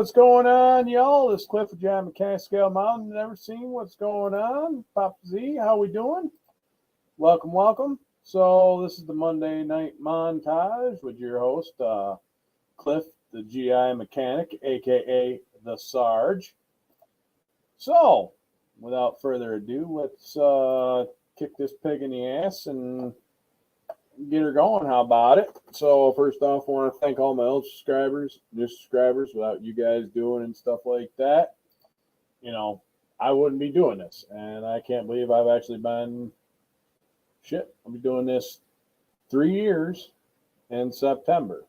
what's going on, y'all? This is Cliff with John McCaskill Mountain. Never seen what's going on. Papa Z, how we doing? Welcome, welcome. So this is the Monday night montage with your host, Cliff, the GI mechanic, aka the Sarge. So, without further ado, let's kick this pig in the ass and get her going. How about it? So first off, I want to thank all my old subscribers, new subscribers. Without you guys doing and stuff like that, I wouldn't be doing this. And I can't believe I've actually been I'll be doing this 3 years in September.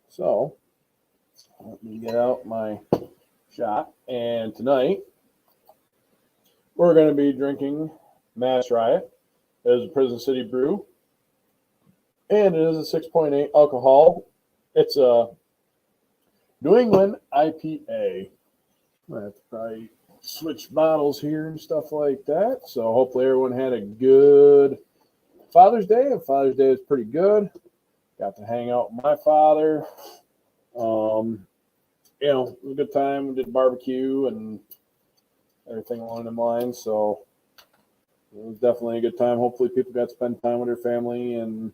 So let me get out my shot. And tonight we're going to be drinking Mass Riot. It is a Prison City brew. And it is a 6.8 alcohol. It's a New England IPA. I have to probably switch bottles here and stuff like that. So hopefully everyone had a good Father's Day. And Father's Day was pretty good. Got to hang out with my father. It was a good time. We did barbecue and everything along the lines. So it was definitely a good time. Hopefully people got to spend time with their family and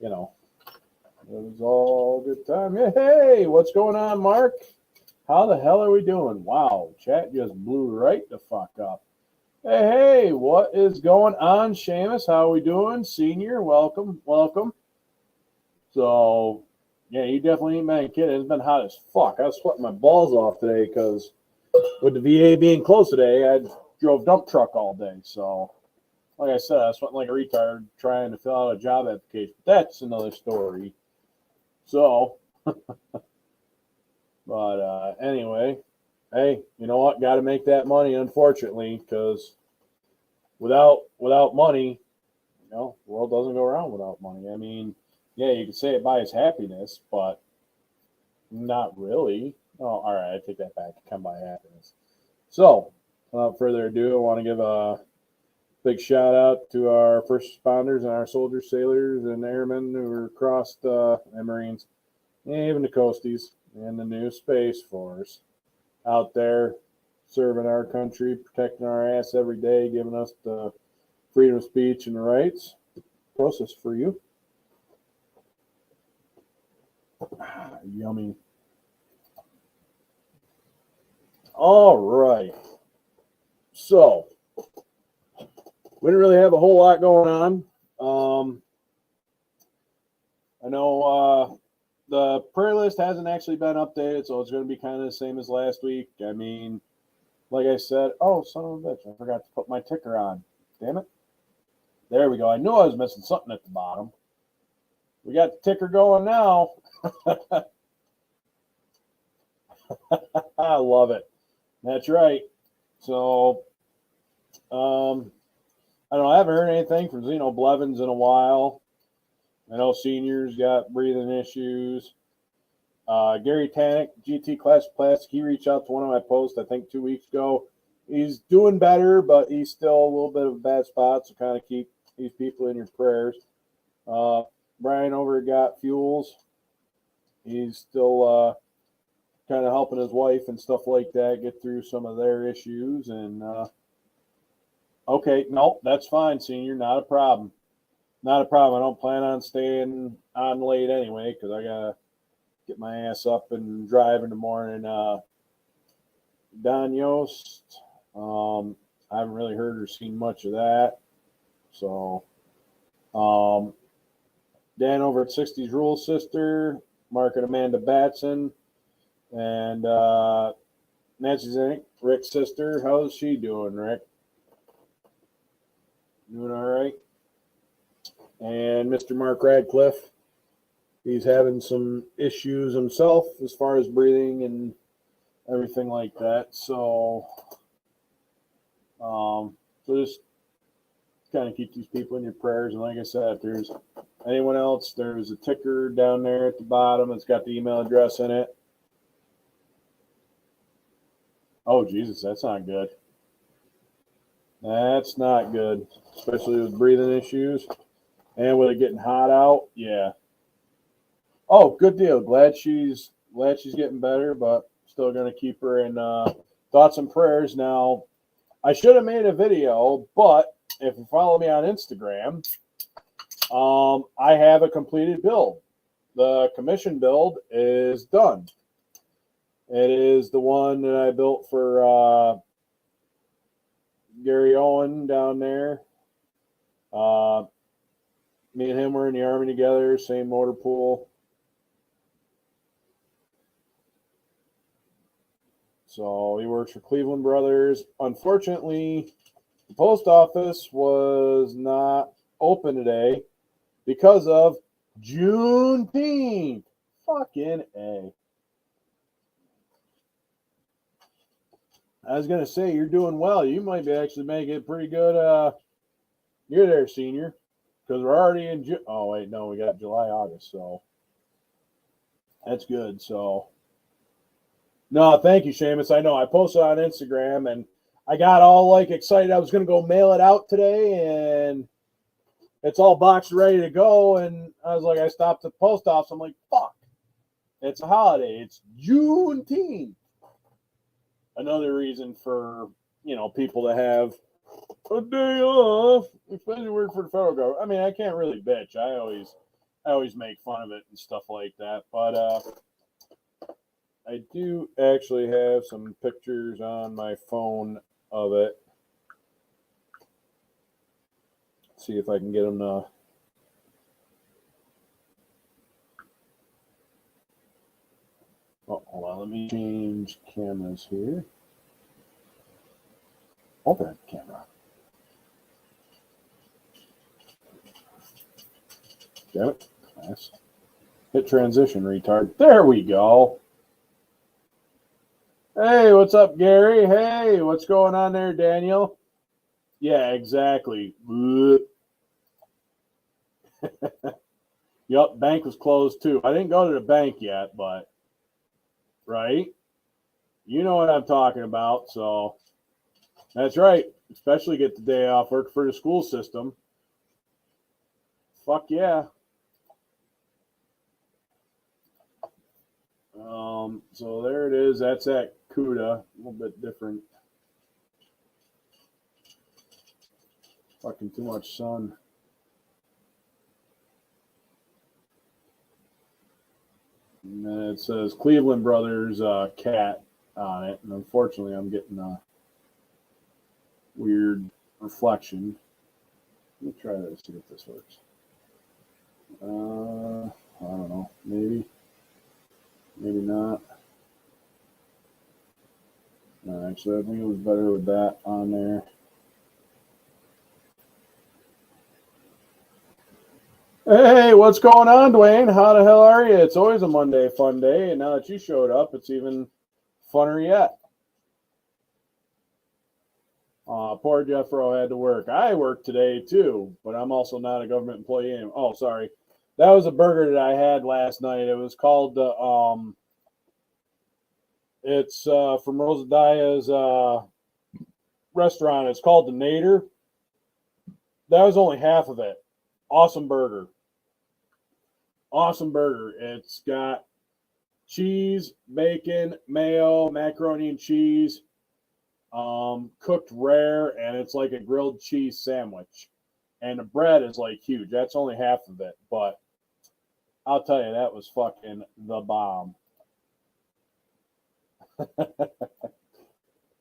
it was all good time. Hey, what's going on, Mark? How the hell are we doing? Wow, chat just blew right the fuck up. Hey, what is going on, Seamus? How are we doing? Senior, welcome, welcome. So, yeah, you definitely ain't been kidding. It's been hot as fuck. I was sweating my balls off today because with the VA being closed today, I drove dump truck all day, so... Like I said, I was sweating like a retard trying to fill out a job application. That's another story. So, but anyway, hey, you know what? Got to make that money, unfortunately, because without money, the world doesn't go around without money. I mean, yeah, you could say it buys happiness, but not really. Oh, all right, I take that back. It can buy happiness. So, without further ado, I want to give a big shout out to our first responders and our soldiers, sailors, and airmen who were crossed, and Marines, and even the Coasties and the new Space Force out there serving our country, protecting our ass every day, giving us the freedom of speech and the rights. Process for you. Yummy. All right. So, we didn't really have a whole lot going on. I know the prayer list hasn't actually been updated, so it's going to be kind of the same as last week. I mean, like I said, oh, son of a bitch, I forgot to put my ticker on. Damn it. There we go. I knew I was missing something at the bottom. We got the ticker going now. I love it. That's right. So, I don't know, I haven't heard anything from Zeno Blevins in a while. I know seniors got breathing issues. Gary Tannick, GT Class Plastic, he reached out to one of my posts, I think 2 weeks ago. He's doing better, but he's still a little bit of a bad spot, so kind of keep these people in your prayers. Brian over at Got Fuels, he's still kind of helping his wife and stuff like that get through some of their issues. And okay, no, that's fine, Senior. Not a problem. Not a problem. I don't plan on staying on late anyway because I got to get my ass up and drive in the morning. Don Yost, I haven't really heard or seen much of that. So, Dan over at 60s Rule Sister, Mark and Amanda Batson, and Nancy Zink, Rick's sister. How's she doing, Rick? Doing all right. And Mr. Mark Radcliffe, he's having some issues himself as far as breathing and everything like that. So, just kind of keep these people in your prayers. And like I said, if there's anyone else, there's a ticker down there at the bottom. It's got the email address in it. Oh, Jesus, that's not good. That's not good, especially with breathing issues and with it getting hot out. Yeah. Oh, good deal. Glad she's glad she's getting better, but still going to keep her in thoughts and prayers. Now, I should have made a video, but if you follow me on Instagram, I have a completed build. The commission build is done. It is the one that I built for Gary Owen down there. Me and him were in the Army together, same motor pool. So he works for Cleveland Brothers. Unfortunately, the post office was not open today because of Juneteenth. Fucking A. I was going to say, you're doing well. You might be actually making it pretty good. You're there, senior. Because we're already in June. Oh, wait, no, we got July, August. So that's good. So, no, thank you, Seamus. I know I posted on Instagram and I got all like excited. I was going to go mail it out today and it's all boxed ready to go. And I was like, I stopped at the post office. I'm like, fuck, it's a holiday. It's Juneteenth. Another reason for, people to have a day off, especially work for the federal government. I mean, I can't really bitch. I always make fun of it and stuff like that. But I do actually have some pictures on my phone of it. Let's see if I can get them to. Oh, hold on. Let me change cameras here. Open the camera. Damn it. Nice. Hit transition, retard. There we go. Hey, what's up, Gary? Hey, what's going on there, Daniel? Yeah, exactly. Yup, bank was closed too. I didn't go to the bank yet, but right? You know what I'm talking about, so that's right. Especially get the day off work for the school system. Fuck yeah. So there it is. That's at CUDA. A little bit different. Fucking too much sun. And then it says Cleveland Brothers cat on it. And unfortunately, I'm getting a weird reflection. Let me try this, see if this works. I don't know. Maybe not. No, actually, I think it was better with that on there. Hey, what's going on, Dwayne? How the hell are you? It's always a Monday fun day, and now that you showed up, it's even funner yet. Poor Jeffro had to work. I work today, too, but I'm also not a government employee anymore. Oh, sorry. That was a burger that I had last night. It was called it's from Rosadiah's restaurant. It's called the Nader. That was only half of it. Awesome burger. Awesome burger. It's got cheese, bacon, mayo, macaroni and cheese, cooked rare, and it's like a grilled cheese sandwich. And the bread is like huge. That's only half of it, but I'll tell you, that was fucking the bomb.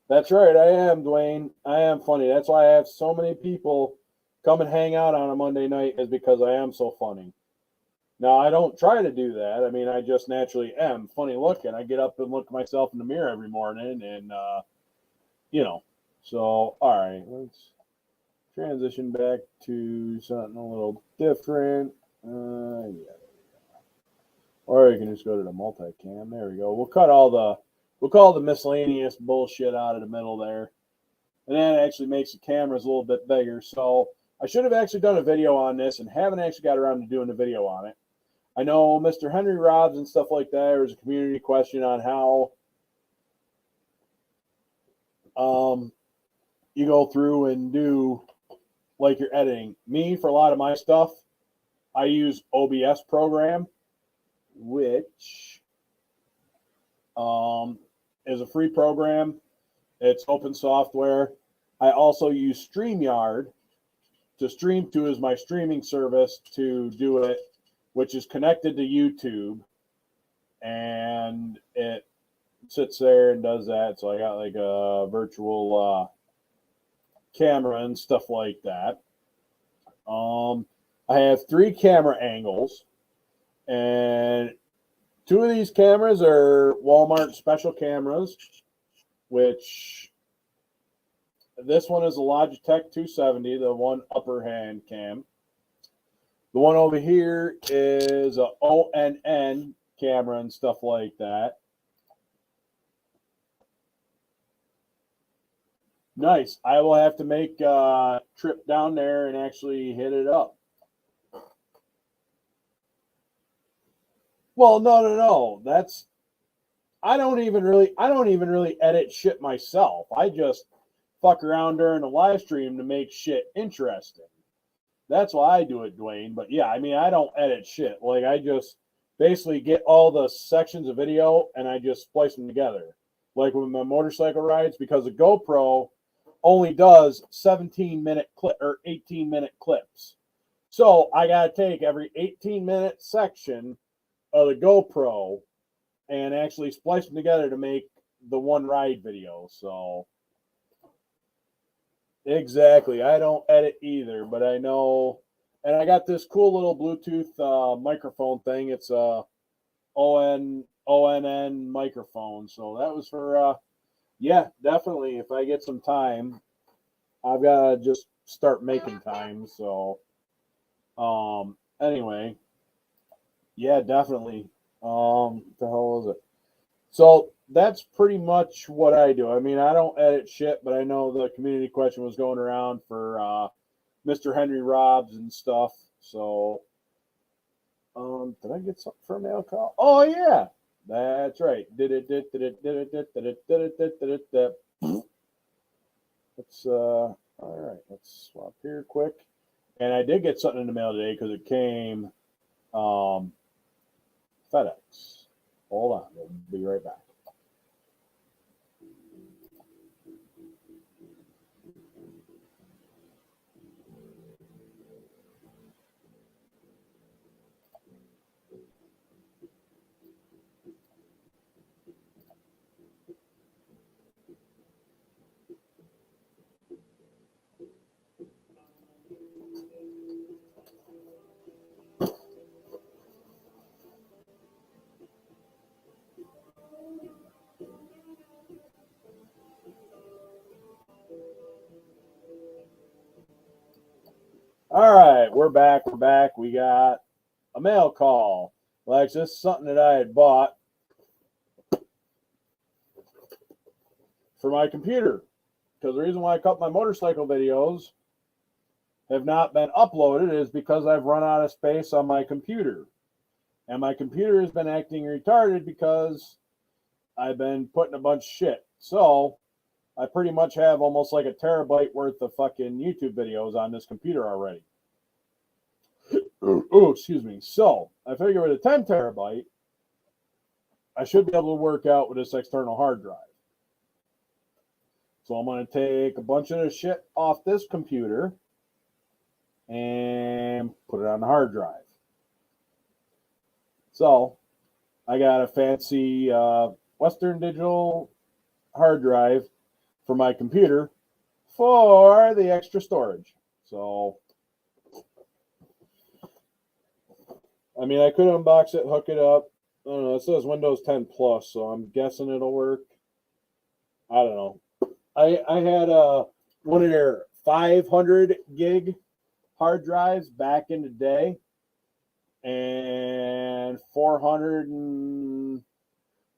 That's right, I am, Dwayne. I am funny. That's why I have so many people come and hang out on a Monday night, is because I am so funny. Now, I don't try to do that. I mean, I just naturally am funny looking. I get up and look at myself in the mirror every morning and, So, all right, let's transition back to something a little different. Yeah. Or you can just go to the multicam. There we go. We'll call the miscellaneous bullshit out of the middle there. And that actually makes the cameras a little bit bigger. So I should have actually done a video on this and haven't actually got around to doing a video on it. I know Mr. Henry Robs and stuff like that. There was a community question on how you go through and do like your editing. Me, for a lot of my stuff, I use OBS program, which is a free program. It's open software. I also use StreamYard to stream to as my streaming service to do it, which is connected to YouTube. And it sits there and does that. So I got like a virtual camera and stuff like that. I have 3 camera angles, and 2 of these cameras are Walmart special cameras, which this one is a Logitech 270, the one upper hand cam. The one over here is a ONN camera and stuff like that. Nice. I will have to make a trip down there and actually hit it up. Well, no. I don't even really edit shit myself. I just fuck around during the live stream to make shit interesting. That's why I do it, Dwayne. But yeah, I mean, I don't edit shit. Like, I just basically get all the sections of video and I just splice them together. Like with my motorcycle rides, because the GoPro only does 17-minute clip or 18-minute clips. So I got to take every 18-minute section of the GoPro and actually splice them together to make the one ride video. So exactly, I don't edit either, but I know. And I got this cool little Bluetooth microphone thing. It's a ONN microphone. So that was for yeah, definitely. If I get some time, I've got to just start making time. So, anyway, yeah, definitely. The hell is it? So that's pretty much what I do. I mean, I don't edit shit, but I know the community question was going around for Mr. Henry Robs and stuff. So, did I get something for a mail call? Oh yeah. That's right. Let's all right. Let's swap here quick. And I did get something in the mail today because it came FedEx. Hold on, we'll be right back. All right, we're back. We got a mail call. Lex, this is something that I had bought for my computer. Because the reason why a couple of my motorcycle videos have not been uploaded is because I've run out of space on my computer. And my computer has been acting retarded because I've been putting a bunch of shit. So I pretty much have almost like a terabyte worth of fucking YouTube videos on this computer already. Oh, excuse me. So I figure with a 10 terabyte, I should be able to work out with this external hard drive. So I'm going to take a bunch of the shit off this computer and put it on the hard drive. So I got a fancy Western Digital hard drive for my computer for the extra storage. So, I mean, I could unbox it, hook it up. I don't know. It says Windows 10 Plus, so I'm guessing it'll work. I don't know. I had one of their 500 gig hard drives back in the day, and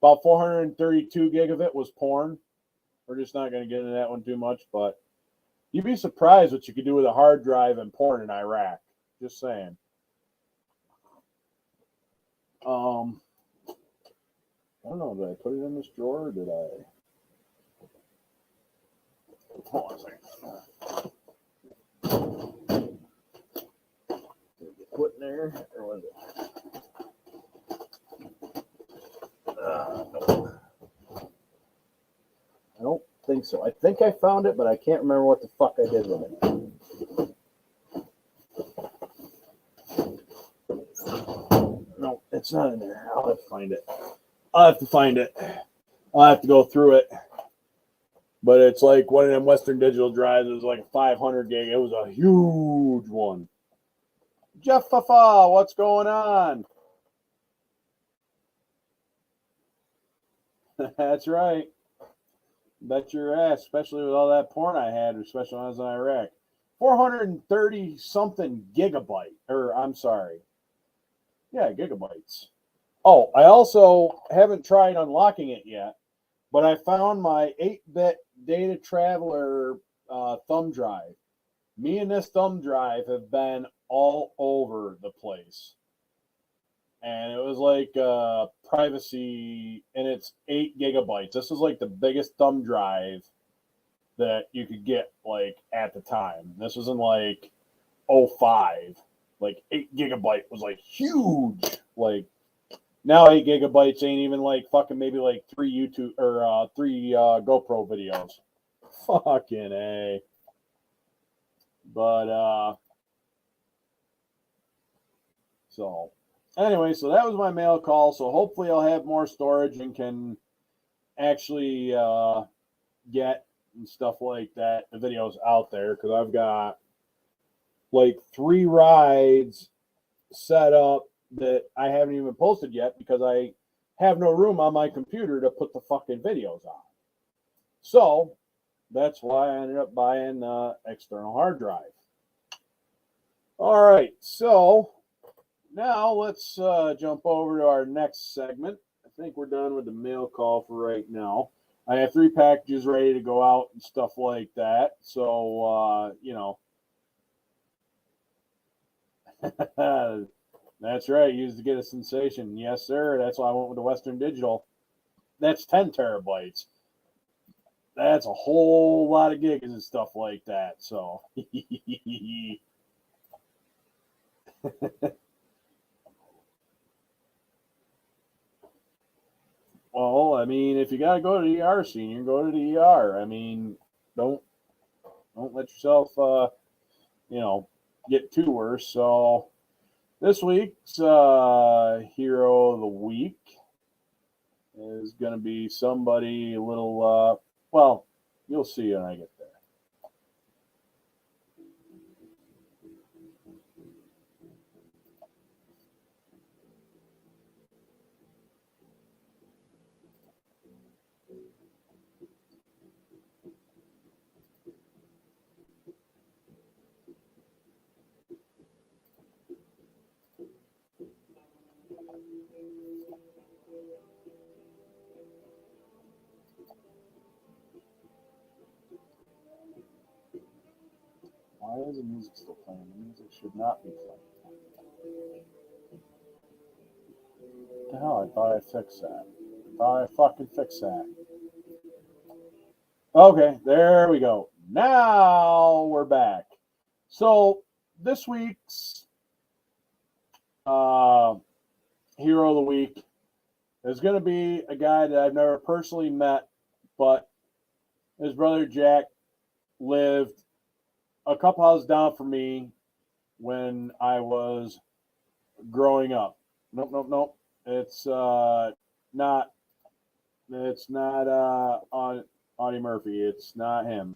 about 432 gig of it was porn. We're just not going to get into that one too much, but you'd be surprised what you could do with a hard drive and porn in Iraq. Just saying. I don't know. Did I put it in this drawer or did I? Hold on a second. Did it get put in there or was it? No. think so. I think I found it, but I can't remember what the fuck I did with it. No, it's not in there. I'll have to find it. I'll have to go through it. But it's like one of them Western Digital drives. It was like a 500 gig. It was a huge one. Jeff Fafa, what's going on? That's right. Bet your ass, especially with all that porn I had, especially when I was in Iraq. 430 something gigabyte. Or, I'm sorry. Yeah, gigabytes. Oh, I also haven't tried unlocking it yet, but I found my 8-bit Data Traveler thumb drive. Me and this thumb drive have been all over the place. And it was like privacy, and it's 8 gigabytes. This is like the biggest thumb drive that you could get like at the time. This was in like 05. Like 8 gigabyte was like huge. Like now 8 gigabytes ain't even like fucking maybe like 3 YouTube or 3 GoPro videos. Fucking A. But so anyway, so that was my mail call. So hopefully I'll have more storage and can actually get and stuff like that, the videos out there, because I've got like 3 rides set up that I haven't even posted yet because I have no room on my computer to put the fucking videos on. So that's why I ended up buying an external hard drive. All right, so now let's jump over to our next segment. I think we're done with the mail call for right now. I have 3 packages ready to go out and stuff like that. So, you know. That's right. Used to get a sensation. Yes, sir. That's why I went with the Western Digital. That's 10 terabytes. That's a whole lot of gigs and stuff like that. So, well, I mean, if you got to go to the ER, senior, go to the ER. I mean, don't let yourself, you know, get too worse. So, this week's Hero of the Week is going to be somebody a little, well, you'll see when I get there. Why is the music still playing? The music should not be playing. What the hell? I thought I fixed that. I thought I fucking fixed that. Okay, there we go. Now we're back. So this week's Hero of the Week is going to be a guy that I've never personally met, but his brother Jack lived a couple houses down from me when I was growing up. Nope. It's not. It's not Audie Murphy. It's not him.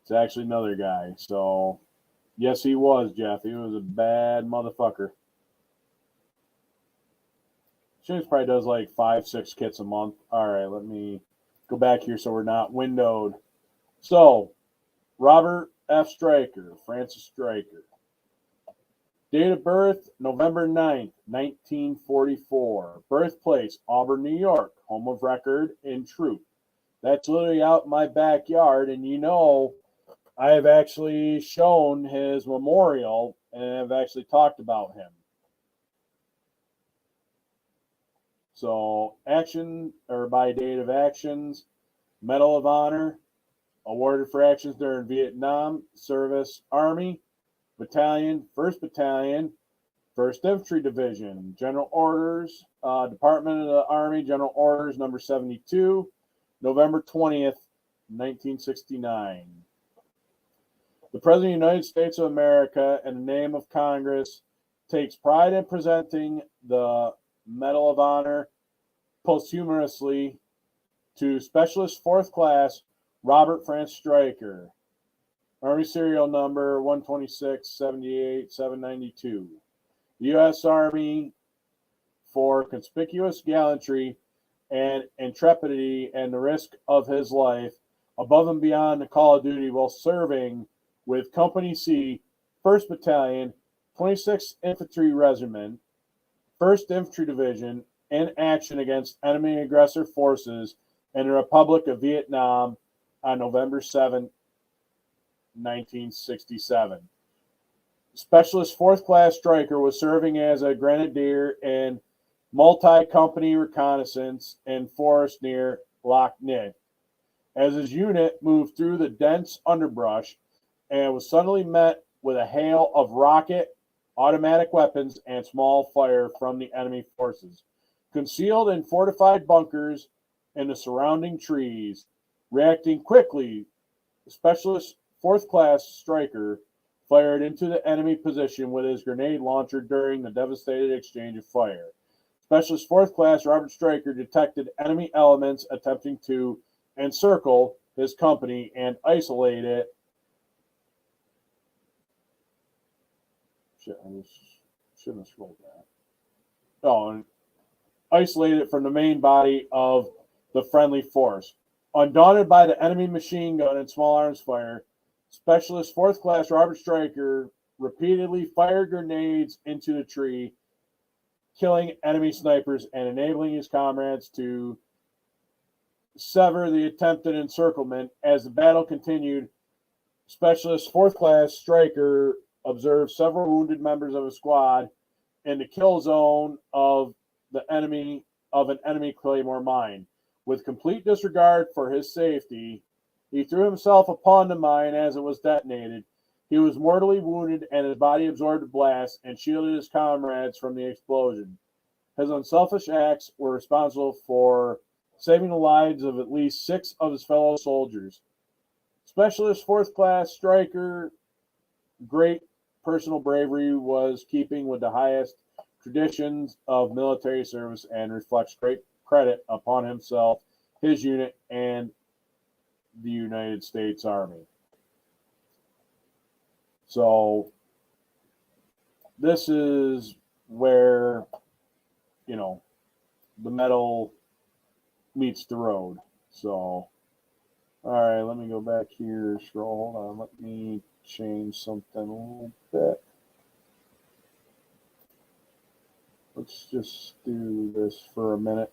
It's actually another guy. So, yes, he was, Jeff. He was a bad motherfucker. James probably does like 5-6 kits a month. All right, let me go back here so we're not windowed. So, Robert F. Stryker, Francis Stryker. Date of birth, November 9th, 1944. Birthplace, Auburn, New York. Home of record in Troop. That's literally out in my backyard, and you know, I have actually shown his memorial and have actually talked about him. So, action, or by date of actions, Medal of Honor, awarded for actions during Vietnam, Service, Army, Battalion, 1st Battalion, 1st Infantry Division, General Orders, Department of the Army, General Orders number 72, November 20th, 1969. The President of the United States of America, in the name of Congress, takes pride in presenting the Medal of Honor posthumously to Specialist 4th Class Robert Franz Stryker, Army Serial Number 126-78-792. The U.S. Army for conspicuous gallantry and intrepidity and the risk of his life above and beyond the call of duty while serving with Company C, 1st Battalion, 26th Infantry Regiment, 1st Infantry Division, in action against enemy aggressor forces in the Republic of Vietnam on November 7, 1967. Specialist 4th Class Stryker was serving as a grenadier in multi-company reconnaissance in forest near Loch Ness. As his unit moved through the dense underbrush and was suddenly met with a hail of rocket, automatic weapons, and small fire from the enemy forces. Concealed in fortified bunkers in the surrounding trees, reacting quickly, Specialist 4th Class Stryker fired into the enemy position with his grenade launcher during the devastating exchange of fire. Specialist 4th Class Robert Stryker detected enemy elements attempting to encircle his company and isolate it. Shit, I shouldn't have scrolled that. Oh, and isolate it from the main body of the friendly force. Undaunted by the enemy machine gun and small arms fire, Specialist 4th Class Robert Stryker repeatedly fired grenades into the tree, killing enemy snipers and enabling his comrades to sever the attempted encirclement. As the battle continued, Specialist 4th Class Stryker observed several wounded members of a squad in the kill zone of an enemy claymore mine. With complete disregard for his safety, he threw himself upon the mine as it was detonated. He was mortally wounded and his body absorbed the blast and shielded his comrades from the explosion. His unselfish acts were responsible for saving the lives of at least 6 of his fellow soldiers. Specialist 4th Class Stryker, great personal bravery, was keeping with the highest traditions of military service and reflects great credit upon himself, his unit, and the United States Army. So this is where, the medal meets the road. So, all right, let me go back here, scroll, hold on, let me change something a little bit. Let's just do this for a minute.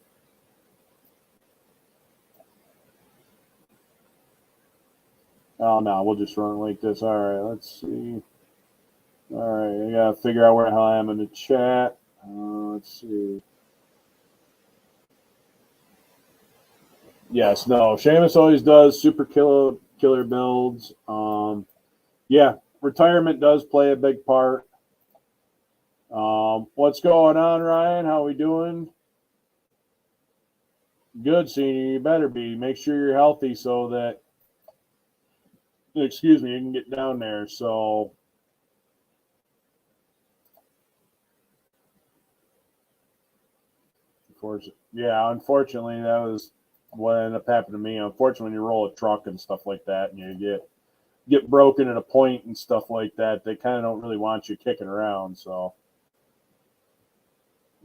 Oh, no, we'll just run it like this. All right, let's see. All right, I got to figure out where the hell I am in the chat. Let's see. Yes, no, Seamus always does super killer builds. Yeah, retirement does play a big part. What's going on, Ryan? How we doing? Good, senior. You better be. Make sure you're healthy so that, you can get down there. So, unfortunately, that was what ended up happening to me. Unfortunately, when you roll a truck and stuff like that, and you get broken at a point and stuff like that, they kind of don't really want you kicking around. So,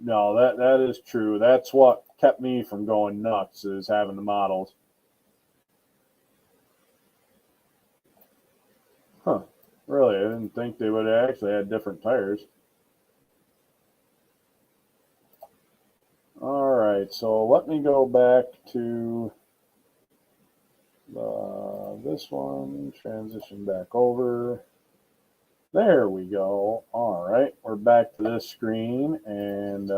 no, that is true. That's what kept me from going nuts, is having the models. Huh. Really? I didn't think they would have actually had different tires. All right, so let me go back to this one, transition back over. There we go. All right, we're back to this screen, and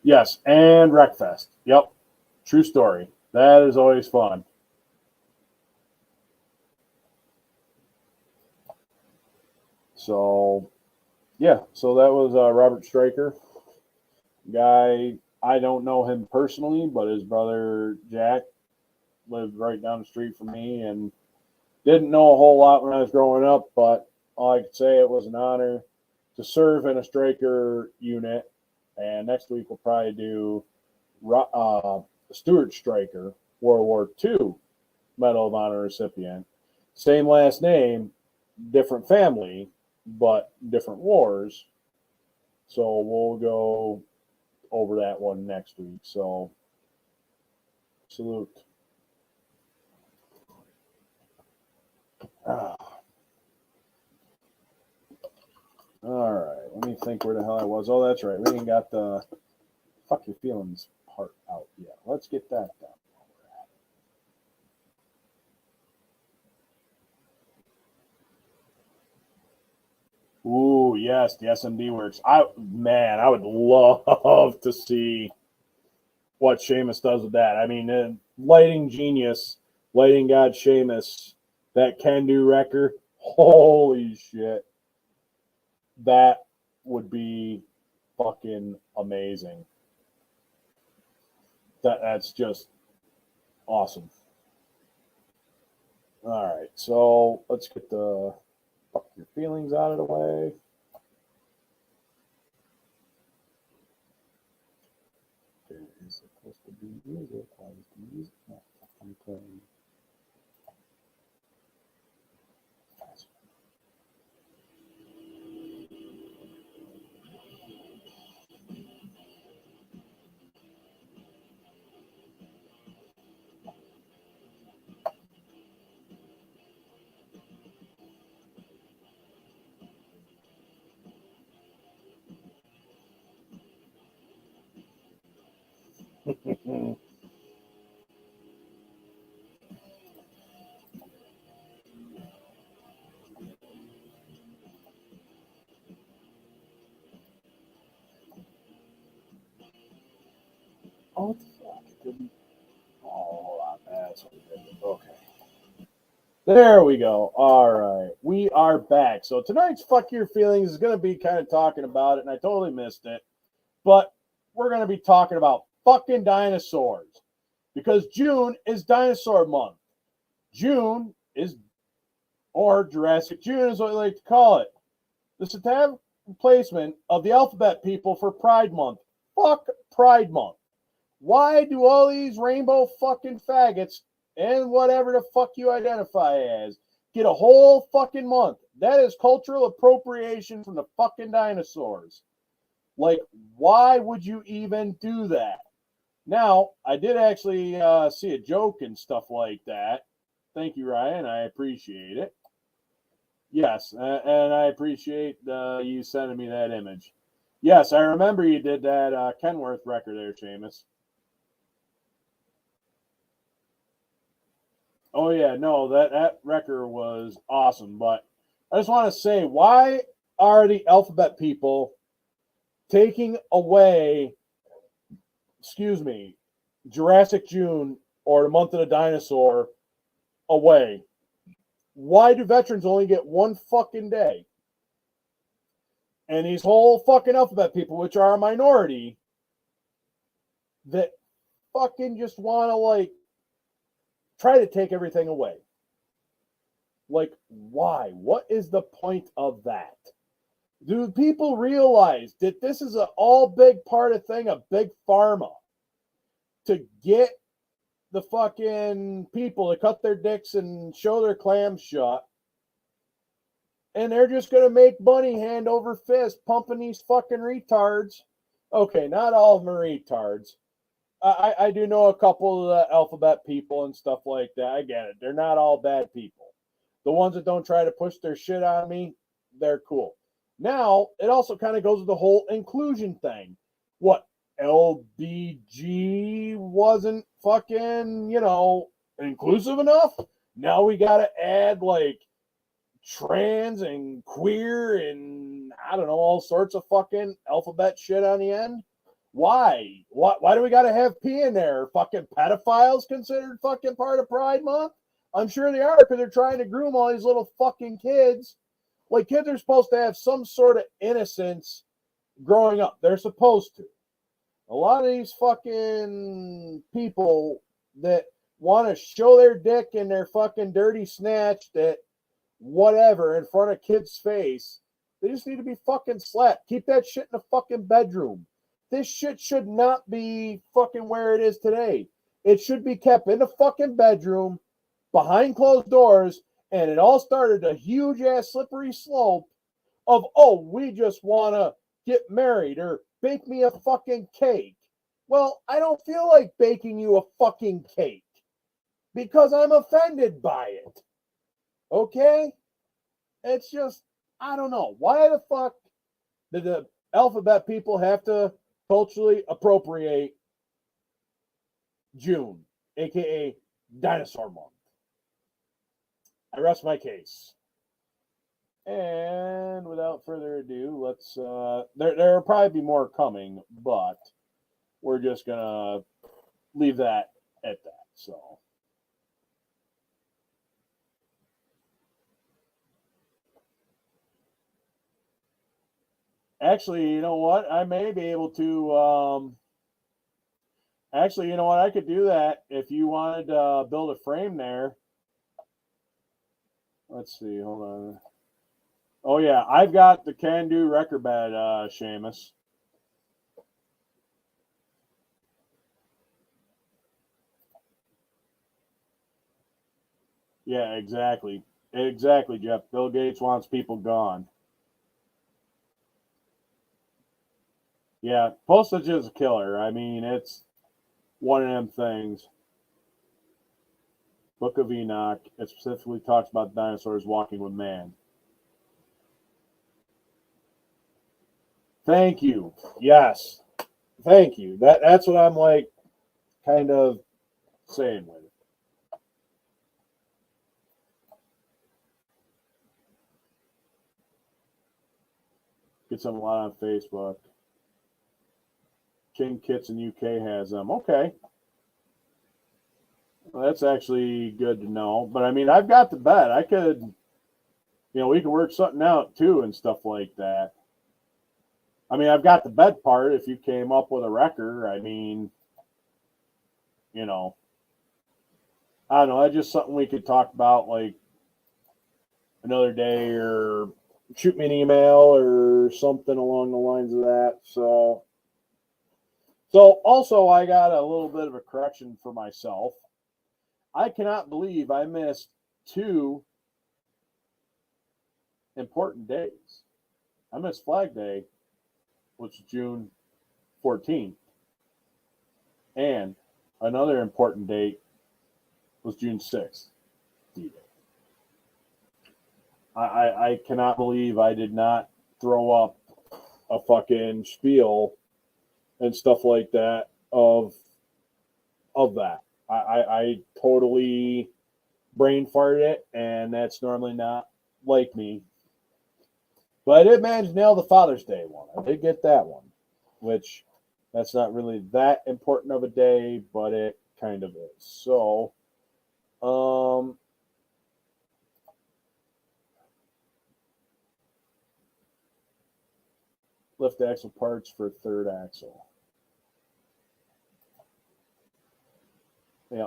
yes, and Wreckfest. Yep, true story. That is always fun. So, yeah, so that was Robert Stryker. Guy I don't know him personally, but his brother Jack lived right down the street from me and didn't know a whole lot when I was growing up, but all I could say, it was an honor to serve in a striker unit. And next week we'll probably do Stuart Striker, World War II Medal of Honor recipient. Same last name, different family, but different wars. So we'll go over that one next week. So salute. All right, let me think where the hell I was. Oh, that's right. We ain't got the fuck your feelings part out yet. Let's get that done. Ooh, yes, the SMD works. I would love to see what Sheamus does with that. I mean, lighting genius, lighting god Sheamus, that can-do wrecker. Holy shit. That would be fucking amazing. That's just awesome. All right, so let's get the fuck your feelings out of the way. There is supposed to be music. Why is the music not fucking playing? Oh, what the fuck? It didn't. Oh, that's what it did. Okay. There we go. All right. We are back. So tonight's Fuck Your Feelings is going to be kind of talking about it, and I totally missed it. But we're going to be talking about fucking dinosaurs because June is Dinosaur Month. June is, or Jurassic June is what we like to call it. The satanic replacement of the alphabet people for Pride Month. Fuck Pride Month. Why do all these rainbow fucking faggots and whatever the fuck you identify as get a whole fucking month? That is cultural appropriation from the fucking dinosaurs. Like, why would you even do that? Now, I did actually see a joke and stuff like that. Thank you, Ryan. I appreciate it. Yes, and I appreciate you sending me that image. Yes, I remember you did that Kenworth record there, Seamus. Oh yeah, no, that record was awesome. But I just want to say, why are the alphabet people taking away, excuse me, Jurassic June or the month of the dinosaur away? Why do veterans only get one fucking day? And these whole fucking alphabet people, which are a minority, that fucking just want to like try to take everything away. Like, why? What is the point of that? Do people realize that this is an all big part of thing of big pharma to get the fucking people to cut their dicks and show their clams shut? And they're just going to make money hand over fist pumping these fucking retards. Okay, not all of them are retards. I do know a couple of the alphabet people and stuff like that. I get it. They're not all bad people. The ones that don't try to push their shit on me, they're cool. Now, it also kind of goes with the whole inclusion thing. What, LBG wasn't fucking, inclusive enough? Now we got to add, like, trans and queer and, I don't know, all sorts of fucking alphabet shit on the end? Why? Why do we got to have P in there? Fucking pedophiles considered fucking part of Pride Month? I'm sure they are because they're trying to groom all these little fucking kids. Like, kids are supposed to have some sort of innocence growing up. They're supposed to. A lot of these fucking people that want to show their dick and their fucking dirty snatch that whatever in front of kids' face, they just need to be fucking slapped. Keep that shit in the fucking bedroom. This shit should not be fucking where it is today. It should be kept in the fucking bedroom behind closed doors, and it all started a huge ass slippery slope of, oh, we just want to get married or bake me a fucking cake. Well, I don't feel like baking you a fucking cake because I'm offended by it. Okay? It's just, I don't know. Why the fuck did the alphabet people have to culturally appropriate June, aka Dinosaur Month? I rest my case. And without further ado, let's there will probably be more coming, but we're just gonna leave that at that. So actually, you know what? I may be able to actually, you know what? I could do that if you wanted to build a frame there. Let's see, hold on. Oh yeah, I've got the can-do record bed, Seamus. Yeah, exactly. Exactly, Jeff. Bill Gates wants people gone. Yeah, postage is a killer. I mean, it's one of them things. Book of Enoch, it specifically talks about dinosaurs walking with man. Thank you. Yes. Thank you. That's what I'm like kind of saying with it. Get some a lot on Facebook. King Kits in UK has them. Okay. Well, that's actually good to know. But I mean, I've got the bed. I could, we could work something out too and stuff like that. I mean, I've got the bed part. If you came up with a wrecker, I mean, I don't know. That's just something we could talk about like another day, or shoot me an email or something along the lines of that. So also I got a little bit of a correction for myself. I cannot believe I missed 2 important days. I missed Flag Day, which is June 14th, and another important date was June 6th, D-Day. I cannot believe I did not throw up a fucking spiel and stuff like that of that. I totally brain farted it, and that's normally not like me. But I did manage to nail the Father's Day one. I did get that one, which that's not really that important of a day, but it kind of is. So, lift axle parts for third axle. Yeah.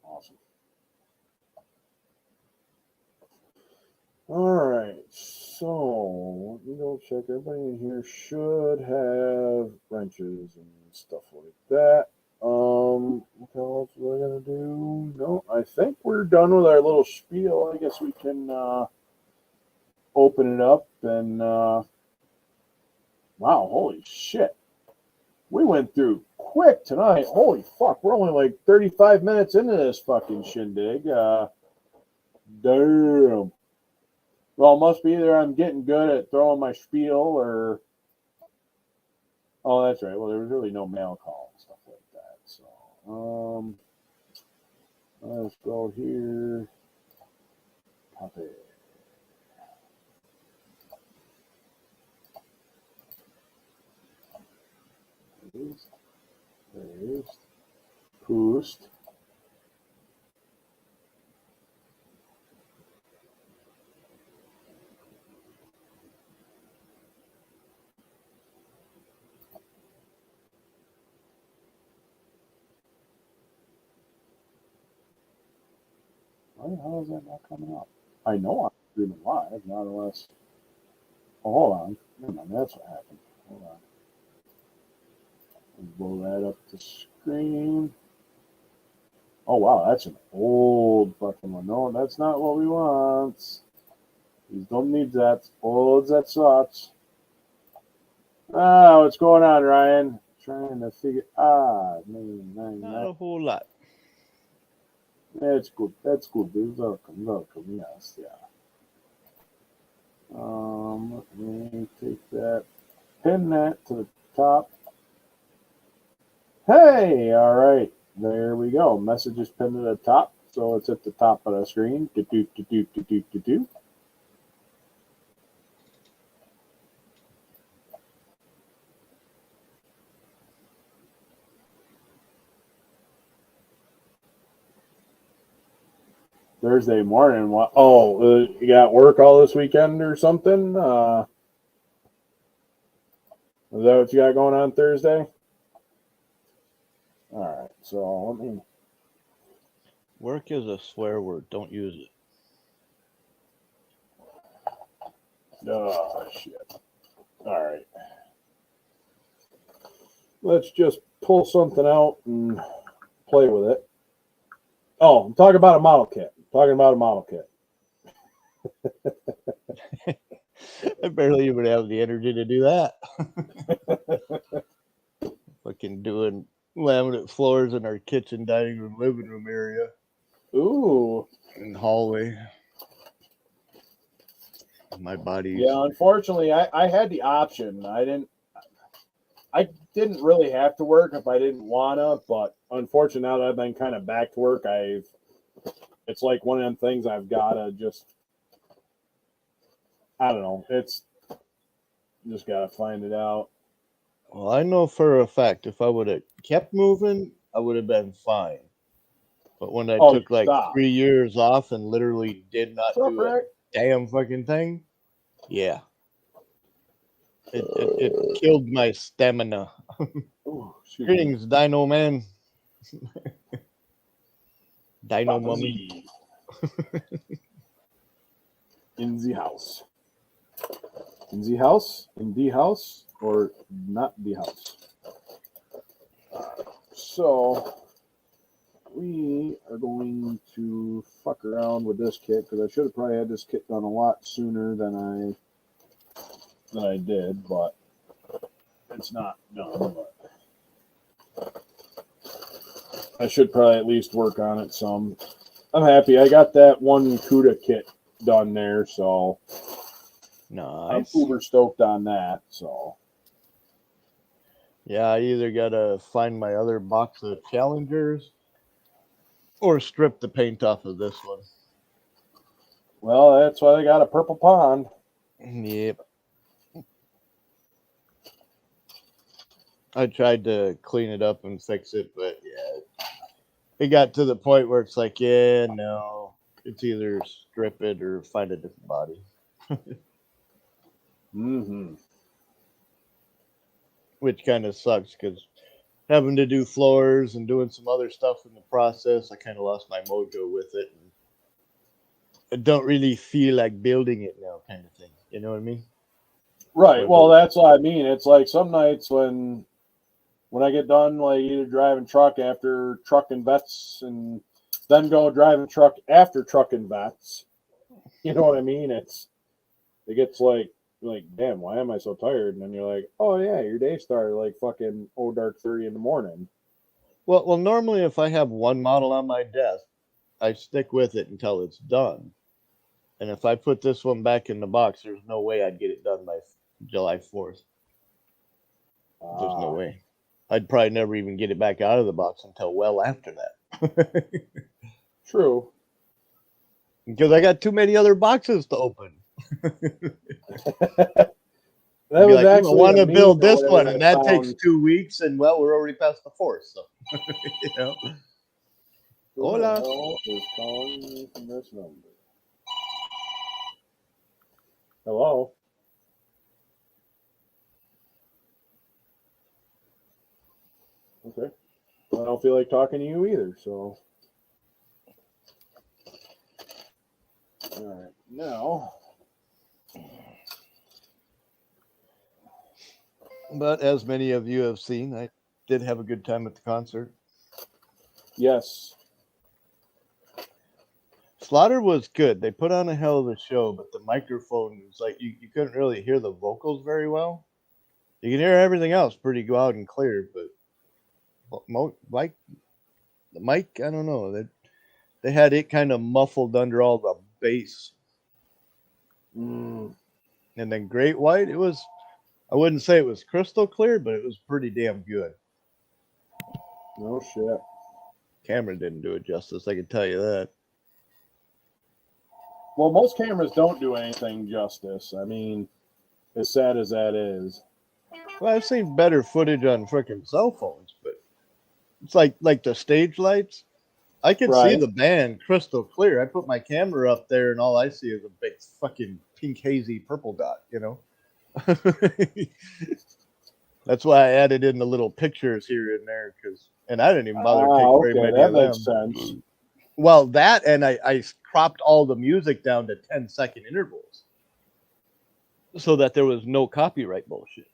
Awesome. All right. So let me go check. Everybody in here should have wrenches and stuff like that. What else was I gonna do? No, I think we're done with our little spiel. I guess we can open it up and wow, holy shit. We went through quick tonight. Holy fuck, we're only like 35 minutes into this fucking shindig. Damn. Well, it must be either I'm getting good at throwing my spiel or. Oh, that's right. Well, there was really no mail call and stuff like that. So, let's go here. Copy. Paste. Post. Why, how is that not coming up? I know I'm streaming live, not unless. Oh, hold on. Never mind, that's what happened. Hold on. Let's blow that up to screen. Oh, wow, that's an old fucking one. No, that's not what we want. We don't need that. Old that sucks. Ah, what's going on, Ryan? Trying to figure. Not a whole lot. That's good. That's good. Welcome, welcome. Yes, yeah. Let me take that, pin that to the top. Hey, all right. There we go. Message is pinned to the top, so it's at the top of the screen. Do. Thursday morning. What? Oh, you got work all this weekend or something? Is that what you got going on Thursday? All right. So let me. Work is a swear word. Don't use it. Oh shit. All right. Let's just pull something out and play with it. Oh, I'm talking about a model kit. I barely even have the energy to do that. Fucking doing laminate floors in our kitchen, dining room, living room area. Ooh. And hallway. My body's. Yeah, unfortunately, I had the option. I didn't really have to work if I didn't wanna, but unfortunately, now that I've been kind of back to work, it's like one of them things I've gotta just, I don't know. It's just gotta find it out. Well, I know for a fact if I would have kept moving, I would have been fine. But when I took like stop. 3 years off and literally did not What's up, do a Rick? damn fucking thing, yeah. It killed my stamina. Ooh, Greetings, Dino Man. Dino Papa Mummy. Z. In the house. In the house? In the house? Or not the house? So, we are going to fuck around with this kit because I should have probably had this kit done a lot sooner than I did, but it's not done. But I should probably at least work on it some. I'm happy. I got that one CUDA kit done there, so nice. I'm uber stoked on that. So yeah, I either gotta find my other box of Challengers or strip the paint off of this one. Well, that's why they got a purple pond. Yep. I tried to clean it up and fix it, but yeah, it got to the point where it's like, yeah, no, it's either strip it or find a different body. Mm-hmm. Which kind of sucks because having to do floors and doing some other stuff in the process, I kind of lost my mojo with it. And I don't really feel like building it now, kind of thing. You know what I mean? Right. Well, that's what I mean. It's like some nights when I get done, like either driving truck after trucking vets, and then go driving truck after trucking vets. You know what I mean? It gets like damn, why am I so tired? And then you're like, oh yeah, your day started like fucking dark 30 in the morning. Well, normally if I have one model on my desk, I stick with it until it's done. And if I put this one back in the box, there's no way I'd get it done by July 4th. There's no way. I'd probably never even get it back out of the box until well after that. True. Because I got too many other boxes to open. That was like, actually I want to build this one, and that found... takes 2 weeks, and well, we're already past the 4th, so you know. Hola. Is calling me from this number. Hello. Okay. I don't feel like talking to you either, so. All right, now. But as many of you have seen, I did have a good time at the concert. Yes. Slaughter was good. They put on a hell of a show, but the microphone was like you couldn't really hear the vocals very well. You can hear everything else pretty loud and clear, but like the mic, I don't know. They had it kind of muffled under all the bass. Mm. And then Great White, it was, I wouldn't say it was crystal clear, but it was pretty damn good. No shit. Camera didn't do it justice, I can tell you that. Well, most cameras don't do anything justice. I mean, as sad as that is. Well, I've seen better footage on freaking cell phones, but it's like the stage lights. I can see Right. the band crystal clear. I put my camera up there, and all I see is a big fucking pink hazy purple dot. You know. That's why I added in the little pictures here and there, and I didn't even bother to take very Okay, many that of makes them. sense. Well, that and I cropped all the music down to 10-second intervals so that there was no copyright bullshit.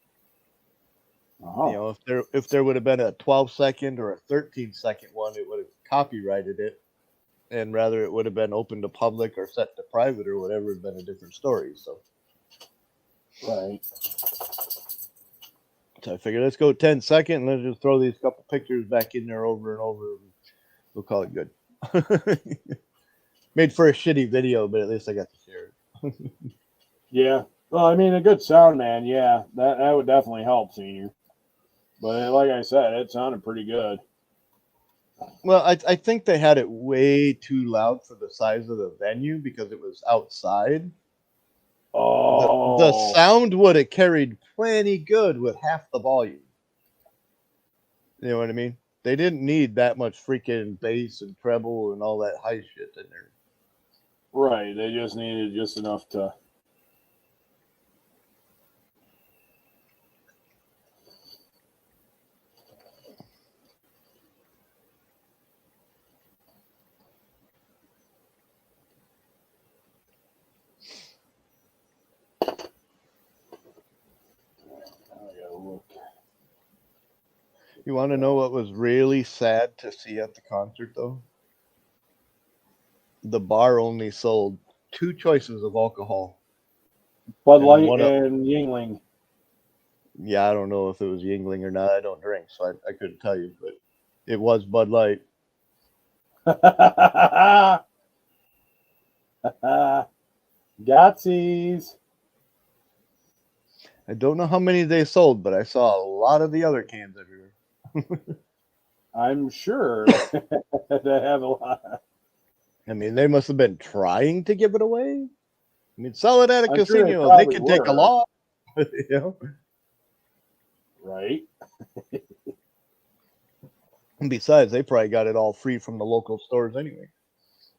Uh-huh. You know, if there would have been a 12-second or a 13-second one, it would have copyrighted it, and rather it would have been open to public or set to private or whatever, it'd been a different story. So Right. I figured let's go 10-second and let's just throw these couple pictures back in there over and over. And we'll call it good. Made for a shitty video, but at least I got to share it. Yeah. Well, I mean, a good sound, man. Yeah, that would definitely help, Senior. But like I said, it sounded pretty good. Well, I think they had it way too loud for the size of the venue because it was outside. Oh. The sound would have carried plenty good with half the volume. You know what I mean? They didn't need that much freaking bass and treble and all that high shit in there. Right. They just needed just enough to. Look. You want to know what was really sad to see at the concert, though? The bar only sold 2 choices of alcohol. Bud Light and Yingling. Yeah, I don't know if it was Yingling or not. I don't drink, so I couldn't tell you, but it was Bud Light. Gotsies. I don't know how many they sold, but I saw a lot of the other cans everywhere. I'm sure they have a lot. I mean, they must have been trying to give it away. I mean, sell it at a I'm sure casino. they They probably can take a were. lot. You know? Right. And besides, they probably got it all free from the local stores anyway.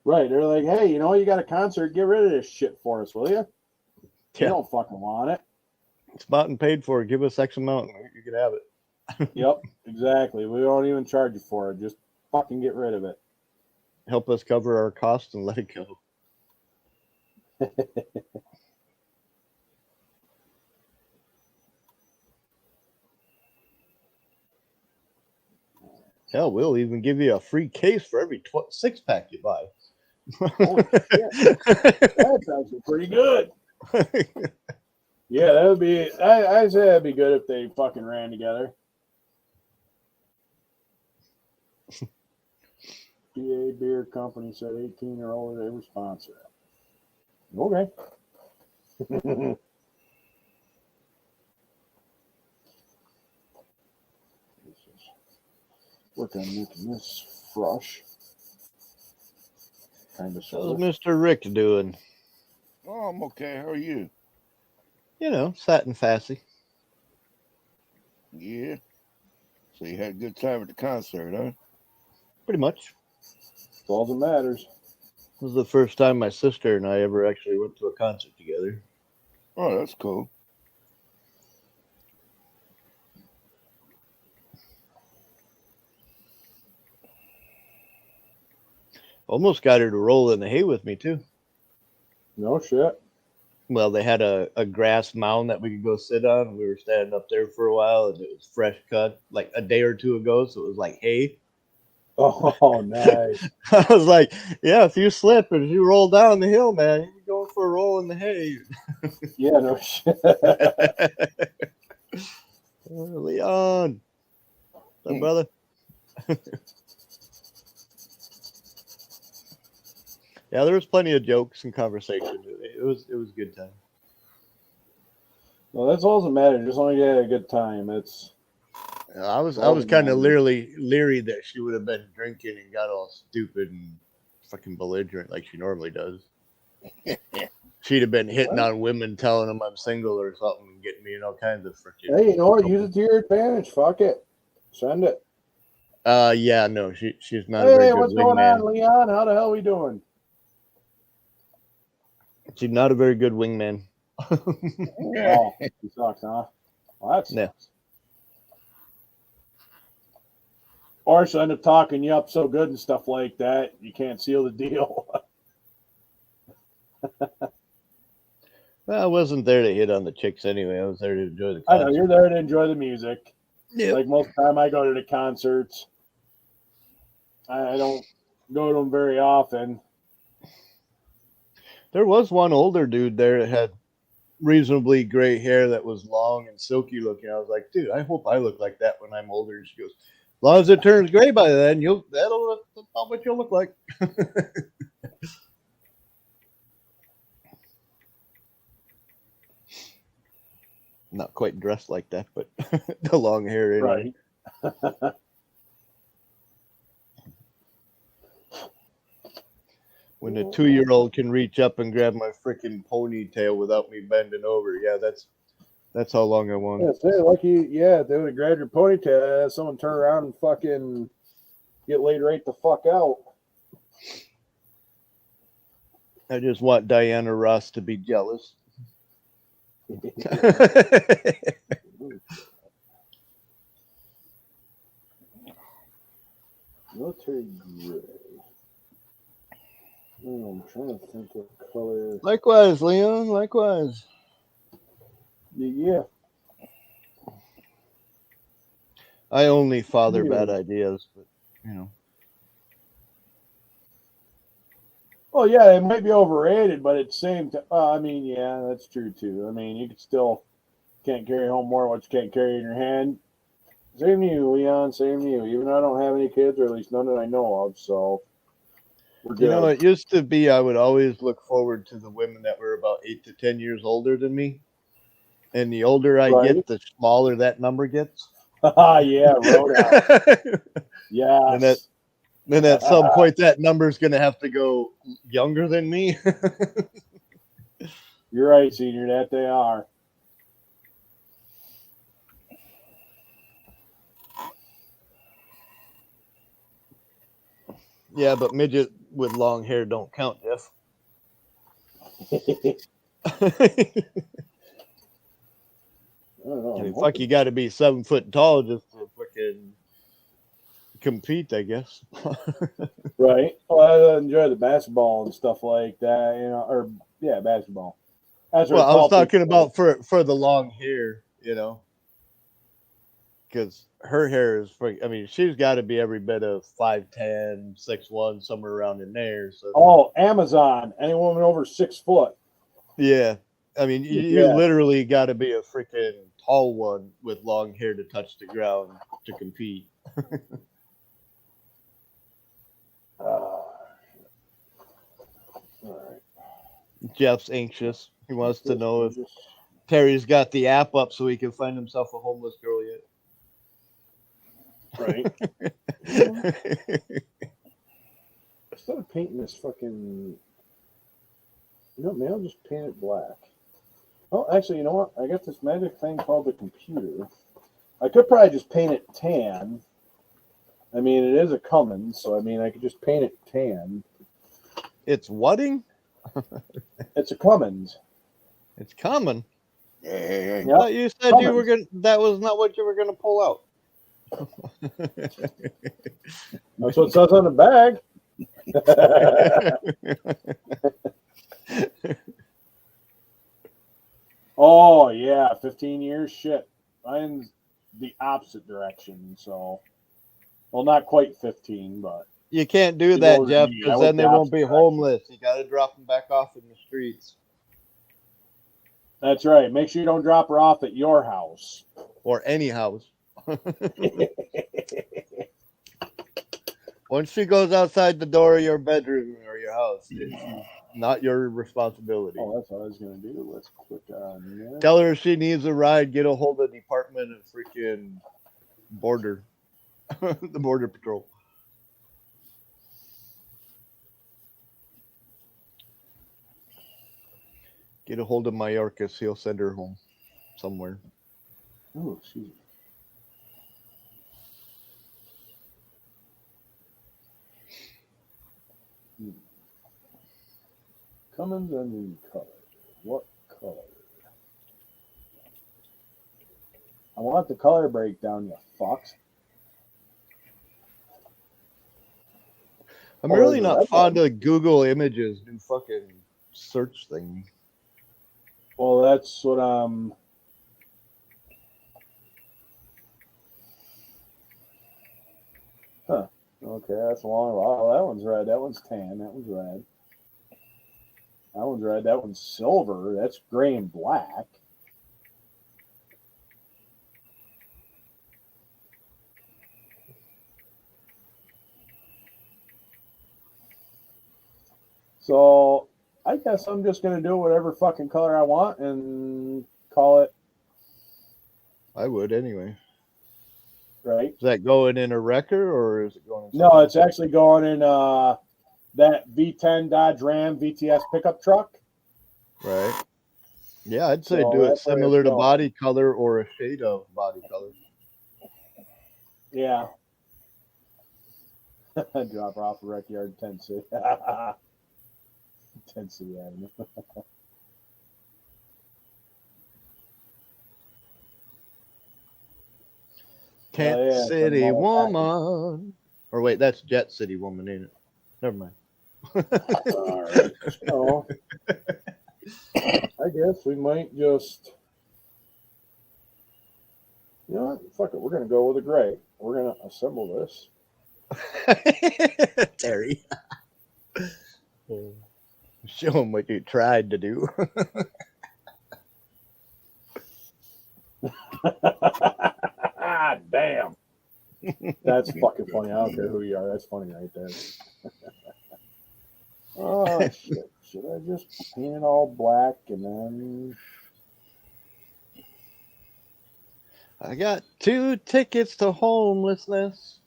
Right. They're like, hey, you know, you got a concert. Get rid of this shit for us, will you? You don't fucking want it. It's bought and paid for. Give us X amount and you can have it. Yep, exactly. We don't even charge you for it. Just fucking get rid of it. Help us cover our costs and let it go. Hell, we'll even give you a free case for every 6-pack you buy. Holy shit. That's actually pretty good. Yeah, that would be. I'd say that'd be good if they fucking ran together. PA Beer Company said 18 or older, they were sponsored. Okay. Work on making this fresh. Kind of. How's Mr. Rick doing? Oh, I'm okay. How are you? You know, sat and fassy. Yeah. So you had a good time at the concert, huh? Pretty much. That's all that matters. This was the first time my sister and I ever actually went to a concert together. Oh, that's cool. Almost got her to roll in the hay with me, too. No shit. Well, they had a grass mound that we could go sit on. We were standing up there for a while, and it was fresh cut like a day or two ago, so it was like hay. Oh, nice. I was like, yeah, if you slip and if you roll down the hill, man, you can go for a roll in the hay. Yeah, no shit. Leon, what's up, brother? Yeah, there was plenty of jokes and conversation. It was a good time. Well, that's all that matters. Just long as you had a good time. It's I was all that kind of matters. leery that she would have been drinking and got all stupid and fucking belligerent like she normally does. She'd have been hitting on women, telling them I'm single or something, and getting me in all kinds of freaking. Hey, you know what? Use it to your advantage. Fuck it. Send it. Yeah, no, she's not a very Hey, good what's going on, wingman. Leon? How the hell we doing? She's not a very good wingman. Oh, he sucks, huh? Well, that sucks. Yeah. Or she'll end up talking you up so good and stuff like that, you can't seal the deal. Well, I wasn't there to hit on the chicks anyway. I was there to enjoy the I concert. know, you're there to enjoy the music. Yep. Like most of the time I go to the concerts. I don't go to them very often. There was one older dude there that had reasonably gray hair that was long and silky looking. I was like, dude, I hope I look like that when I'm older. And she goes, as long as it turns gray by then, that's about what you'll look like. Not quite dressed like that, but the long hair anyway. Right. When a 2-year-old can reach up and grab my freaking ponytail without me bending over, yeah, that's how long I want. Yeah, say, lucky, yeah, they would have grabbed your ponytail, someone turn around and fucking get laid right the fuck out. I just want Diana Ross to be jealous. Military gray. Oh, I'm trying to think what color. Likewise, Leon. Likewise. Yeah. I only father bad ideas, but you know. Well, yeah, it might be overrated, but at the same time, I mean, yeah, that's true too. I mean, you can still can't carry home more what you can't carry in your hand. Same to you, Leon. Same to you. Even though I don't have any kids, or at least none that I know of, so we're good. You know, it used to be I would always look forward to the women that were about 8 to 10 years older than me, and the older I get, the smaller that number gets. Yeah, Roadhouse. Yeah. Then at some point, that number is going to have to go younger than me. You're right, Senior. That they are. Yeah, but midget with long hair don't count, Jeff. I mean, fuck, you got to be 7 foot tall just to fucking compete, I guess. Right. Well, I enjoy the basketball and stuff like that, you know, or yeah, basketball. Well, I was talking about for the long hair, you know, because her hair is, I mean, she's got to be every bit of 5'10", 6'1", somewhere around in there. So. Oh, Amazon. Any woman over 6 foot. Yeah. I mean, you literally got to be a freaking tall one with long hair to touch the ground to compete. All right. Jeff's anxious. He wants to know if Terry's got the app up so he can find himself a homeless girl yet. Right. Instead of painting this fucking, you know, maybe I'll just paint it black. Oh, actually, you know what? I got this magic thing called the computer. I could probably just paint it tan. I mean, it is a Cummins, so I mean, I could just paint it tan. It's whating? It's a Cummins. It's common. Hey. Yep. You said Cummins. You were gonna. That was not what you were gonna pull out. That's what it says on the bag. Oh yeah, 15 years. Shit, mine's the opposite direction. So, well, not quite 15, but You can't do He's that, older Jeff, than me. I because went then the they won't opposite be direction. homeless. You got to drop them back off in the streets. That's right. Make sure you don't drop her off at your house. Or any house. Once she goes outside the door of your bedroom or your house, it's not your responsibility. Oh, that's what I was going to do. Let's click on this. Tell her if she needs a ride, get a hold of the Department of freaking Border. The Border Patrol. Get a hold of Mayorkas. He'll send her home somewhere. Oh, excuse me. Cummins onion color. What color? I want the color breakdown, you fucks. I'm Oh, really there's a not red fond one. of Google Images, new fucking search thing. Well, that's what I'm. Huh. Okay, that's a long. Oh, that one's red. That one's tan. That one's red. That one's red. That one's silver. That's gray and black. So I guess I'm just gonna do whatever fucking color I want and call it I would anyway. right. Is that going in a wrecker or is it going in? No, it's actually going in that V10 Dodge Ram VTS pickup truck. Right. Yeah, I'd say So do it that's where similar it's to going. body color or a shade of body color. Yeah. Drop her off the rec yard, Tennessee. Tennessee Avenue. Tent Oh, yeah, City send 'em all back. Woman. Or wait, that's Jet City Woman, ain't it? Never mind. All right. So I guess we might just. You know what? Fuck it. We're gonna go with a gray. We're gonna assemble this. Terry. Show him what you tried to do. Damn. That's fucking funny. I don't care who you are. That's funny right there. Oh shit. Should I just paint it all black and then I got 2 tickets to homelessness.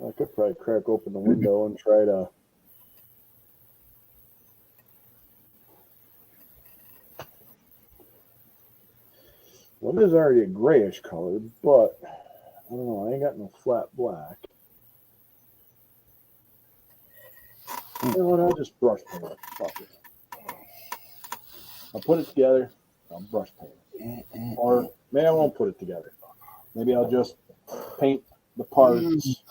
I could probably crack open the window and try to. Well, it is already a grayish color, but I don't know. I ain't got no flat black. You know what? I'll just brush paint it. Fuck it. I'll put it together. I'll brush paint it. Or maybe I won't put it together. Maybe I'll just paint the parts.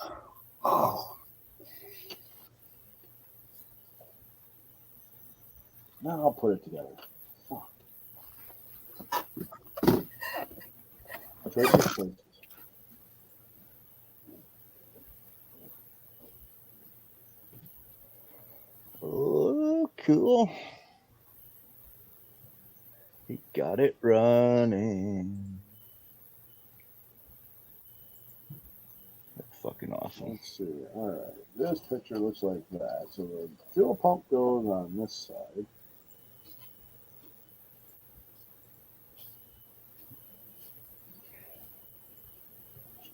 No, I'll put it together. Fuck. I'll try these places. Oh, cool. He got it running. That's fucking awesome. Let's see. All right. This picture looks like that. So the fuel pump goes on this side.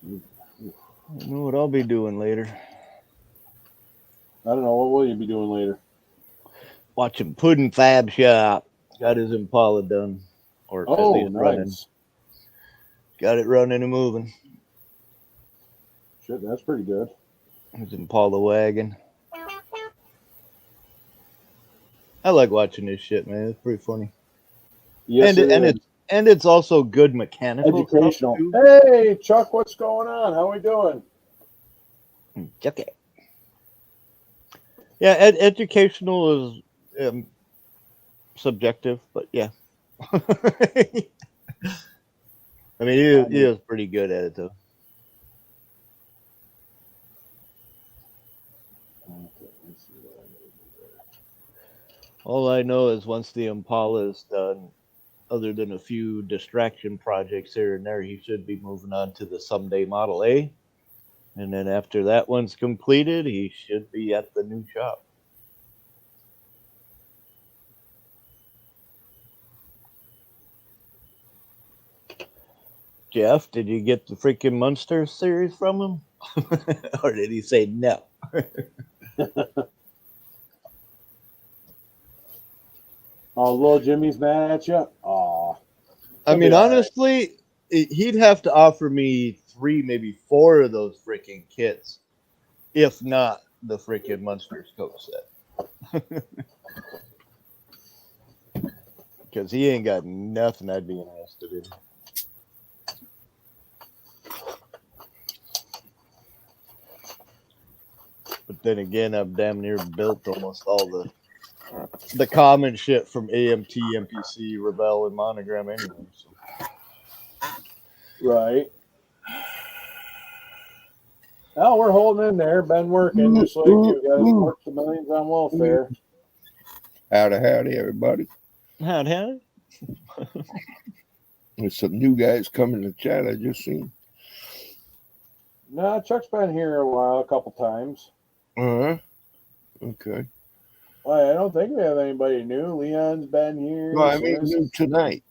I don't know what I'll be doing later. I don't know. What will you be doing later? Watching Puddin' Fab Shop. Got his Impala done. Or at Oh, least running. nice. Got it running and moving. Shit, that's pretty good. His Impala wagon. I like watching this shit, man. It's pretty funny. Yes, and And it's also good mechanical Educational. stuff, Hey, Chuck, what's going on? How we doing? too. Okay. Yeah, educational is subjective, but yeah. I mean, he is pretty good at it, though. All I know is once the Impala is done, other than a few distraction projects here and there, he should be moving on to the someday Model A. And then after that one's completed, he should be at the new shop. Jeff, did you get the freaking Munster series from him? Or did he say no? Oh, little Jimmy's mad at you? Oh. I mean, honestly, he'd have to offer me 3, maybe 4 of those freaking kits, if not the freaking Munster scope set. Because he ain't got nothing I'd be interested in. But then again, I've damn near built almost all the common shit from AMT, MPC, Rebel, and Monogram anyway. So. Right. Oh, we're holding in there. Been working just like you guys. Work the millions on welfare. Howdy, everybody. Howdy. There's some new guys coming to chat. I just seen. Nah, Chuck's been here a while, a couple times. Okay. Well, I don't think we have anybody new. Leon's been here. No, I mean new tonight.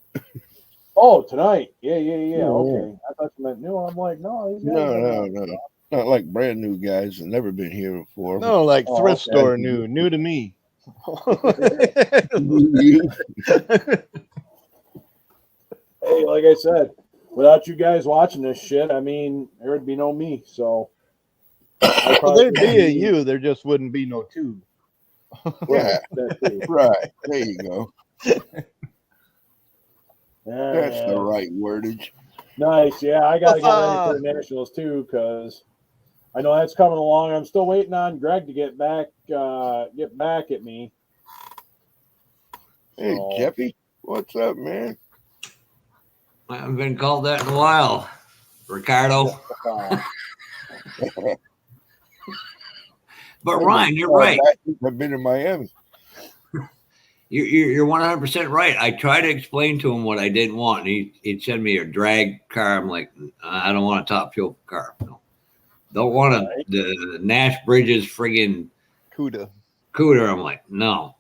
Oh, tonight. Yeah. Oh, Okay. I thought you meant new. I'm like, no, these guys No. Not like brand new guys that never been here before. No, like thrift store new to me. Hey, like I said, without you guys watching this shit, I mean, there would be no me. So well, there'd be a you. There just wouldn't be no two. Yeah, right. There you go. That's the right wordage. Nice. Yeah, I got to get ready for the Nationals too, because I know that's coming along. I'm still waiting on Greg to get back at me. Hey, Jeffy, what's up, man? I haven't been called that in a while, Ricardo. But Ryan, you're right. I've been in Miami. You're 100% right. I tried to explain to him what I didn't want. He'd send me a drag car. I'm like, I don't want a top fuel car. No. Don't want the Nash Bridges friggin' Cuda. I'm like, no.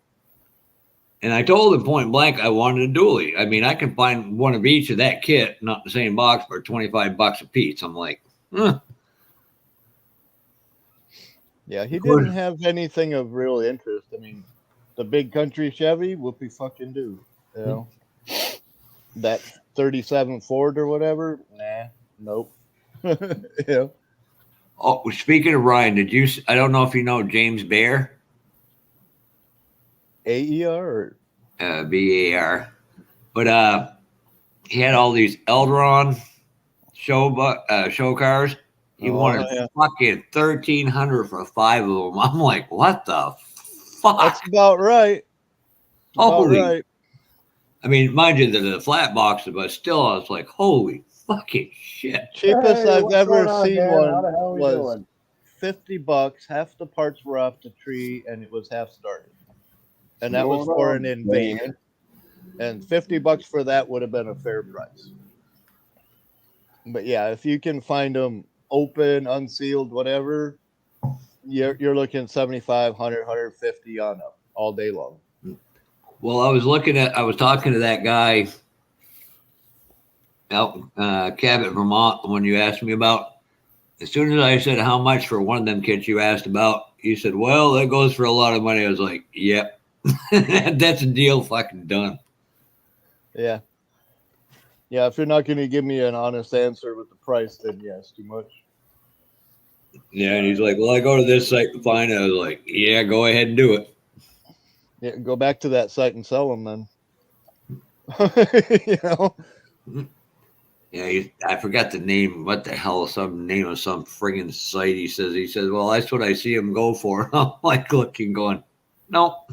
And I told him point blank I wanted a dually. I mean, I can find one of each of that kit, not the same box, for $25 a piece. I'm like, Yeah, he didn't have anything of real interest. I mean, the big country Chevy, whoopee fucking do. You know, that 37 Ford or whatever, nah, nope. Yeah. Oh, speaking of Ryan, I don't know if you know James Bear. AER or BAR, but he had all these Eldron show cars. He wanted fucking $1,300 for 5 of them. I'm like, what the fuck? That's about right. Holy! Right. I mean, mind you, the flat box, but still, I was like, holy fucking shit! Cheapest I've ever seen Dan? one How the hell was $50. Half the parts were off the tree, and it was half started. And that was for an Invader. And $50 for that would have been a fair price. But yeah, if you can find them open, unsealed, whatever, you're looking 75, 100, 150 on up all day long. Well, I was talking to that guy out Cabot, Vermont, the one you asked me about. As soon as I said how much for one of them kits you asked about, he said, well, that goes for a lot of money. I was like, yep. That's a deal fucking done. Yeah. Yeah, if you're not going to give me an honest answer with the price, then yes, too much. Yeah, and he's like, well, I go to this site to find it. I was like, yeah, go ahead and do it. Yeah, go back to that site and sell them then. You know? Yeah, I forgot the name. What the hell? Some name of some friggin' site. He says, well, that's what I see him go for. I'm like looking, going, no.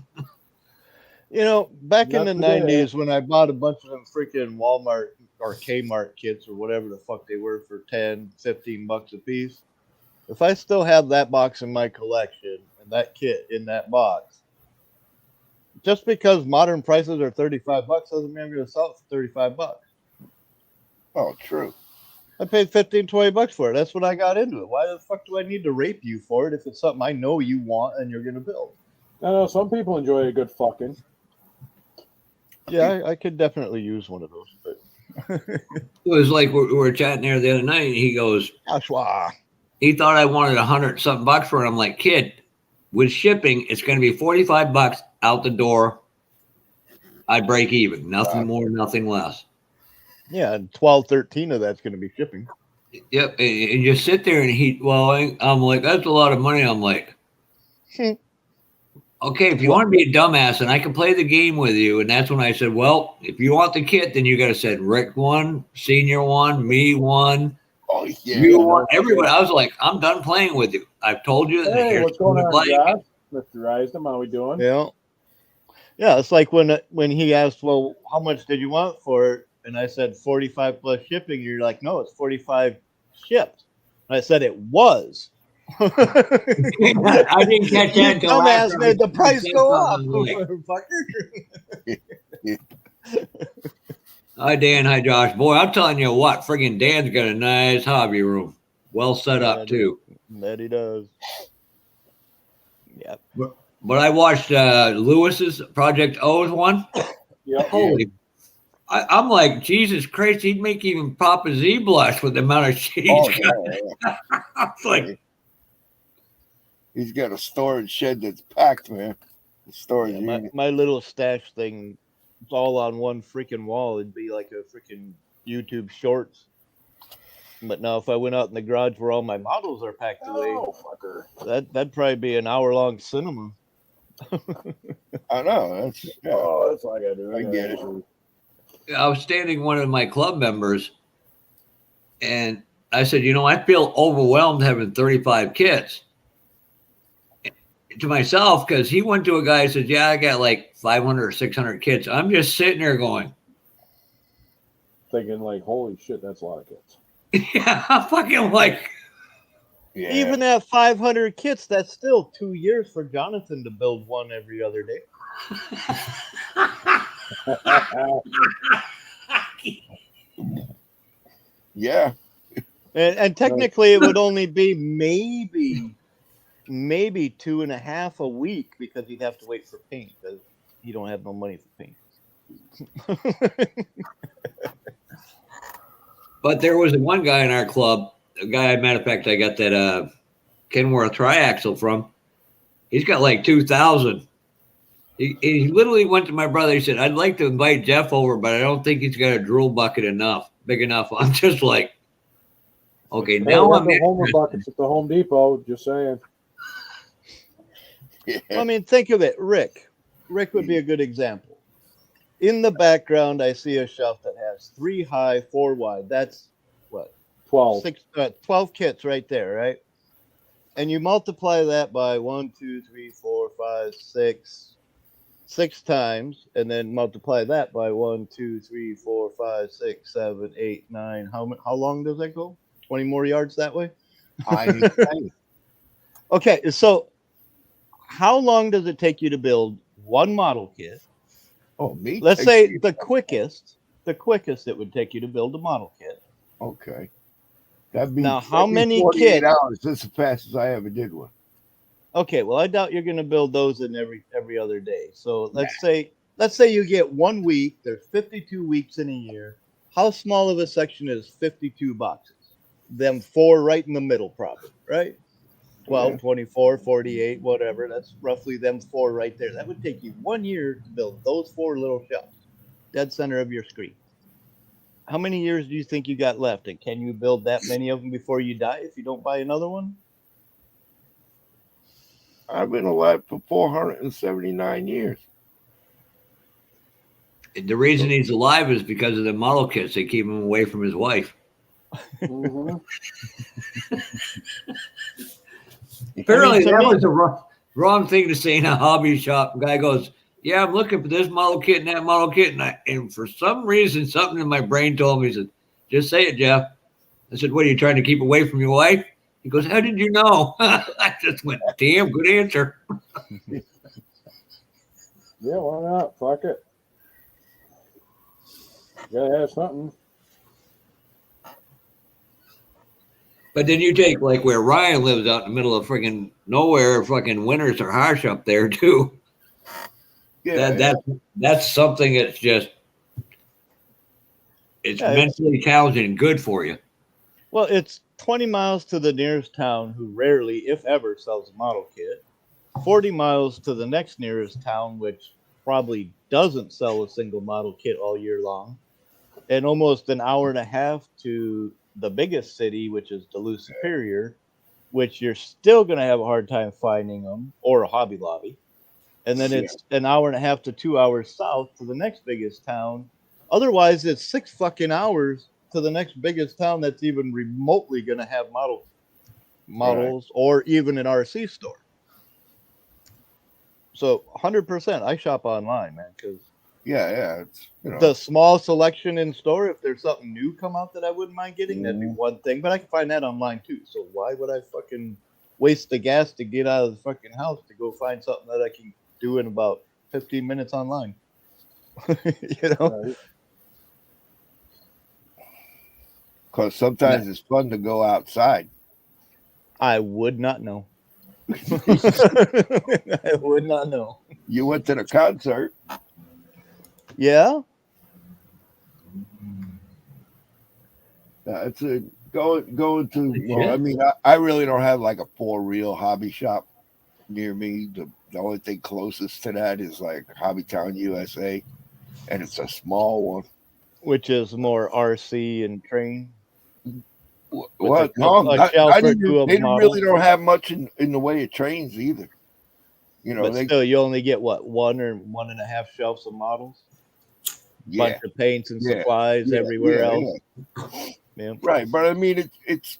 You know, back in Not the today. 90s when I bought a bunch of them freaking Walmart or Kmart kits or whatever the fuck they were for 10, 15 bucks a piece, if I still have that box in my collection and that kit in that box, just because modern prices are 35 bucks doesn't mean I'm going to sell it for 35 bucks. Oh, true. I paid 15, 20 bucks for it. That's what I got into it. Why the fuck do I need to rape you for it if it's something I know you want and you're going to build? I know some people enjoy a good fucking. Yeah, I could definitely use one of those. But It was like we were chatting there the other night, and he goes, Joshua. he thought I wanted 100-something bucks for it. I'm like, kid, with shipping, it's going to be 45 bucks out the door. I break even. Nothing more, nothing less. Yeah, and 12, 13 of that's going to be shipping. Yep. And you sit there and I'm like, that's a lot of money. I'm like, okay, if you want to be a dumbass and I can play the game with you. And that's when I said, well, if you want the kit, then you got to send Rick one, Senior one, me one. Oh, yeah. You want everybody. I was like, I'm done playing with you. I've told you. Hey, what's going on, like. Josh? Mr. Risem, how we doing? Yeah. Yeah, it's like when he asked, well, how much did you want for it? And I said 45 plus shipping. You're like, no, it's 45 shipped. And I said it was. I didn't catch that until Dumbass made the price go up. Hi, Dan. Hi, Josh. Boy, I'm telling you what, friggin' Dan's got a nice hobby room. Well set up, too. That he does. Yeah. But I watched Lewis's Project O's one. Yep. Holy. I'm like, Jesus Christ, he'd make even Papa Z blush with the amount of shit he's got. Yeah. I was like, He's got a storage shed that's packed, man. The storage unit. My little stash thing, it's all on one freaking wall. It'd be like a freaking YouTube Shorts. But now, if I went out in the garage where all my models are packed away, fucker. that'd probably be an hour-long cinema. I know. That's That's all I gotta do. I get it. I was standing one of my club members, and I said, I feel overwhelmed having 35 kits. To myself, because he went to a guy and said, yeah, I got like 500 or 600 kits. I'm just sitting there going, Thinking like, holy shit, that's a lot of kits. yeah, I'm fucking like, yeah. Even at 500 kits, that's still 2 years for Jonathan to build one every other day. Yeah. And technically, it would only be maybe 2.5 a week because he'd have to wait for paint because he don't have no money for paint. But there was one guy in our club, a guy, matter of fact, I got that Kenworth triaxle from. He's got like 2,000. He literally went to my brother. He said, I'd like to invite Jeff over, but I don't think he's got a drill bucket big enough. I'm just like, okay, now I'm the Homer buckets at the Home Depot. Just saying. Yeah. I mean, think of it. Rick would be a good example. In the background, I see a shelf that has 3 high, 4 wide. That's what? 12. 12 kits right there, right? And you multiply that by 1, 2, 3, 4, 5, 6 times, and then multiply that by 1, 2, 3, 4, 5, 6, 7, 8, 9. How long does that go? 20 more yards that way? Okay, so how long does it take you to build one model kit? Oh, me? Let's say the quickest it would take you to build a model kit. Okay. That'd be Now, how many 48 kits? hours. That's as fast as I ever did one. Okay, well, I doubt you're going to build those in every other day. So let's say you get 1 week. There's 52 weeks in a year. How small of a section is 52 boxes? Them 4 right in the middle, probably, right? 12, 24, 48, whatever. That's roughly them 4 right there. That would take you 1 year to build those 4 little shelves, dead center of your screen. How many years do you think you got left? And can you build that many of them before you die if you don't buy another one? I've been alive for 479 years. The reason he's alive is because of the model kits. They keep him away from his wife. Mhm. Apparently, to that me- was the wrong thing to say in a hobby shop. The guy goes, "Yeah, I'm looking for this model kit and that model kit," and for some reason, something in my brain told me, he said, "Just say it, Jeff." I said, "What are you trying to keep away from your wife?" He goes, "How did you know?" I just went, "Damn, good answer." Yeah, why not? Fuck it. You gotta have something. But then you take like where Ryan lives out in the middle of freaking nowhere, fucking winters are harsh up there too. Yeah, That's something that's just it's mentally challenging and good for you. Well, it's 20 miles to the nearest town who rarely, if ever, sells a model kit. 40 miles to the next nearest town, which probably doesn't sell a single model kit all year long. And almost an hour and a half to the biggest city, which is Duluth Superior, which you're still going to have a hard time finding them, or a Hobby Lobby. And then it's an hour and a half to 2 hours south to the next biggest town. Otherwise, it's 6 fucking hours to the next biggest town that's even remotely going to have models or even an RC store. So 100%, I shop online, man, because it's, the small selection in store, if there's something new come out that I wouldn't mind getting, that'd be one thing. But I can find that online too. So why would I fucking waste the gas to get out of the fucking house to go find something that I can do in about 15 minutes online? You know? Because sometimes it's fun to go outside. I would not know. I would not know. You went to the concert. Yeah. It's a going to. Well, I mean, I really don't have like a for real hobby shop near me. The only thing closest to that is like Hobbytown USA, and it's a small one. Which is more RC and train. What? They really don't have much in the way of trains either. You know, but still, you only get what, 1 or 1.5 shelves of models, bunch of paints and supplies everywhere else. Yeah. Right, but I mean, it's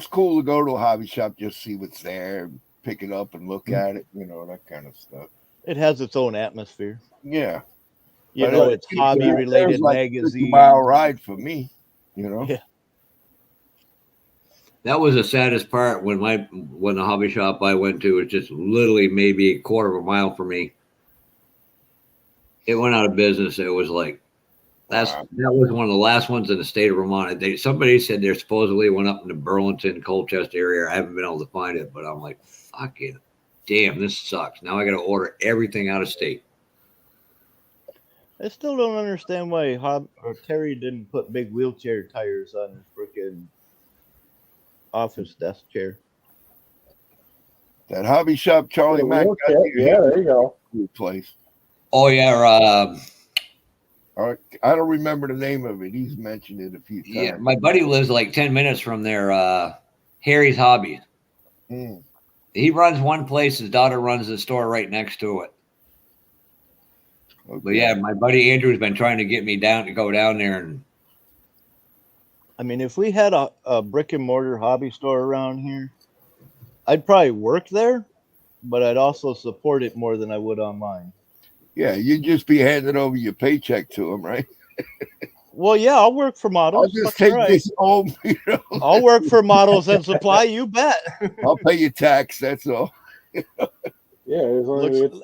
cool to go to a hobby shop, just see what's there, pick it up and look at it, you know, that kind of stuff. It has its own atmosphere. Yeah, you know, it's hobby related magazine. Mile ride for me, you know. Yeah. That was the saddest part when the hobby shop I went to was just literally maybe a quarter of a mile from me. It went out of business. It was like that was one of the last ones in the state of Vermont. Somebody said they supposedly went up in the Burlington, Colchester area. I haven't been able to find it, but I'm like, fucking damn, this sucks. Now I got to order everything out of state. I still don't understand why Terry didn't put big wheelchair tires on his freaking office desk chair. That hobby shop, Charlie Mack. Yeah, there you go. Cool place. Oh yeah. I don't remember the name of it. He's mentioned it a few times. Yeah, my buddy lives like 10 minutes from there. Harry's Hobbies. He runs one place. His daughter runs the store right next to it. Okay. But yeah, my buddy Andrew's been trying to get me to go down there. And I mean, if we had a brick and mortar hobby store around here, I'd probably work there, but I'd also support it more than I would online. Yeah, you'd just be handing over your paycheck to them, right? Well, yeah, I'll work for models. I'll just take this home. You know? I'll work for models and supply. You bet. I'll pay you tax. That's all. Yeah,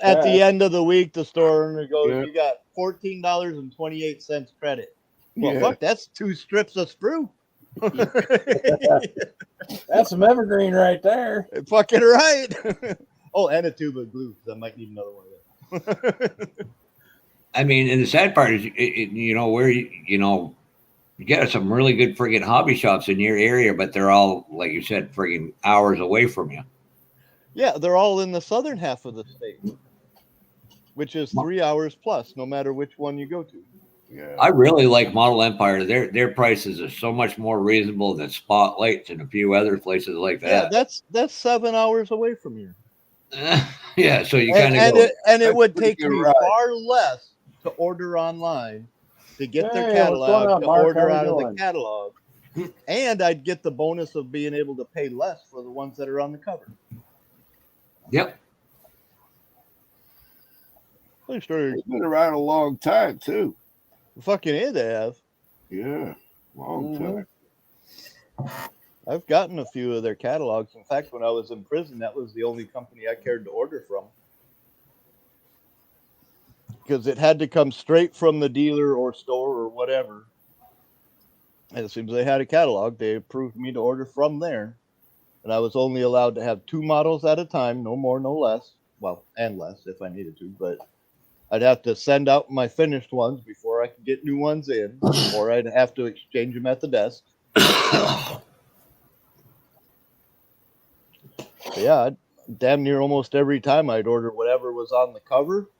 at the end of the week, the store owner goes, "You got $14.28 credit." Well, fuck, that's 2 strips of sprue. That's some evergreen right there. Fucking right. Oh, and a tube of glue, because I might need another one of those. I mean, and the sad part is, you know, where you get some really good friggin' hobby shops in your area, but they're all, like you said, friggin' hours away from you. Yeah, they're all in the southern half of the state, which is 3 hours plus, no matter which one you go to. Yeah, I really like Model Empire. Their prices are so much more reasonable than Spotlights and a few other places like that. Yeah, that's 7 hours away from here. Yeah, so you kind of and it would take me far less to order online, to get their Hey, what's going catalog, on, to Mark? order How out we of the doing? catalog, and I'd get the bonus of being able to pay less for the ones that are on the cover. Yep. It's been around a long time too. Fucking A, they have. Yeah, long time. I've gotten a few of their catalogs. In fact, when I was in prison, that was the only company I cared to order from. Because it had to come straight from the dealer or store or whatever. And as soon as they had a catalog, they approved me to order from there. And I was only allowed to have 2 models at a time, no more, no less. Well, and less if I needed to, but I'd have to send out my finished ones before I could get new ones in, or I'd have to exchange them at the desk. But yeah, damn near almost every time I'd order whatever was on the cover,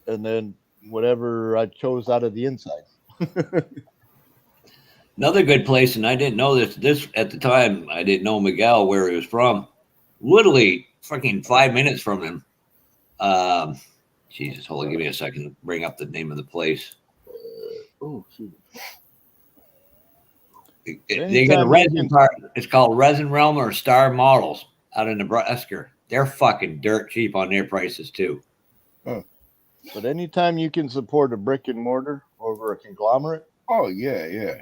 and then whatever I chose out of the inside. Another good place, and I didn't know this at the time. I didn't know Miguel where he was from. Literally, fucking 5 minutes from him. Jesus, hold on, give me a second to bring up the name of the place. Oh, shoot. They got a resin part. It's called Resin Realm or Star Models out in Nebraska. They're fucking dirt cheap on their prices too. But anytime you can support a brick and mortar over a conglomerate, oh yeah, you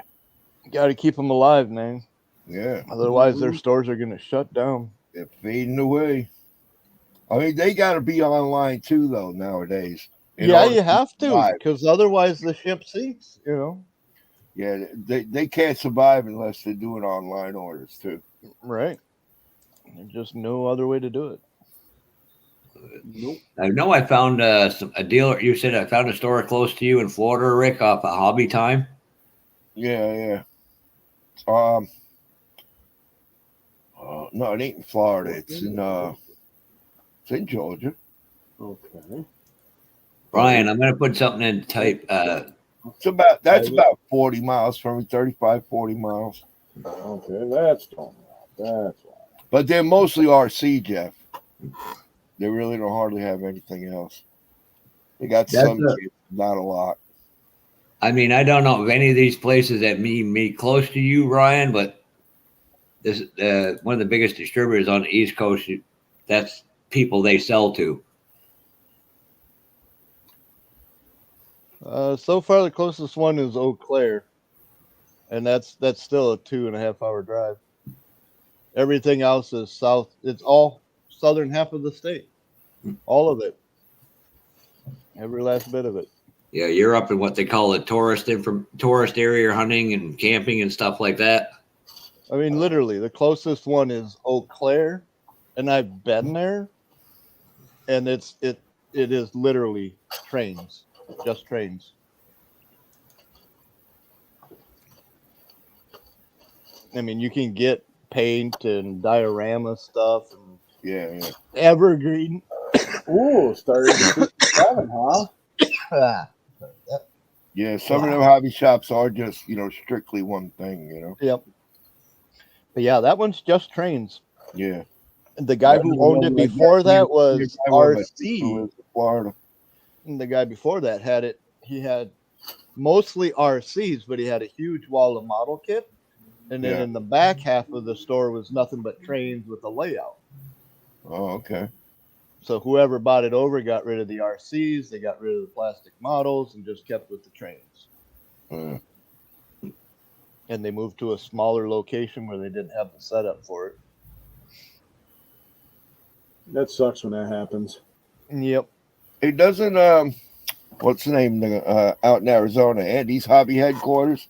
got to keep them alive, man. Yeah. Otherwise, their stores are going to shut down. They're fading away. I mean, they got to be online too, though, nowadays. Yeah, you have to, because otherwise the ship sinks, you know. Yeah, they can't survive unless they're doing online orders too. Right. There's just no other way to do it. Nope. I know I found a dealer. You said I found a store close to you in Florida, Rick, off of Hobby Time. Yeah. No, it ain't in Florida. It's in Georgia. Okay. Brian, I'm going to put something in type. It's about 40 miles from me, 35, 40 miles. Okay, that's why. But they're mostly RC, Jeff. They really don't hardly have anything else. They got some kids, not a lot. I mean, I don't know of any of these places that meet close to you, Ryan, but this one of the biggest distributors on the East Coast. That's people they sell to. So far, the closest one is Eau Claire, and that's still a 2.5 hour drive. Everything else is south. It's all southern half of the state, all of it, every last bit of it. Yeah, you're up in what they call a tourist area hunting and camping and stuff like that. I mean, literally, the closest one is Eau Claire, and I've been there, and it is literally trains. Just trains. I mean, you can get paint and diorama stuff and evergreen. Ooh, started at 57, huh? Yeah, some of them hobby shops are just, strictly one thing, Yep. But yeah, that one's just trains. Yeah. The guy who owned it before that was RC. Florida. And the guy before that had it. He had mostly RCs, but he had a huge wall of model kit. And then in the back half of the store was nothing but trains with a layout. Oh, okay. So whoever bought it over got rid of the RCs, they got rid of the plastic models, and just kept with the trains. And they moved to a smaller location where they didn't have the setup for it. That sucks when that happens. Yep. It doesn't, what's the name, out in Arizona, Andy's hobby headquarters?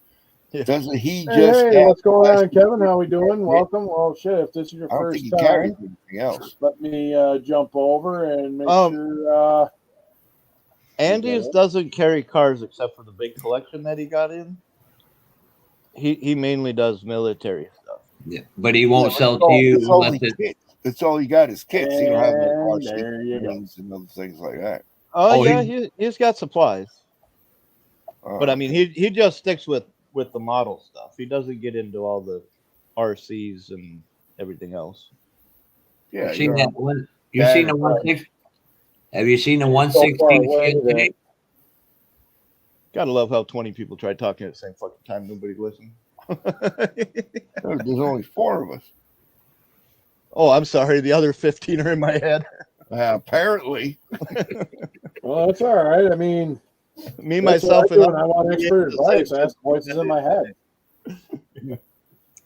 Yeah. Doesn't he Hey, what's going on, Kevin? How we doing? Welcome. Well, shit, if this is your first time, anything else. Let me jump over and make sure. Andy's doesn't carry cars except for the big collection that he got in. He mainly does military stuff. Yeah, but he won't sell to you unless That's all he got is kits. He don't have like there you go. and other things like that. Oh yeah, he's got supplies. But I mean, he just sticks with the model stuff. He doesn't get into all the RCs and everything else. Yeah, you've seen that one. You've seen the 160. Have you seen the 160 Shin today? Gotta love how 20 people try talking at the same fucking time. Nobody listened. There's only 4 of us. Oh, I'm sorry. The other 15 are in my head. Apparently. Well, that's all right. I mean, Me, that's myself, what I do and when I want expert advice. I ask voices in my head.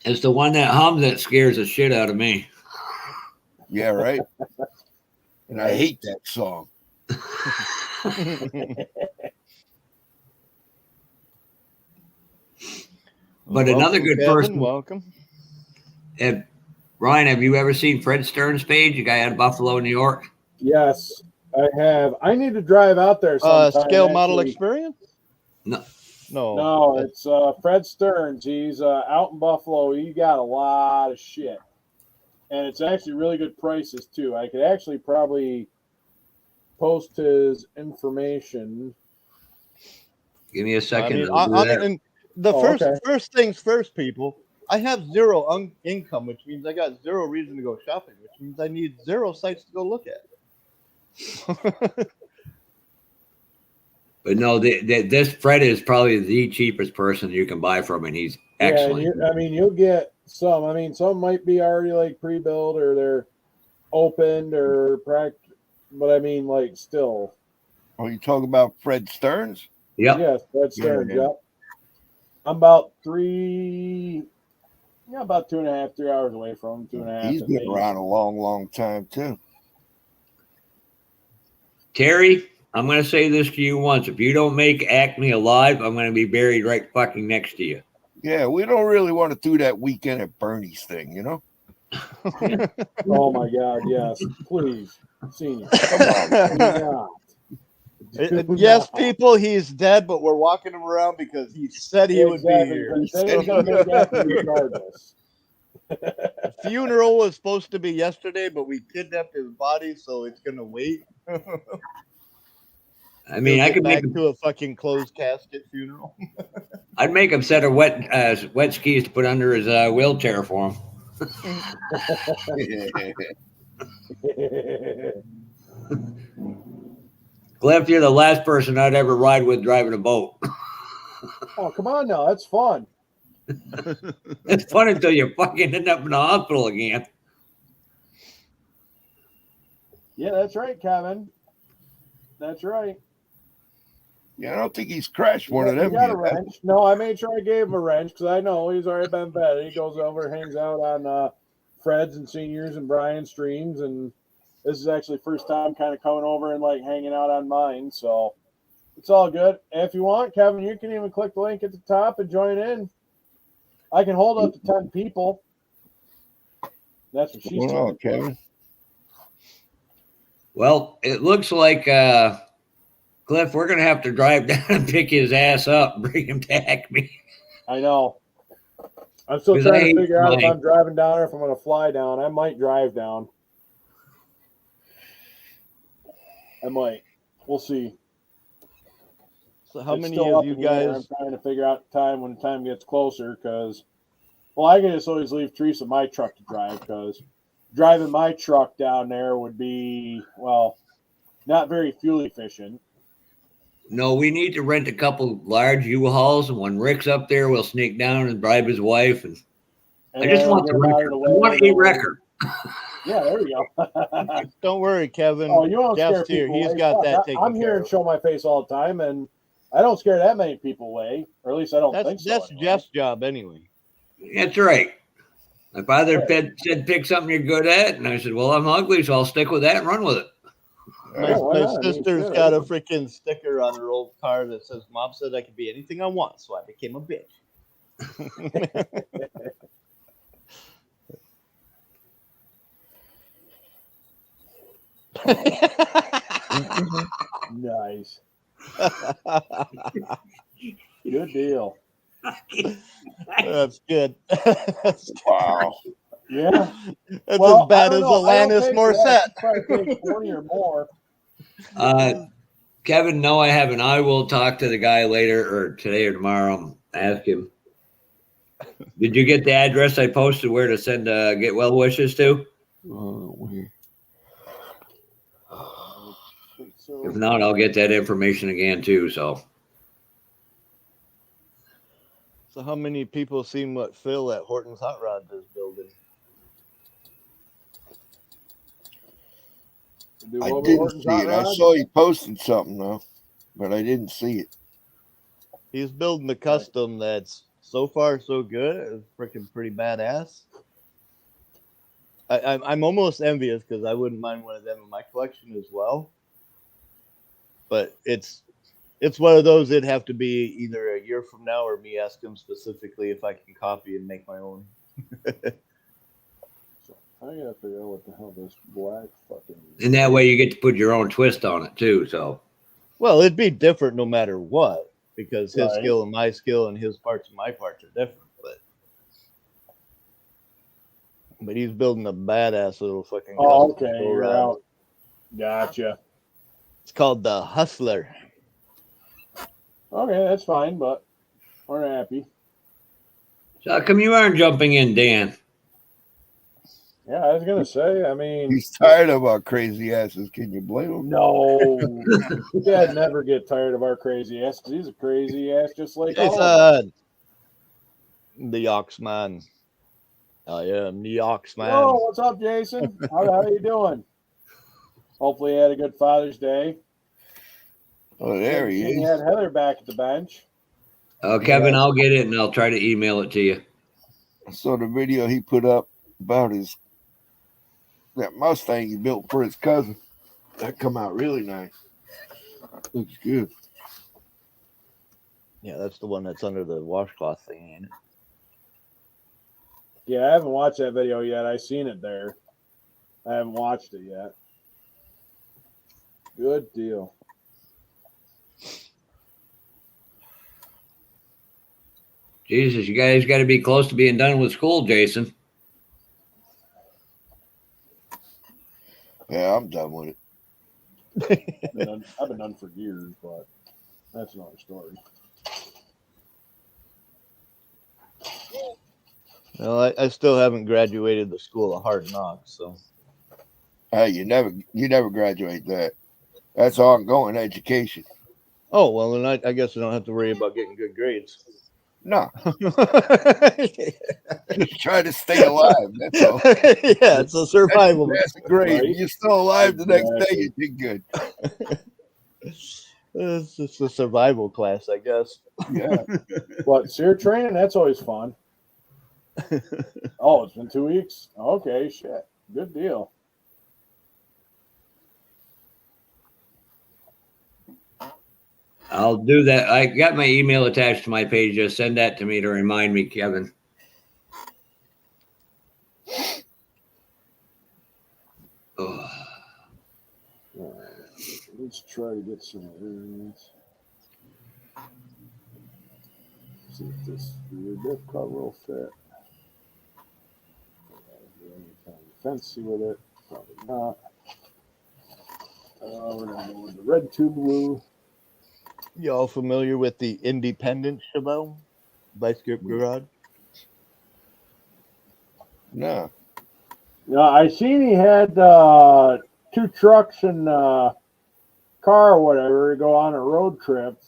It's the one that hums that scares the shit out of me. Yeah, right. And I hate that song. But another good Kevin, person. Welcome. And Ryan, have you ever seen Fred Stern's page? The guy out of Buffalo, New York. Yes, I have. I need to drive out there sometime. Scale model actually. experience? No. No, it's Fred Stearns. He's out in Buffalo. He got a lot of shit. And it's actually really good prices, too. I could actually probably post his information. Give me a second. And the first things first, people. I have zero income, which means I got zero reason to go shopping, which means I need 0 sites to go look at. But no, this Fred is probably the cheapest person you can buy from, and he's excellent. Yeah, you'll get some. I mean, some might be already like pre-built or they're opened or practiced, but I mean, like still. Oh, you talking about Fred Stearns? Yeah. Yes, Fred Stearns. Yeah. Yep. I'm about 2.5, 3 hours away from him. 2.5. He's been around a long, long time too. Terry, I'm going to say this to you once. If you don't make Acme alive, I'm going to be buried right fucking next to you. Yeah, we don't really want to do that weekend at Bernie's thing, you know? Oh my God, yes. Please. Senior. Come on. Yes, people, he's dead, but we're walking him around because he said he would be here. Regardless. The funeral was supposed to be yesterday, but we kidnapped his body, so it's gonna wait. I mean, I could back make to a fucking closed casket funeral. I'd make him set of wet skis to put under his wheelchair for him. Cliff, you're the last person I'd ever ride with driving a boat. Oh, come on now. That's fun. It's fun until you fucking end up in the hospital again. Yeah, that's right, Kevin. That's right. Yeah, I don't think he's crashed one of them. Got a wrench. No, I made sure I gave him a wrench because I know he's already been bad. He goes over, hangs out on Fred's and Seniors and Brian's streams, and this is actually first time kind of coming over and like hanging out on mine. So it's all good. And if you want, Kevin, you can even click the link at the top and join in. I can hold up to 10 people. That's what she's saying, Kevin. Well, it looks like Cliff, we're gonna have to drive down and pick his ass up and bring him to Acme. I know. I'm still trying to figure out if I'm driving down or if I'm going to fly down. I might drive down. I might. We'll see. So how many of you guys? I'm trying to figure out the time when the time gets closer because, well, I can just always leave Teresa my truck to drive because driving my truck down there would be, well, not very fuel efficient. No, we need to rent a couple large U-Hauls, and when Rick's up there, we'll sneak down and bribe his wife. And I just want the record. I want a record. Yeah, there you go. Don't worry, Kevin. Oh, you won't scare here. people He's away. got that taken I'm here and show my face all the time, and I don't scare that many people away, or at least I don't think so. That's Jeff's job anyway. That's right. My father said, pick something you're good at, and I said, well, I'm ugly, so I'll stick with that and run with it. My sister's got a freaking sticker on her old car that says, Mom said I could be anything I want, so I became a bitch. Nice. Good deal. That's good. Wow. Yeah. That's as bad as Alanis Morissette. Probably take 20 or more. Kevin, no, I haven't. I will talk to the guy later or today or tomorrow. Ask him. Did you get the address I posted where to send get well wishes to? If not, I'll get that information again too. So So how many people seen what Phil at Horton's Hot Rods is building? I didn't see it. I saw he posted something though, but I didn't see it. He's building a custom that's so far so good. It's freaking pretty badass. I'm almost envious because I wouldn't mind one of them in my collection as well. But it's one of those. It'd have to be either a year from now or me ask him specifically if I can copy and make my own. So I gotta figure out what the hell this black fucking. And that way you get to put your own twist on it too. So, well, it'd be different no matter what because his Right. skill and my skill and his parts and my parts are different. But he's building a badass little fucking. Oh, okay. custom You're rod. out. Gotcha. It's called the Hustler. Okay, that's fine, but we're happy. so how come you aren't jumping in, Dan? Yeah, I was gonna say. I mean, He's tired of our crazy asses. Can you blame him? no, Dad never get tired of our crazy ass because he's a crazy ass just like all of us. Jason, the Oxman. I am the Oxman. Oh, what's up, Jason? How you doing? Hopefully, you had a good Father's Day. Oh, there he You is. had Heather back at the bench. Oh, Kevin, I'll get it and I'll try to email it to you. I saw the video he put up about that Mustang he built for his cousin. That come out really nice. Looks good. Yeah, that's the one that's under the washcloth thing, ain't it? Yeah, I haven't watched that video yet. I seen it there. I haven't watched it yet. Good deal. Jesus, you guys got to be close to being done with school, Jason. Yeah, I'm done with it. I've been done for years, but that's another story. Well, I still haven't graduated the School of Hard Knocks, so. Hey, you never graduate that. That's ongoing education. Oh, well, then I guess I don't have to worry about getting good grades. No, just try to stay alive. That's all. Yeah, it's a survival. That's great. Right? You're still alive the next day. Exactly. You did good. It's just a survival class, I guess. Yeah. What, SEER training? That's always fun. Oh, it's been 2 weeks? Okay, shit. Good deal. I'll do that. I got my email attached to my page. Just send that to me to remind me, Kevin. Oh. All right. Let's try to get some areas. See if this diff cover will fit. Anything fancy with it? Probably not. We're gonna go with the red tube blue. Y'all familiar with the Independent Chevelle by Skip Garage? No. Yeah, I seen he had 2 trucks and car or whatever to go on a road trip.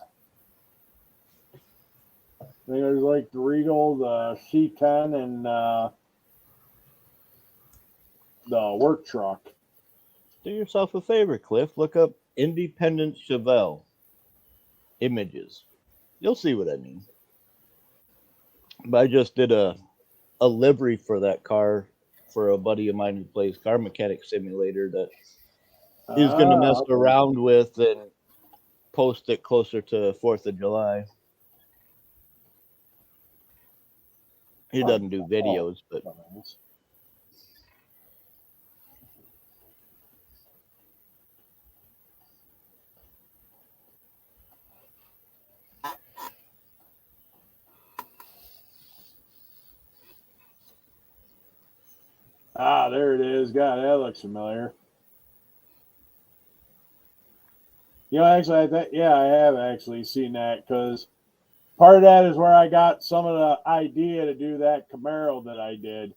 I think there's like the Regal, the C10, and the work truck. Do yourself a favor, Cliff. Look up Independent Chevelle images. You'll see what I mean. But I just did a livery for that car for a buddy of mine who plays Car Mechanic Simulator that he's going to mess around with and post it closer to 4th of July. He doesn't do videos, but there it is. God, that looks familiar. You know, actually, I have actually seen that because part of that is where I got some of the idea to do that Camaro that I did.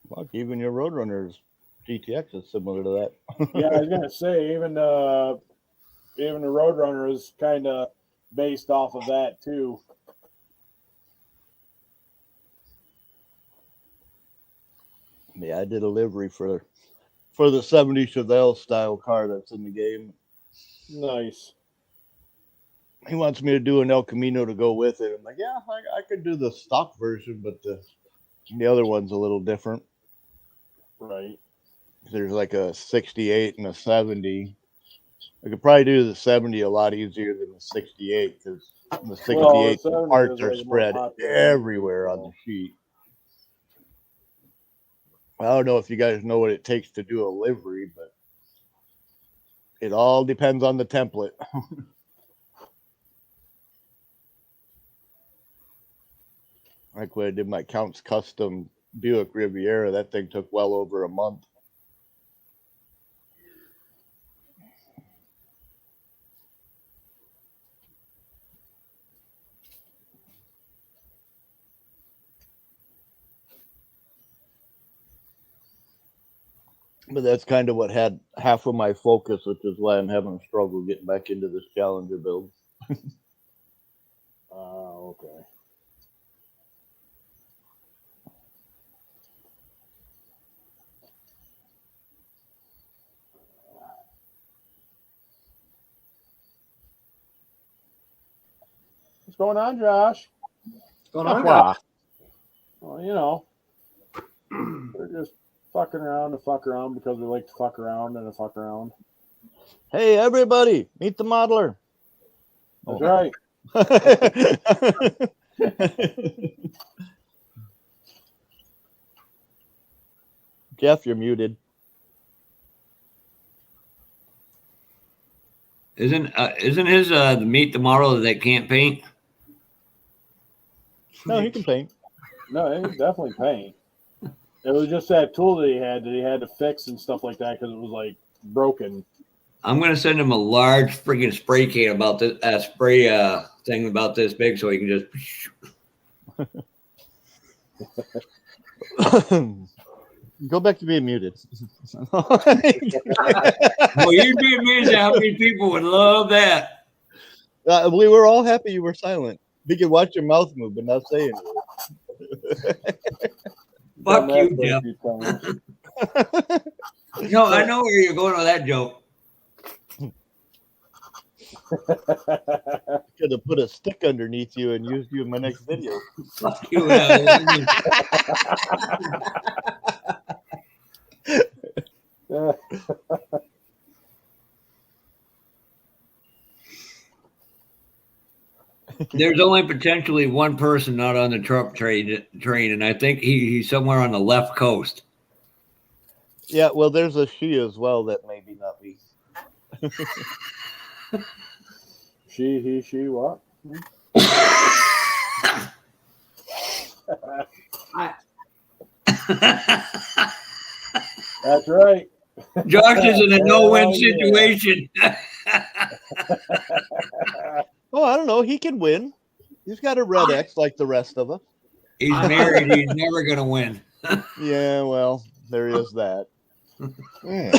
Fuck, even your Roadrunner's GTX is similar to that. Yeah, I was gonna say even even the Roadrunner is kind of based off of that too. Yeah, I did a livery for the 70 Chevelle style car that's in the game. Nice. He wants me to do an El Camino to go with it. I'm like, yeah, I could do the stock version, but the other one's a little different. Right. There's like a 68 and a 70. I could probably do the 70 a lot easier than the 68 because the 68 70 parts is are like more spread popular, everywhere on the sheet. I don't know if you guys know what it takes to do a livery, but it all depends on the template. Like when I did my Count's Custom Buick Riviera, that thing took well over a month. But that's kind of what had half of my focus, which is why I'm having a struggle getting back into this Challenger build. Okay. What's going on, Josh? What's going on, guys? Well, you know, we're just fucking around to fuck around because we like to fuck around and to fuck around. Hey, everybody, meet the modeler. That's right. Jeff, you're muted. Isn't his the meet the model that they can't paint? No, he can paint. No, it was definitely paint. It was just that tool that he had to fix and stuff like that because it was like broken. I'm gonna send him a large freaking spray can about this spray thing about this big, so he can just. Go back to being muted. Well, you'd be amazed how many people would love that. We were all happy you were silent. We could watch your mouth move, but not say anything. Fuck you, Jeff. No, I know where you're going with that joke. Could have put a stick underneath you and used you in my next video. Fuck you. There's only potentially one person not on the Trump train, and I think he's somewhere on the left coast. Yeah, well, there's a she as well that maybe not be. She, he, she, what? That's right. Josh is in a no-win situation. Oh, I don't know. He can win. He's got a red X like the rest of us. He's married. He's never going to win. Yeah, well, there is that. Yeah.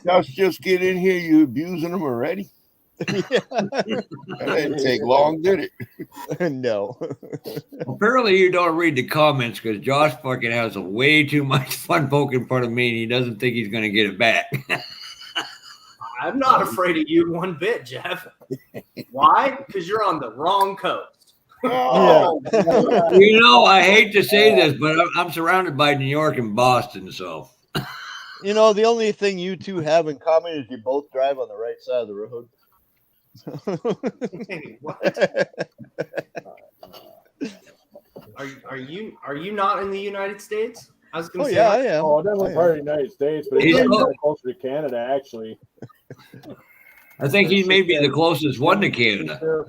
Josh, just get in here. You abusing him already? Yeah. That didn't take long, did it? No. Apparently, you don't read the comments because Josh fucking has way too much fun poking fun of me, and he doesn't think he's going to get it back. I'm not afraid of you one bit, Jeff. Why? Because you're on the wrong coast. Oh, You know, I hate to say this, but I'm surrounded by New York and Boston, so. You know, the only thing you two have in common is you both drive on the right side of the road. Hey, what? Are you not in the United States? I was going to say. Yeah, I am. Oh, definitely part of the United States, but it's closer to Canada, actually. I think he may be the closest one to Canada. Sure.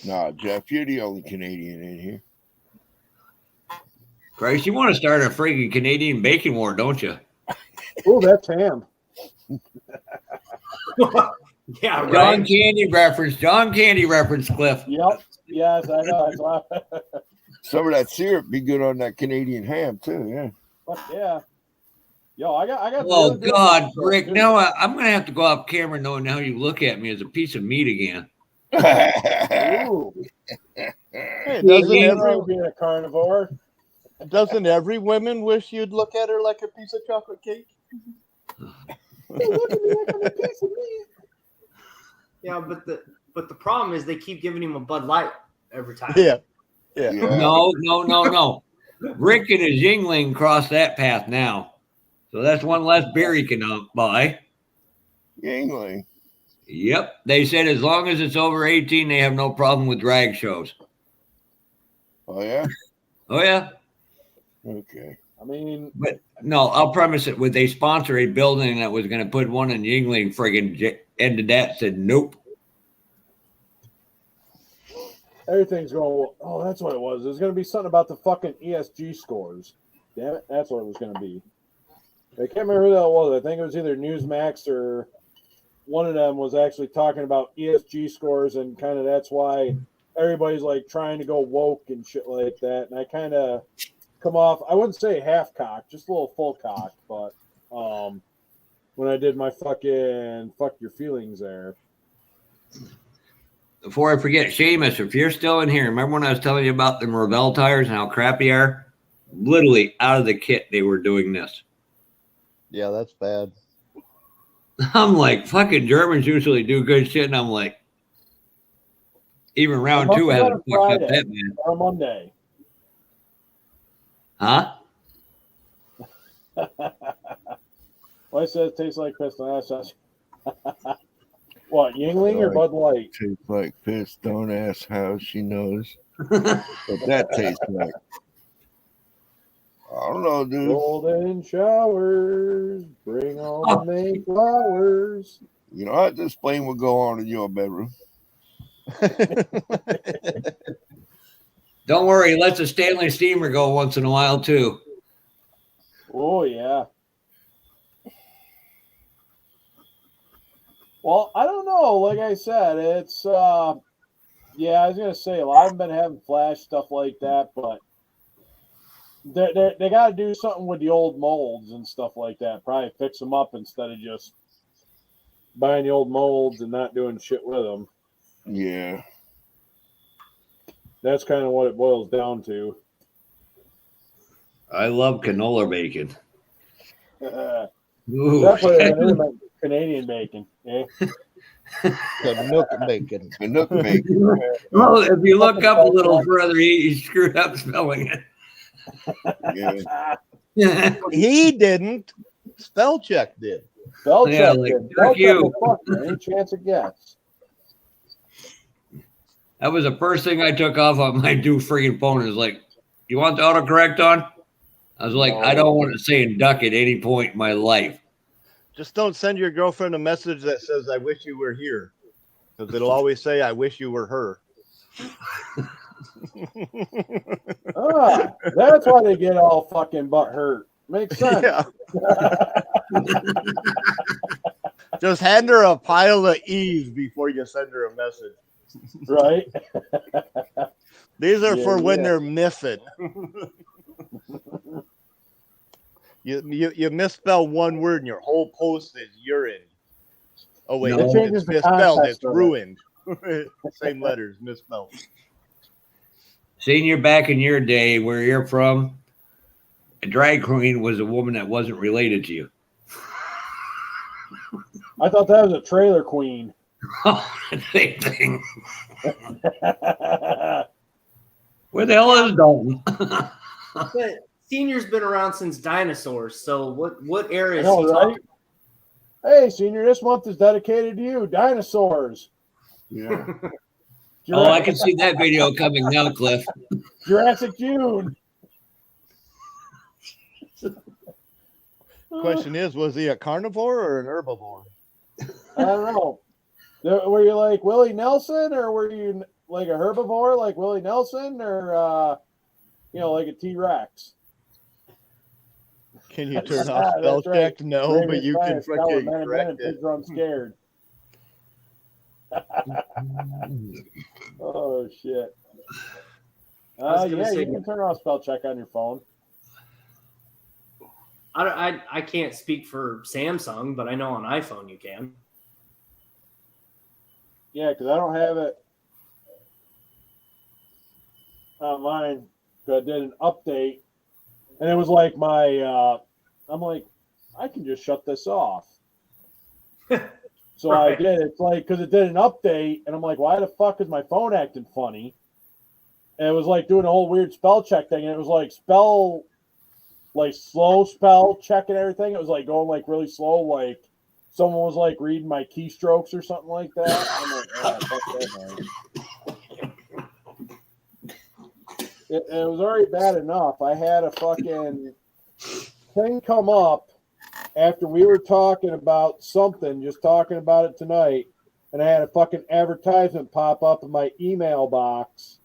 nah, Jeff, you're the only Canadian in here. Christ, you want to start a freaking Canadian bacon war, don't you? Oh, that's ham. Yeah, John right. Candy reference, Cliff. Yep. Yes, I know. Some of that syrup be good on that Canadian ham too. Yeah. Fuck yeah. Yo, I got. Oh really good God, ones, Rick! too. Now I'm gonna have to go off camera knowing how you look at me as a piece of meat again. Ooh, Hey, being a carnivore. doesn't every woman wish you'd look at her like a piece of chocolate cake? Look at me like I'm a piece of meat. Yeah, but the problem is they keep giving him a Bud Light every time. Yeah. No. Rick and his Yingling crossed that path now, so that's one less beer he can buy. Yingling. Yep, they said as long as it's over 18, they have no problem with drag shows. Oh yeah. Oh yeah. Okay. I mean, But no, I'll premise it with they sponsor a building that was going to put one in Yingling. Friggin' ended that. Said nope. everything's going. Oh, that's what it was. There's going to be something about the fucking ESG scores. Damn it, that's what it was going to be. I can't remember who that was. I think it was either Newsmax or one of them was actually talking about ESG scores, and kind of that's why everybody's like trying to go woke and shit like that. And I kind of come off. I wouldn't say half cocked, just a little full cocked, but when I did my fucking fuck your feelings there. Before I forget, Seamus, if you're still in here, remember when I was telling you about the Revell tires and how crappy they are? Literally out of the kit, they were doing this. Yeah, that's bad. I'm like, fucking Germans usually do good shit, and I'm like, even round two hasn't fucked up that bad. Or Monday. Huh? Well, I said it tastes like piss. What, Yingling or Bud Light? Tastes like piss. Don't ask how she knows. But that tastes like. I don't know, dude. Golden showers, bring all the May flowers. You know what? This plane will go on in your bedroom. Don't worry, he lets a Stanley steamer go once in a while too. Oh yeah. Well, I don't know. Like I said, it's yeah, I was gonna say a lot of them been having flash stuff like that, but they got to do something with the old molds and stuff like that. Probably fix them up instead of just buying the old molds and not doing shit with them. Yeah. That's kind of what it boils down to. I love canola bacon. Definitely Canadian bacon. Eh? Canuck bacon. Canuck bacon. Well, if you look up a little further, he screwed up spelling it. Yeah. He didn't. Spell check did. Spell check like, did. fuck you. Any chance it gets. That was the first thing I took off on my new freaking phone. Is like, you want the autocorrect on? I was like, No. I don't want to say duck at any point in my life. Just don't send your girlfriend a message that says, I wish you were here. Because it'll always say, I wish you were her. That's why they get all fucking butt hurt. Makes sense. Yeah. Just hand her a pile of E's before you send her a message. Right? These are Yeah, for when yeah. they're miffing. You misspell one word and your whole post is urine. Oh wait, No. it's changes the misspelled, context it's of it. ruined. Same letters, misspelled. Senior, back in your day where you're from, a drag queen was a woman that wasn't related to you. I thought that was a trailer queen. Oh, same thing. Where the hell is Dalton? But Senior's been around since dinosaurs. So what era I is know, he right? talking? Hey, Senior, this month is dedicated to you. Dinosaurs. Yeah. Oh, I can see that video coming now, Cliff. Jurassic June. Question is, was he a carnivore or an herbivore? I don't know. Were you like Willie Nelson, or were you like a herbivore like Willie Nelson, or like a T-Rex? Can you turn off spell That's right. check? No, Raymond but you can Science, Color, freaking Man and correct Pigs it. Run Scared. Oh shit. I was gonna Yeah, say- you can turn off spell check on your phone. I can't speak for Samsung, but I know on iPhone you can. Yeah, because I don't have it online. I did an update, and it was like I'm like, I can just shut this off. So Right. I did. It's like, because it did an update, and I'm like, why the fuck is my phone acting funny? And it was like doing a whole weird spell check thing, and it was like slow spell check and everything. It was like going like really slow, like someone was like reading my keystrokes or something like that. I'm like, fuck that, it was already bad enough. I had a fucking thing come up after we were talking about something, just talking about it tonight, and I had a fucking advertisement pop up in my email box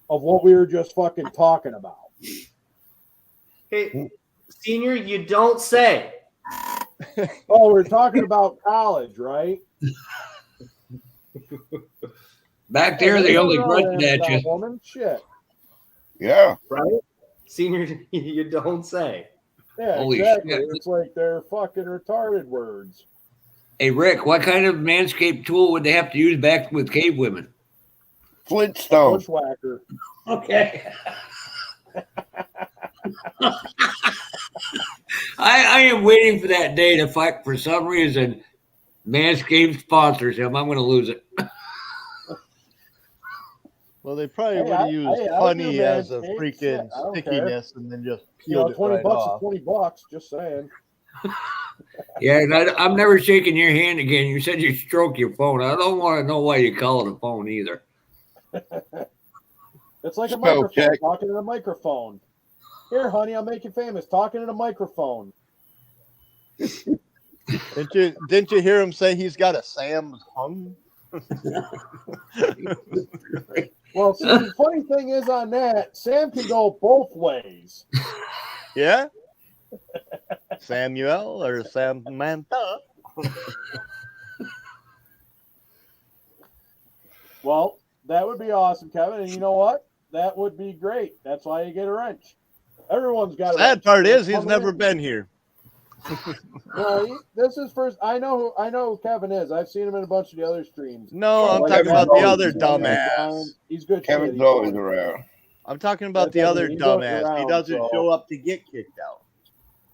of what we were just fucking talking about. Hey, Senior, you don't say. Oh, we're talking about college, right? Back there, they only grunted at you. Woman, shit. Yeah. Right? Senior, you don't say. Yeah, Holy exactly. shit. It's like they're fucking retarded words. Hey, Rick, what kind of manscaped tool would they have to use back with cave women? Flintstone. Bushwhacker. Okay. I am waiting for that day to fight. For some reason, Manscaped sponsors him. I'm going to lose it. Well, they probably Hey, would have used I honey do as a Manscaped. freaking Shit, I don't stickiness and then just You know, peeled it 20 right bucks off. is $20. Just saying. Yeah, and I'm never shaking your hand again. You said you stroke your phone. I don't want to know why you call it a phone either. It's like a Spell microphone, check. talking in a microphone. Here, honey, I'll make you famous. Talking in a microphone. Didn't you hear him say he's got a Sam's hung? Well, see, the funny thing is on that, Sam can go both ways. Yeah? Samuel or Samantha? Well, that would be awesome, Kevin. And you know what? That would be great. That's why you get a wrench. Everyone's got a wrench. Sad part is he's Coming never in. been here. No, this is first. I know who Kevin is. I've seen him in a bunch of the other streams. No, I'm Like talking about the Kevin's other always dumbass. He's good. Kevin's shit. always around. I'm talking about That's the what I other mean. He's always dumbass. He around, doesn't so- show up to get kicked out.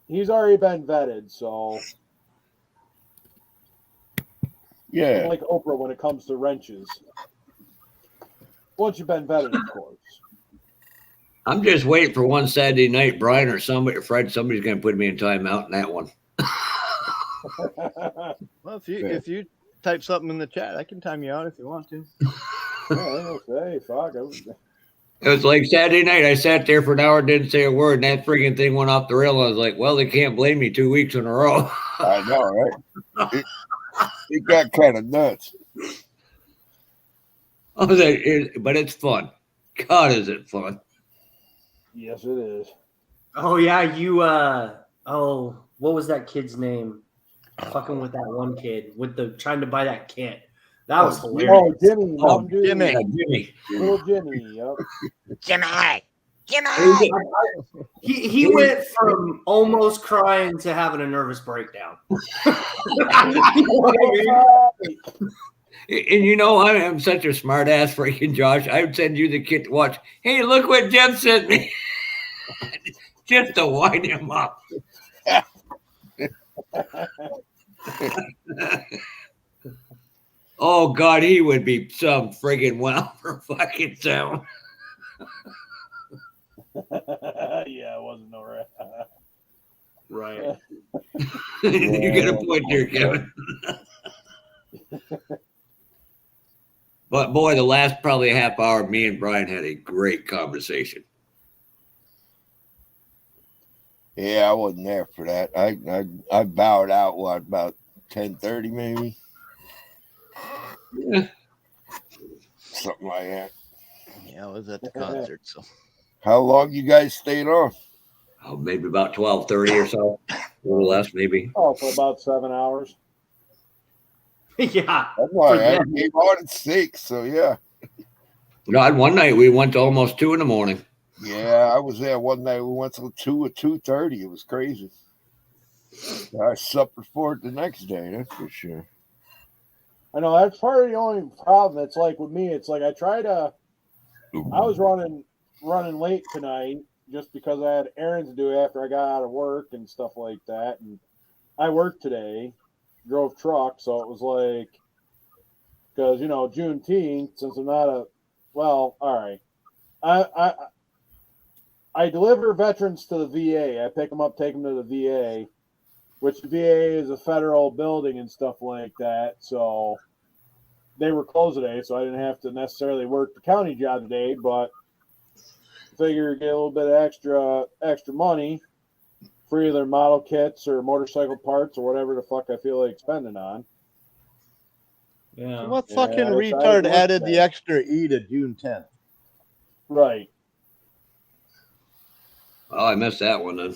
He's already been vetted, so Yeah. I'm like Oprah when it comes to wrenches. Once you've been vetted, of course. I'm just waiting for one Saturday night, Brian or somebody, Fred, somebody's going to put me in timeout in that one. Well, if you type something in the chat, I can time you out if you want to. Hey, fuck. It was like Saturday night. I sat there for an hour, didn't say a word, and that freaking thing went off the rail. I was like, well, they can't blame me 2 weeks in a row. I know, right? It got kind of nuts. I was like, but it's fun. God, is it fun? Yes, it is. Oh yeah, you what was that kid's name? Fucking with that one kid with the trying to buy that kit. That was hilarious. Oh, Jimmy. Oh, Mountain Dew. Jimmy. Yeah, Jimmy. Little Jimmy. Yep. He went from almost crying to having a nervous breakdown. And you know, I am such a smart ass freaking Josh. I would send you the kid to watch. Hey, look what Jeff sent me. Just to wind him up. Oh God, he would be some friggin' wow for fucking sound. Yeah, it wasn't no right. Right. You get a point there, Kevin. But boy, the last probably half hour, me and Brian had a great conversation. Yeah, I wasn't there for that. I bowed out about 10:30 maybe. Yeah. Something like that. Yeah, I was at the concert, so. How long you guys stayed on? Oh, maybe about 12:30 or so. A little less, maybe. Oh, for about 7 hours. Yeah. That's why I came on at 6, so yeah. God, one night we went to almost 2 in the morning. Yeah, I was there one night. We went till 2 or 2:30. It was crazy. I suffered for it the next day, that's for sure. I know that's part of the only problem. It's like with me, it's like I was running late tonight just because I had errands to do after I got out of work and stuff like that. And I worked today, drove truck, so it was like, because Juneteenth, since I'm not all right. I deliver veterans to the VA. I pick them up, take them to the VA, which the VA is a federal building and stuff like that. So they were closed today, so I didn't have to necessarily work the county job today, but figure get a little bit of extra money for either model kits or motorcycle parts or whatever the fuck I feel like spending on. Yeah. So what fucking I decided retard to work added the today. extra E to June 10th? Right. Oh, I missed that one then.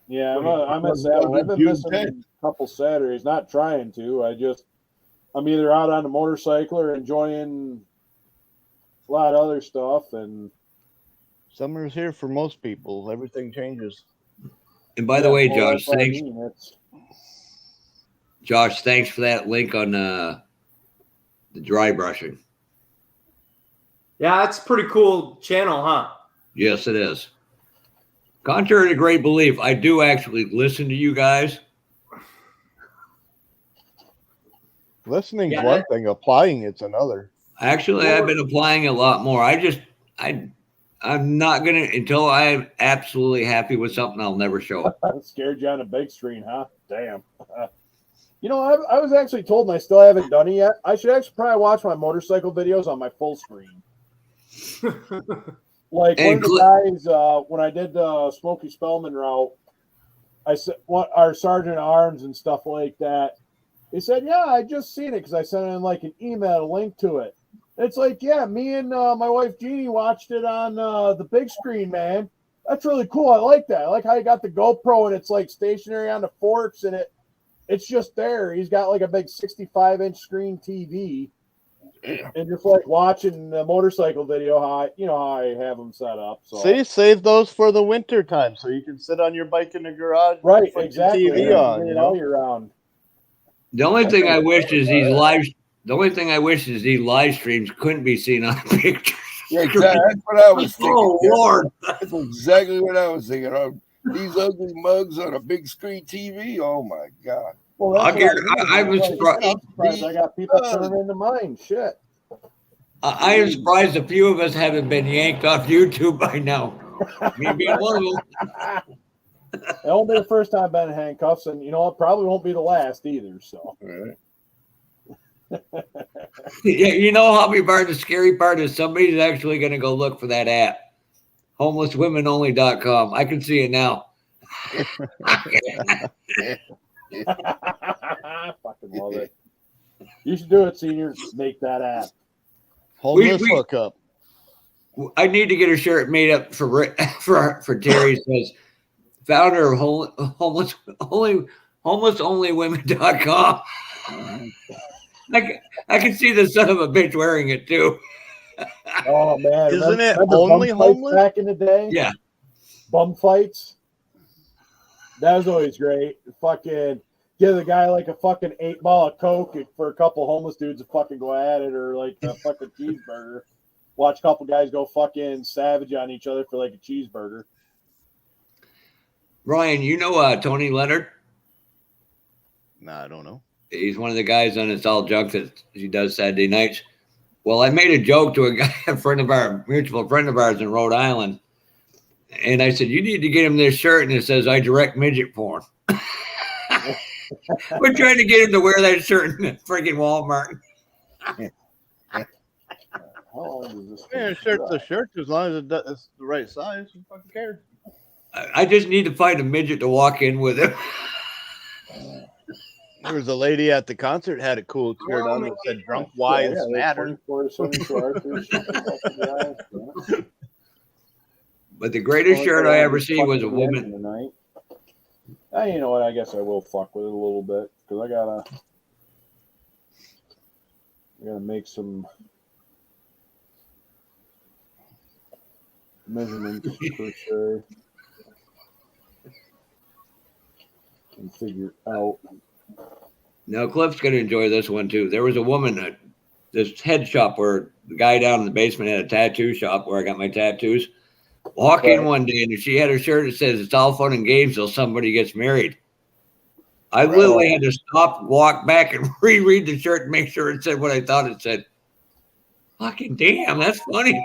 Yeah, I miss that one. I've been June missing 10th. a couple Saturdays, not trying to. I'm either out on the motorcycle or enjoying a lot of other stuff. And Summer's here for most people. Everything changes. And by the way, well, Josh, that's what I thanks. mean. Josh, thanks for that link on the dry brushing. Yeah, that's a pretty cool channel, huh? Yes, it is. Contrary to great belief, I do actually listen to you guys. Listening's Yeah, one thing, applying it's another. Actually, I've been applying a lot more. I'm not gonna until I'm absolutely happy with something. I'll never show it. That scared you on a big screen, huh? Damn. I was actually told, and I still haven't done it yet. I should actually probably watch my motorcycle videos on my full screen. Like Hey, one of the guys, when I did the Smokey Spellman route, I said, "What our sergeant at arms and stuff like that?" He said, "Yeah, I just seen it because I sent in like an email, a link to it." It's like, yeah, me and my wife Jeannie watched it on the big screen, man. That's really cool. I like that. I like how you got the GoPro and it's like stationary on the forks and it's just there. He's got like a big 65-inch screen TV. And just like watching the motorcycle video, how I have them set up. So See, save those for the winter time so you can sit on your bike in the garage. right, and put exactly. your TV on, you all know? year round. The only thing I wish is these live streams couldn't be seen on a picture. Yeah, exactly. That's what I was thinking. Oh Lord, That's exactly what I was thinking. These ugly mugs on a big screen TV. Oh my god. Well, that's I was surprised. I'm surprised I got people turning into mine. Shit. I am surprised a few of us haven't been yanked off YouTube by now. Me being one of them. It won't be the first time I've been in handcuffs, and it probably won't be the last either. So, Yeah, the scary part is somebody's actually going to go look for that app. Homelesswomenonly.com. I can see it now. I fucking love it. You should do it, senior. Make that app. Homeless hookup. I need to get a shirt made up for Terry. Says founder of homelessonlywomen.com. I can see the son of a bitch wearing it too. Oh man, Isn't it remember only bum fights homeless? back in the day? Yeah, bum fights. That was always great. Fucking give the guy like a fucking 8-ball of Coke for a couple homeless dudes to fucking go at it, or like a fucking cheeseburger. Watch a couple guys go fucking savage on each other for like a cheeseburger. Ryan, you know Tony Leonard? Nah, I don't know. He's one of the guys on It's All Junk that he does Saturday nights. Well, I made a joke to a guy, mutual friend of ours in Rhode Island. And I said, you need to get him this shirt. And it says, I direct midget porn. We're trying to get him to wear that shirt in freaking Walmart. How long does this Yeah, shirt's a shirt as long as it's the right size. Who fucking cares? I just need to find a midget to walk in with him. There was a lady at the concert had a cool shirt on that said "Drunk Wives Matter." But the greatest shirt I ever see was a woman. Tonight. You know what? I guess I will fuck with it a little bit because I gotta make some. measurements per se. Can figure out. Now, Cliff's going to enjoy this one, too. There was a woman at this head shop where the guy down in the basement had a tattoo shop where I got my tattoos. Walk in one day, and she had her shirt that says, "It's all fun and games till somebody gets married." I literally had to stop, walk back, and reread the shirt and make sure it said what I thought it said. Fucking damn, that's funny.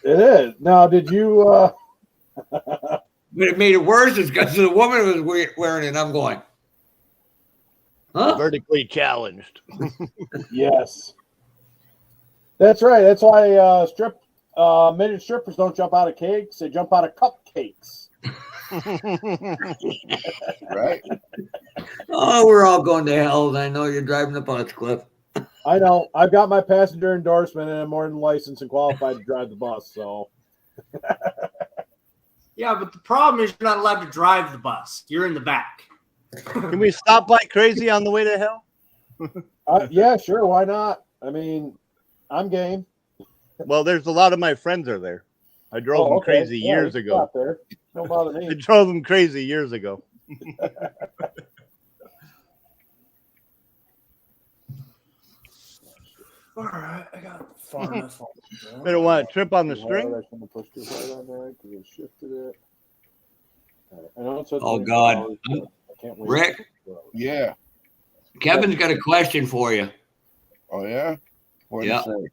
It is. Now, did you... But it made it worse is because the woman was wearing it. I'm going, huh? Vertically challenged. Yes. That's right. That's why midget strippers don't jump out of cakes. They jump out of cupcakes. Right? Oh, we're all going to hell. And I know you're driving the bus, Cliff. I know. I've got my passenger endorsement and I'm more than licensed and qualified to drive the bus. So, Yeah, but the problem is you're not allowed to drive the bus. You're in the back. Can we stop like crazy on the way to hell? yeah, sure. Why not? I mean, I'm game. Well, there's a lot of my friends are there. I drove them crazy years ago. There. Don't bother me. I drove them crazy years ago. All right, I got far enough. They don't want to trip on the string. I shouldn't have pushed too hard on there because it shifted it. I know it's Oh, God. I can't wait. Rick? Yeah. Kevin's got a question for you. Oh, yeah? What do you say?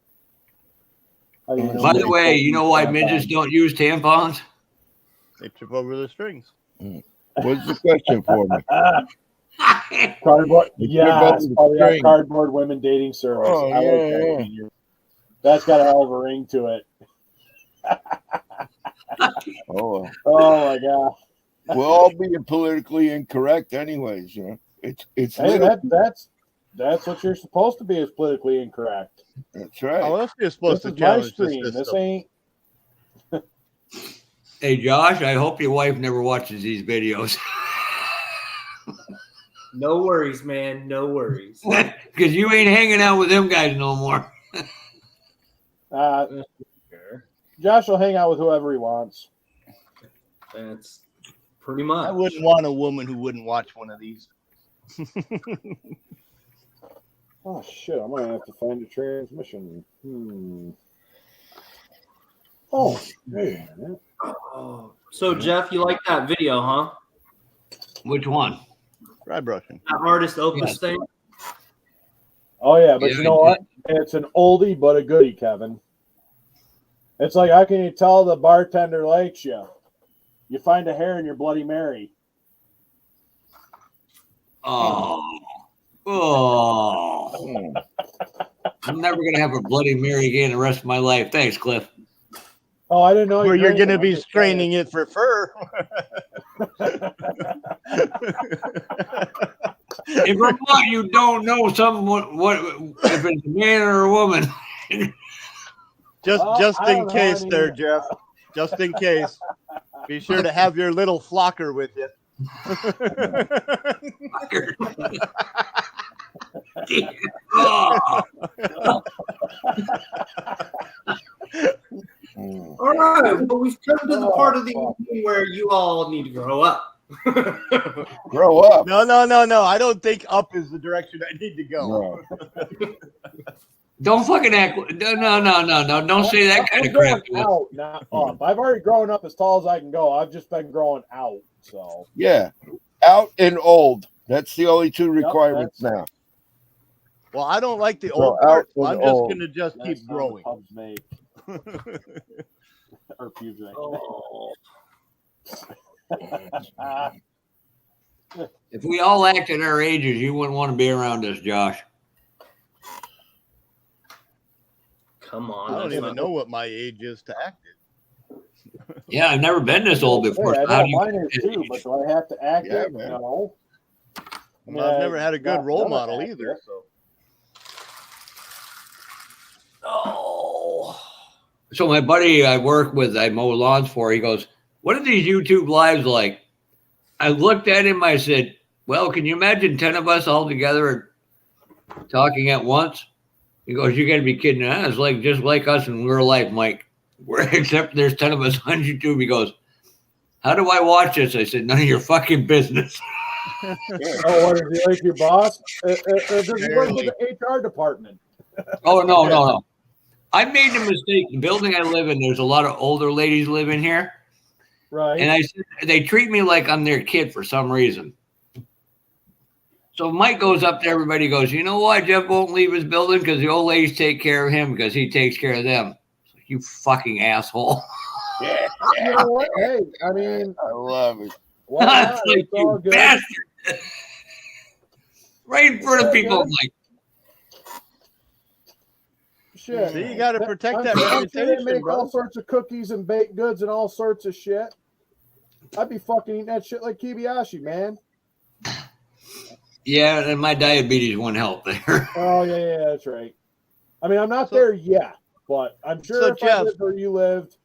By the way, you know why midgets don't use tampons? They trip over the strings. What's the question for me? Cardboard. Yeah, it's probably string. a cardboard women dating service. Oh, I like that. That's got a hell of a ring to it. Oh, Oh my god. we're all being politically incorrect, anyways. You know, it's Hey, little- that's what you're supposed to be, is politically incorrect. That's right. Oh, that's just supposed This to is my challenge the stream. This system. ain't. Hey, Josh, I hope your wife never watches these videos. No worries, man. No worries. Because you ain't hanging out with them guys no more. Josh will hang out with whoever he wants. That's pretty much. I wouldn't want a woman who wouldn't watch one of these. Oh shit! I'm gonna have to find a transmission. Oh, wait a minute. Oh. So, Jeff, you like that video, huh? Which one? Dry brushing. That artist opus thing? Oh yeah, but Yeah, you know what? It's an oldie but a goodie, Kevin. It's like, how can you tell the bartender likes you? You find a hair in your Bloody Mary. Oh. I'm never going to have a Bloody Mary again the rest of my life. Thanks, Cliff. Oh, I didn't know. Or you're going to I'm be just straining it for fur. In Vermont, you don't know what if it's a man or a woman. Just I in don't know case any- there, Jeff. Just in case. Be sure to have your little flocker with you. Oh. All right, but we've come to the part of the evening where you all need to grow up. Grow up. No. I don't think up is the direction I need to go. No. Don't fucking act. No. Don't say that kind of crap. I'm out, not up. I've already grown up as tall as I can go. I've just been growing out. So Yeah. Out and old. That's the only two requirements now. Well, I don't like the So old out part. So and I'm just old. going to just that's keep how the growing. pubs make. Or pubes make. Oh. If we all acted our ages, you wouldn't want to be around us, Josh. Come on. I don't that's even not- know what my age is to act it. Yeah, I've never been this old before. Hey, I So how know do you mine is too, but do I have to act Yeah, it? man. No. I've never had a good not role gonna model act either. it. So Oh. So my buddy I work with, I mow lawns for, he goes, "What are these YouTube lives like?" I looked at him, I said, "Well, can you imagine 10 of us all together talking at once?" He goes, "You got to be kidding." It's like just like us in real life, Mike. Except there's 10 of us on YouTube. He goes, how do I watch this? I said, none of your fucking business. Oh, what is he like your boss? Does he work with the HR department? Oh, no. I made a mistake. The building I live in, there's a lot of older ladies living here. Right. And I said, they treat me like I'm their kid for some reason. So Mike goes up to everybody, goes, you know why Jeff won't leave his building? Because the old ladies take care of him because he takes care of them. You fucking asshole. Yeah. You know what? Hey, I mean, I love it. why not? It's like, It's all you good. bastard. Right in front of people. I'm like, Shit. See, you got to protect that I'm sure they reputation, make all bro. sorts of cookies and baked goods and all sorts of shit. I'd be fucking eating that shit like Kibayashi, man. yeah, and my diabetes won't help there. Oh, yeah, that's right. I mean, I'm not there yet, but I'm sure So, if I Jeff- lived where you lived,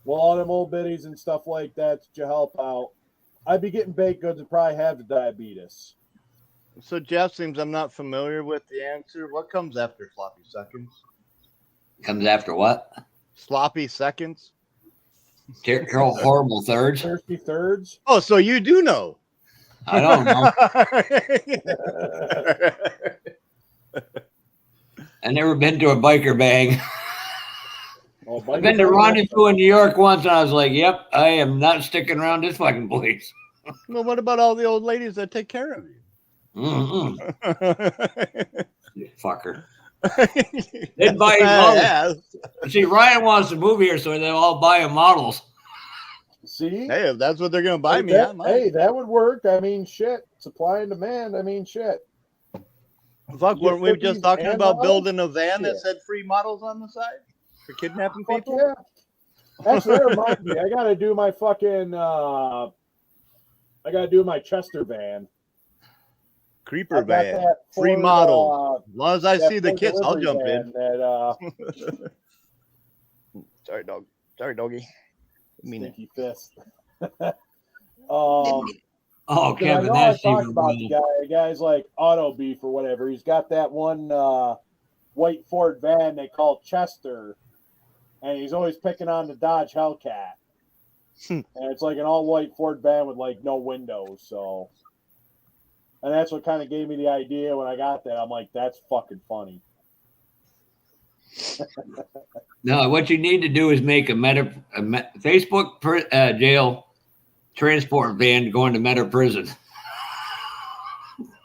well, all them old biddies and stuff like that to help out, I'd be getting baked goods and probably have the diabetes. So Jeff, seems I'm not familiar with the answer. What comes after sloppy seconds? Comes after what? Sloppy seconds? Horrible thirds. Thirsty thirds. Oh, so you do know. I don't know. I never been to a biker bang. Oh, I've been to Rendezvous in New York once, and I was like, yep, I am not sticking around this fucking place. Well, what about all the old ladies that take care of you? Fucker. They'd buy models. Yeah. See, Ryan wants to move here, so they'll all buy him models. See? Hey, if that's what they're going to buy me, that, I might. hey, that would work. I mean, shit. Supply and demand. I mean, shit. Fuck, weren't we just talking about building a van that Shit. said free models on the side for kidnapping Fuck people? yeah. Actually, that reminds me. I got to do my fucking, I got to do my Chester van. Creeper I got van, that free Ford, model. As long as I that see the Ford kits, I'll jump delivery in. van That, Sorry, dog. Sorry, doggy. stinky fist. Oh, I Kevin, know I that's talked even about wrong. the guy. The guy's like Auto Beef or whatever. He's got that one white Ford van they call Chester, and he's always picking on the Dodge Hellcat. And it's like an all-white Ford van with like no windows. So, and that's what kind of gave me the idea when I got that. I'm like, that's fucking funny. No, what you need to do is make a Facebook jail transport van going to Meta prison.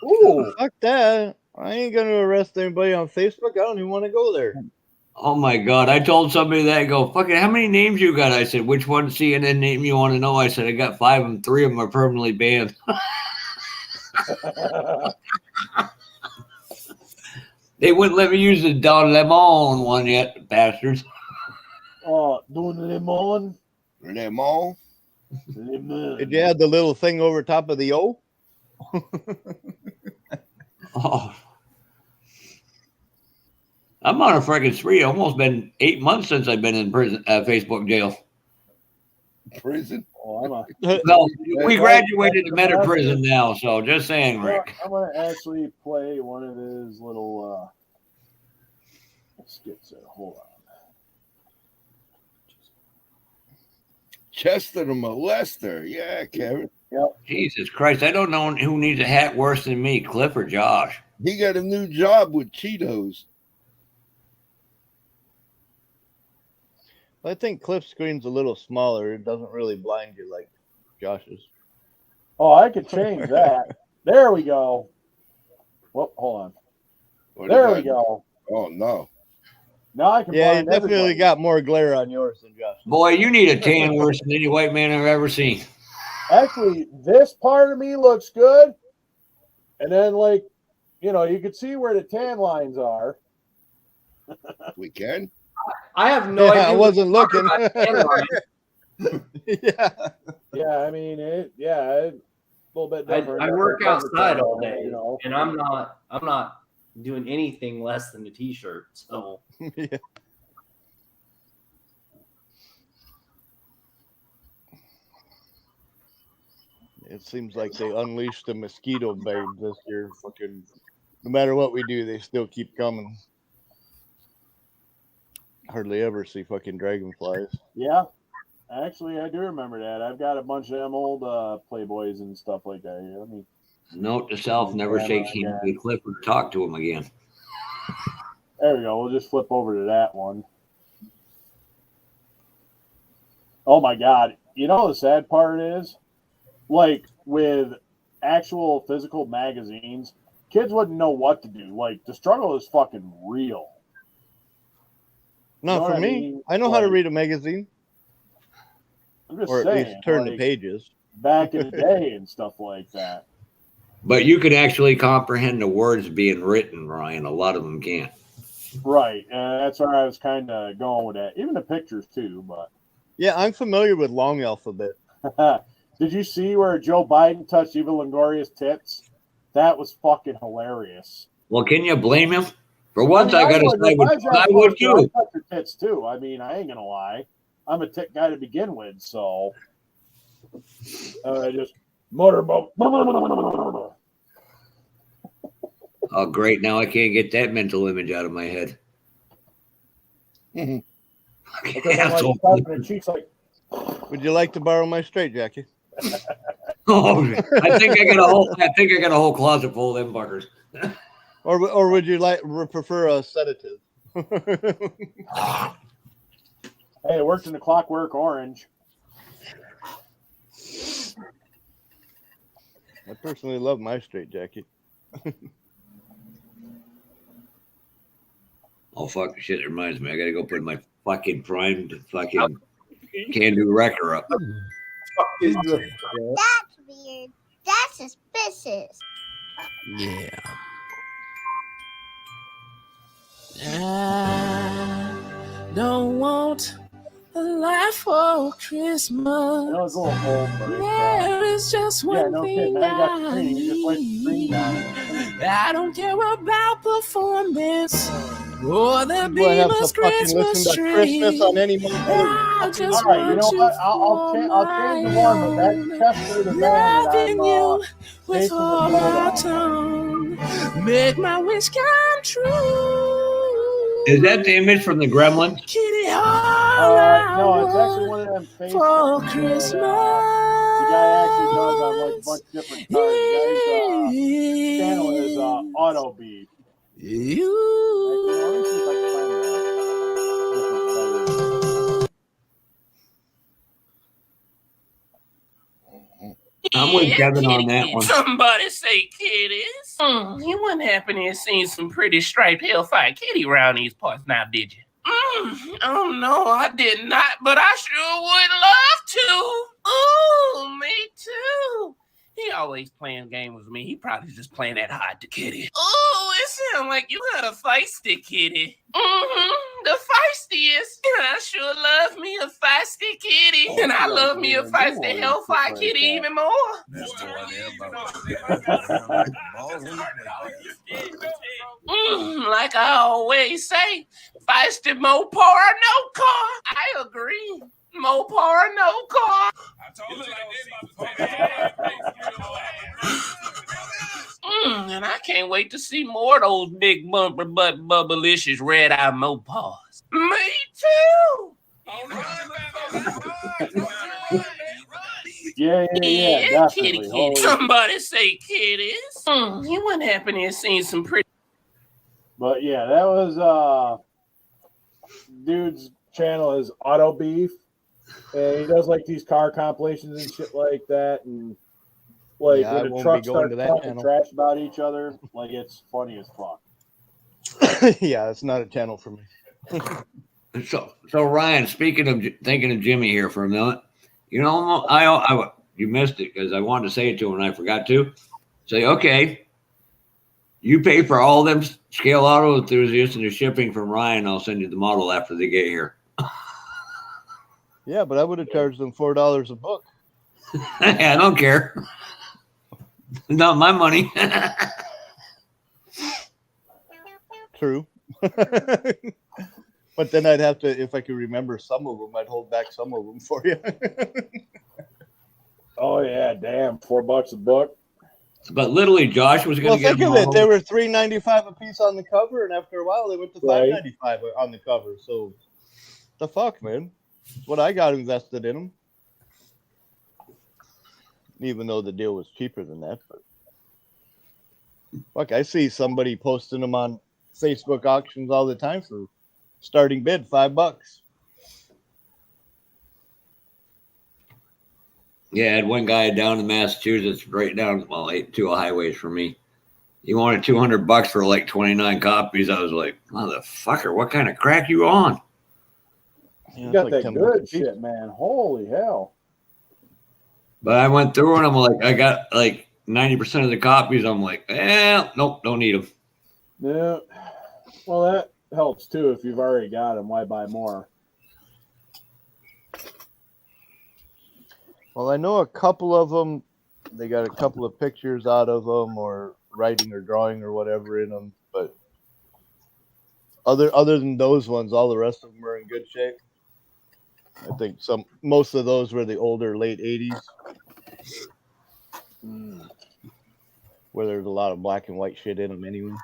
Ooh, Fuck that. I ain't going to arrest anybody on Facebook. I don't even want to go there. Oh my God. I told somebody that, I go, fucking, how many names you got? I said, which one CNN name you want to know? I said, I got 5 and 3 of them are permanently banned. They wouldn't let me use the Don Lemon one yet, bastards. oh, doing lemon. Lemon. Lemon. Did you have the little thing over top of the O? Oh. I'm on a freaking spree. Almost been 8 months since I've been in prison, Facebook jail. Prison. Oh, I'm a, No, we graduated to Meta prison now, so just saying, Rick. I'm gonna actually play one of his little skits there. Hold on. Chester the molester. Yeah, Kevin. Jesus Christ, I don't know who needs a hat worse than me, Cliff or Josh. He got a new job with Cheetos. I think Cliff's screen's a little smaller. It doesn't really blind you like Josh's. Oh, I could change that. There we go. Well, hold on. What There did we I- go. Oh no. Now I can. Yeah, you blind definitely everybody. got more glare on yours than Josh. Boy, you need a tan worse than any white man I've ever seen. Actually, this part of me looks good, and then like, you know, you can see where the tan lines are. We can. I have no idea. I wasn't looking. Yeah. Yeah, I mean it. Yeah, a little bit different. I work outside all day, you know. and I'm not doing anything less than a t-shirt. So Yeah. It seems like they unleashed the mosquito bag this year. Fucking, no matter what we do, they still keep coming. hardly ever see fucking dragonflies. Yeah. Actually, I do remember that. I've got a bunch of them old Playboys and stuff like that. Yeah, let me. Note to self: never shake hands with Clifford. Talk to him again. There we go. We'll just flip over to that one. Oh my God! You know the sad part is, like with actual physical magazines, kids wouldn't know what to do. Like the struggle is fucking real. No, You know for what I me, mean? I know how to read a magazine, I'm just or at saying, least turn the like, pages. back in the day and stuff like that. But you can actually comprehend the words being written, Ryan. A lot of them can't. Right. That's where I was kind of going with that. Even the pictures too, but. Yeah, I'm familiar with long alphabet. Did you see where Joe Biden touched Eva Longoria's tits? That was fucking hilarious. Well, can you blame him? For once, I got to would, say, I would too. I'd touch her tits too. I mean, I ain't gonna lie. I'm a tit guy to begin with, so just motorboat. Oh, great! Now I can't get that mental image out of my head. Because I'm like slapping her cheeks like. Would you like to borrow my straitjacket? Oh, I think I got a whole closet full of them buggers. Or would you prefer a sedative? Hey, it worked in the Clockwork Orange. I personally love my straitjacket. Oh fuck! Shit, it reminds me. I gotta go put my fucking primed fucking can-do wrecker up. That's weird. That's suspicious. Yeah. I don't want a life for Christmas. I know it's a little old, but There is just one no thing kidding. Now you got the I screen. You just wipe the screen down. need. I don't care about performance or the Do I have to Beamer's fucking listen Christmas to Christmas tree. on any I mother? just All right, you want know you what? I'll change the one, but that's Chester the band that loving you with Jason all Momoa my on. tongue. Make my wish come true. Is that the image from the Gremlins? Kitty, all No, it's actually one of them face for things Christmas. that, the guy actually does on like a bunch of different cars. The guy's channel is Auto Beef. You. Let me see if I can find I'm with Kevin on that one. Somebody say kitties. You wouldn't happen to have seen some pretty striped hellfire kitty around these parts now, did you? Oh no, I did not, but I sure would love to. Ooh, me too. He always playing games with me. He probably just playing that hard to kitty. Oh, it sounds like you had a feisty kitty. The feistiest. And I sure love me a feisty kitty. And I love me a feisty hellfire kitty even more. Like I always say, feisty Mopar, no car. I agree. Mopar, no car. And I can't wait to see more of those big bumper butt bubblicious red-eye Mopars. Me too. Yeah, definitely. Kitty. Somebody say kitties. You wouldn't happen to have seen some pretty. But yeah, that was dude's channel is Auto Beef, and he does like these car compilations and shit like that, and like when the trucks start talking trash about each other, like it's funny as fuck. Yeah, it's not a channel for me. So Ryan, speaking of thinking of Jimmy here for a minute, you know, you missed it because I wanted to say it to him and I forgot to. Say, okay, you pay for all them scale auto enthusiasts and the shipping from Ryan. I'll send you the model after they get here. Yeah, but I would have charged them $4 a book. I don't care. Not my money. True. But then I'd have to, if I could remember some of them, I'd hold back some of them for you. Oh yeah, damn, $4 a book. But literally, Josh was going to get. Well, think of it. They were $3.95 a piece on the cover, and after a while, they went to $5.95 on the cover. So The fuck, man? That's what I got invested in them. Even though the deal was cheaper than that, but fuck, I see somebody posting them on Facebook auctions all the time for starting bid $5. Yeah, I had one guy down in Massachusetts, right down, well, 2 highways from me. He wanted $200 for like 29 copies. I was like, motherfucker, what kind of crack you on? You got that good shit, man. Holy hell. But I went through and I'm like, I got like 90% of the copies. I'm like, nope, don't need them. Yeah. Well, that helps too. If you've already got them, why buy more? Well, I know a couple of them, they got a couple of pictures out of them or writing or drawing or whatever in them. But other than those ones, all the rest of them are in good shape. I think most of those were the older late 80s. Where there's a lot of black and white shit in them anyway.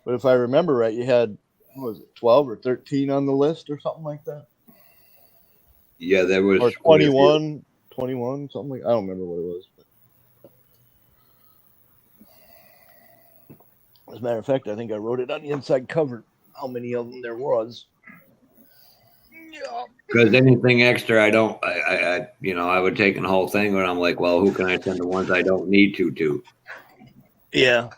But if I remember right, you had, what was it, 12 or 13 on the list or something like that? Yeah, there was. Or 21, something like, I don't remember what it was. But as a matter of fact, I think I wrote it on the inside cover, how many of them there was. Because anything extra, I would take the whole thing, but I'm like, well, who can I send the ones I don't need to? Yeah.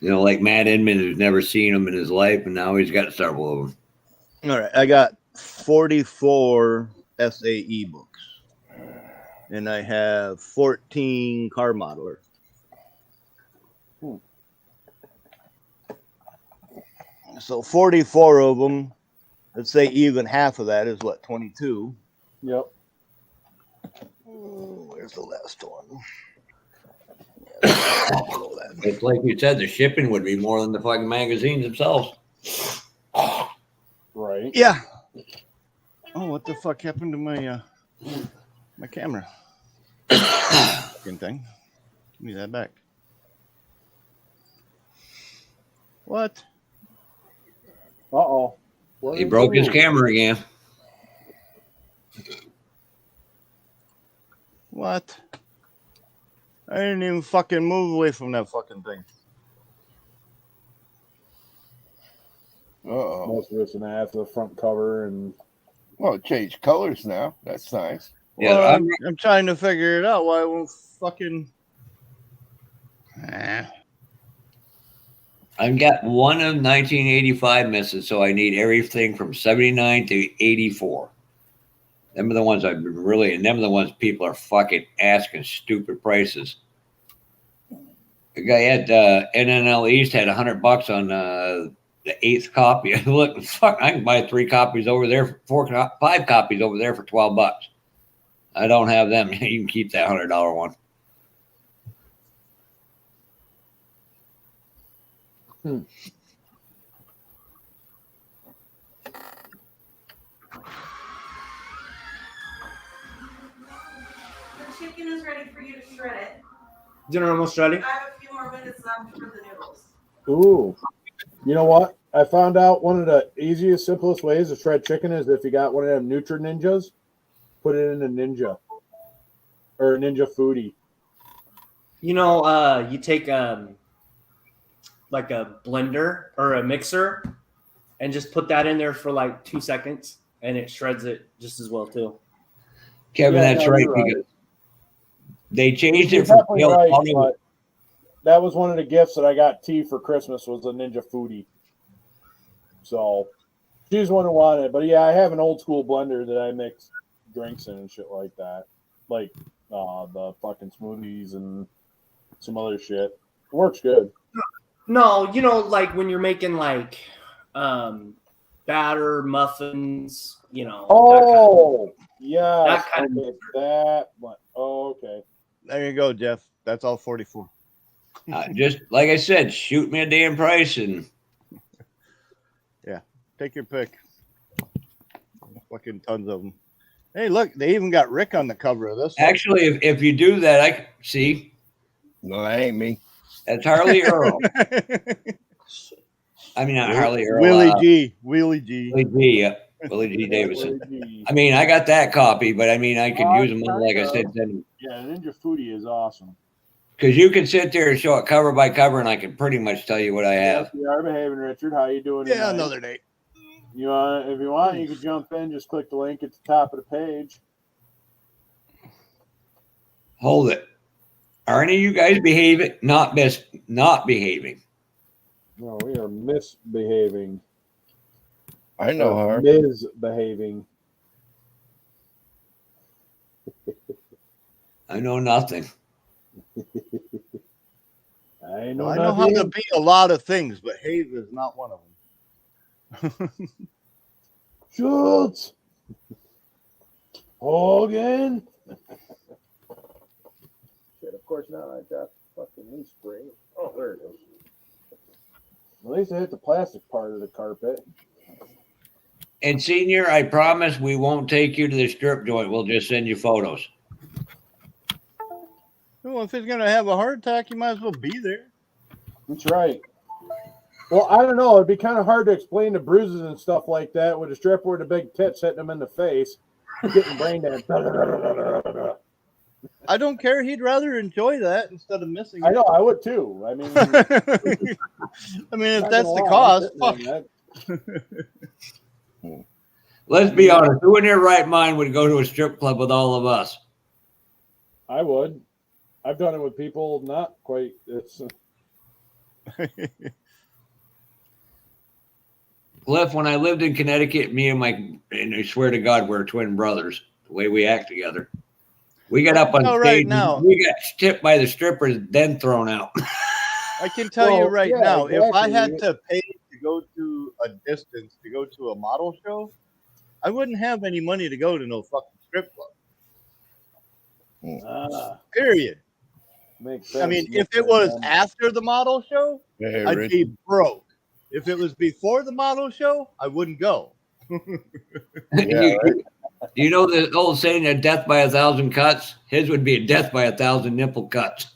You know, like Matt Inman, who's never seen them in his life, and now he's got several of them. All right, I got 44 SAE books, and I have 14 car modeler. So 44 of them. Let's say even half of that is what, 22? Yep. Where's the last one? It's like you said, the shipping would be more than the fucking magazines themselves. Right. Yeah. Oh, what the fuck happened to my my camera? Fucking thing. Give me that back. What? Uh-oh. He broke his camera again. What? I didn't even fucking move away from that fucking thing. Uh-oh. Most of it's gonna have the front cover and. Well, it changed colors now. That's nice. Yeah, Well, I'm trying to figure it out. Why it won't fucking. I've got one of 1985 misses, so I need everything from 79 to 84. Them are the ones I've been really, and them are the ones people are fucking asking stupid prices. The guy at NNL East had $100 on the 8th copy. I look, fuck, I can buy 3 copies over there for 5 copies over there for $12. I don't have them. You can keep that $100 one. The chicken is ready for you to shred it. Dinner almost ready? I have a few more minutes left for the noodles. Ooh. You know what? I found out one of the easiest, simplest ways to shred chicken is if you got one of them Nutri Ninjas, put it in a Ninja. Or a Ninja Foodie. You know, you take like a blender or a mixer and just put that in there for like 2 seconds and it shreds it just as well too. Kevin, Yeah, that's no, right, you're right. because they changed You're it from definitely right, but that was one of the gifts that I got T for Christmas was a Ninja Foodie. So she's one who wanted it. But yeah, I have an old school blender that I mix drinks in and shit like that. Like the fucking smoothies and some other shit. It works good. No, you know, like when you're making like batter, muffins, you know. Oh, yeah. That kind of that one. Oh, okay. There you go, Jeff. That's all 44. just like I said, shoot me a damn price and Yeah, take your pick. Fucking tons of them. Hey, look, they even got Rick on the cover of this one. actually, if you do that, I see. No, that ain't me. That's Harley Earl. I mean, not Harley Earl. Willie G. Willie G. Willie G. Yeah. Willie G. Davidson. I mean, I got that copy, but I mean, I could use them all, like I said. Yeah, Ninja Foodie is awesome. Because you can sit there and show it cover by cover, and I can pretty much tell you what I have. Yes, you are behaving, Richard. How you doing? Yeah, tonight? another day. If you want, you can jump in. Just click the link at the top of the page. Hold it. Are any of you guys behaving? Not behaving. No, we are misbehaving. I know her. Misbehaving. I know nothing. I know how to be a lot of things, but behave is not one of them. Schultz. Hogan. Shit, of course not. I got fucking knee spray. Oh, there it is. At least I hit the plastic part of the carpet. And Senior, I promise we won't take you to the strip joint. We'll just send you photos. Well, if he's going to have a heart attack, you might as well be there. That's right. Well, I don't know. It'd be kind of hard to explain the bruises and stuff like that with a stripper with a big tits hitting him in the face, getting brain damage. I don't care. He'd rather enjoy that instead of missing it. I know. I would too. I mean, if that's the cost, fuck. Let's be honest. Who in their right mind would go to a strip club with all of us? I would. I've done it with people not quite. It's Cliff, when I lived in Connecticut, and I swear to God, we're twin brothers. The way we act together, we got up on stage. Right now, we got tipped by the strippers, then thrown out. I can tell you right now, exactly. if I had to pay to go to a distance to go to a model show, I wouldn't have any money to go to no fucking strip club. Period. Makes sense. I mean, if it was after the model show, Hey, I'd Rich. be broke. If it was before the model show, I wouldn't go. You know the old saying that death by 1,000 cuts? His would be a death by 1,000 nipple cuts.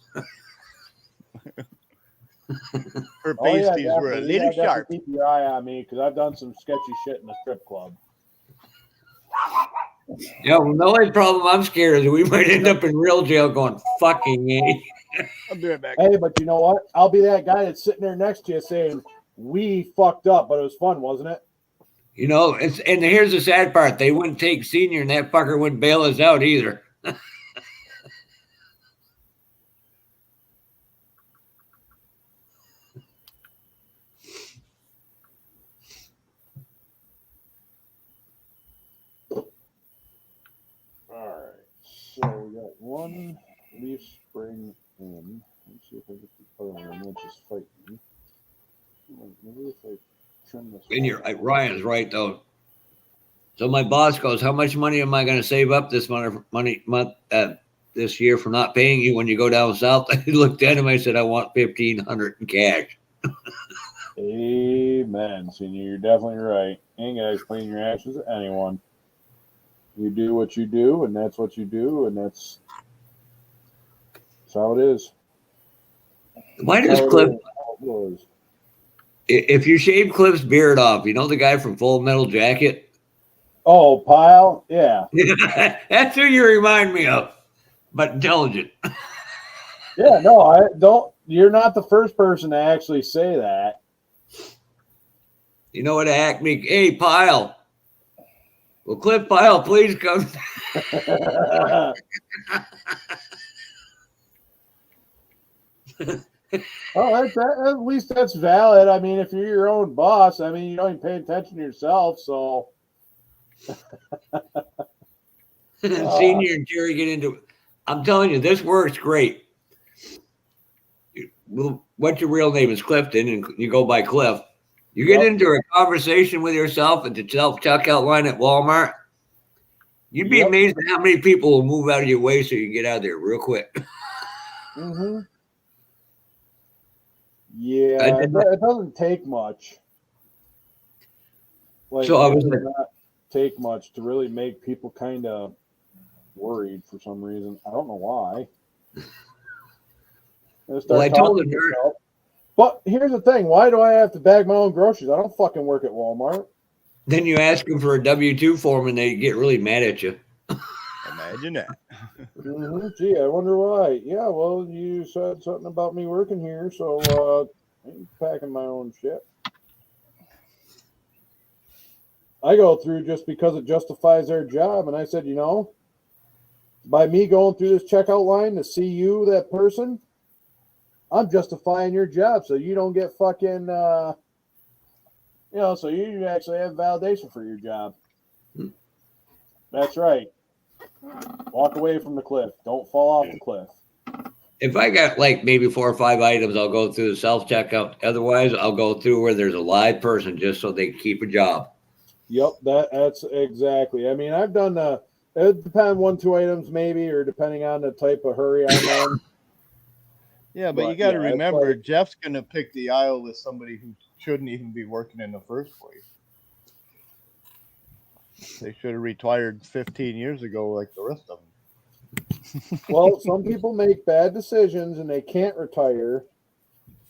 Her pasties were a little sharp. Keep your eye on me because I've done some sketchy shit in the strip club. Yeah, well, the only problem I'm scared is we might end up in real jail going, fucking A. I'll be right back. Hey, but you know what? I'll be that guy that's sitting there next to you saying, we fucked up, but it was fun, wasn't it? You know, and here's the sad part. They wouldn't take Senior, and that fucker wouldn't bail us out either. All right. So we got one leaf spring in. Let's see if I get the other one, which is fighting. Maybe if I trim this. And Ryan's right, though. So my boss goes, how much money am I going to save up this this year for not paying you when you go down south? I looked at him. I said, I want $1,500 in cash. Amen, Senior. You're definitely right. Ain't got to explain your actions to anyone. You do what you do, and that's what you do, and that's how it is. Why does Cliff, if you shave Cliff's beard off, you know the guy from Full Metal Jacket? Oh, Pyle? Yeah. That's who you remind me of, but intelligent. Yeah, no, I don't. You're not the first person to actually say that. You know what, Acme? Hey, Pyle. Well, Cliff Pyle, please come. Oh, at least that's valid. I mean, if you're your own boss, I mean, you don't even pay attention to yourself, so. Senior and Jerry get into it. I'm telling you, this works great. What's your real name is Clifton, and you go by Cliff. You get into a conversation with yourself at the self-checkout line at Walmart. You'd be amazed at how many people will move out of your way so you can get out of there real quick. Mm-hmm. Yeah, it doesn't take much. Like, So it does not take much to really make people kind of worried for some reason. I don't know why. And Well, I start told talking the to nurse. yourself. But here's the thing: why do I have to bag my own groceries? I don't fucking work at Walmart. Then you ask them for a W-2 form, and they get really mad at you. Imagine that. Gee, I wonder why. Yeah, well, you said something about me working here, so I'm packing my own shit. I go through just because it justifies their job, and I said, you know, by me going through this checkout line to see you, that person, I'm justifying your job, so you don't get fucking, you know, so you actually have validation for your job. That's right. Walk away from the cliff. Don't fall off the cliff. If I got like maybe 4 or 5 items, I'll go through the self-checkout. Otherwise, I'll go through where there's a live person just so they can keep a job. Yep, that's exactly. I mean, I've done it depends 1-2 items maybe, or depending on the type of hurry I'm in. Yeah, but you got to remember, Jeff's going to pick the aisle with somebody who shouldn't even be working in the first place. They should have retired 15 years ago like the rest of them. Well, some people make bad decisions and they can't retire.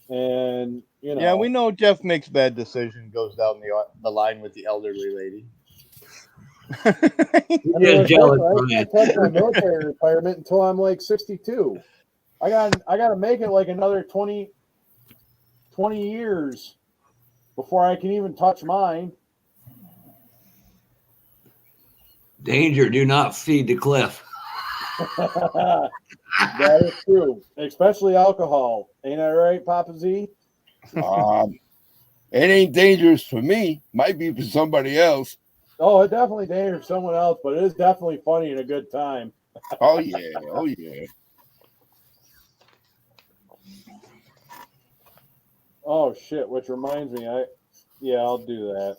And, you know. Yeah, we know Jeff makes bad decisions, goes down the line with the elderly lady. I mean, jealous, I can't touch my military retirement until I'm like 62. I got to make it like another 20 years before I can even touch mine. Danger, do not feed the cliff. That is true, especially alcohol. Ain't that right, Papa Z? It ain't dangerous for me. Might be for somebody else. Oh, it's definitely dangerous for someone else, but it is definitely funny and a good time. Oh yeah, oh yeah. Oh shit! Which reminds me, I'll do that.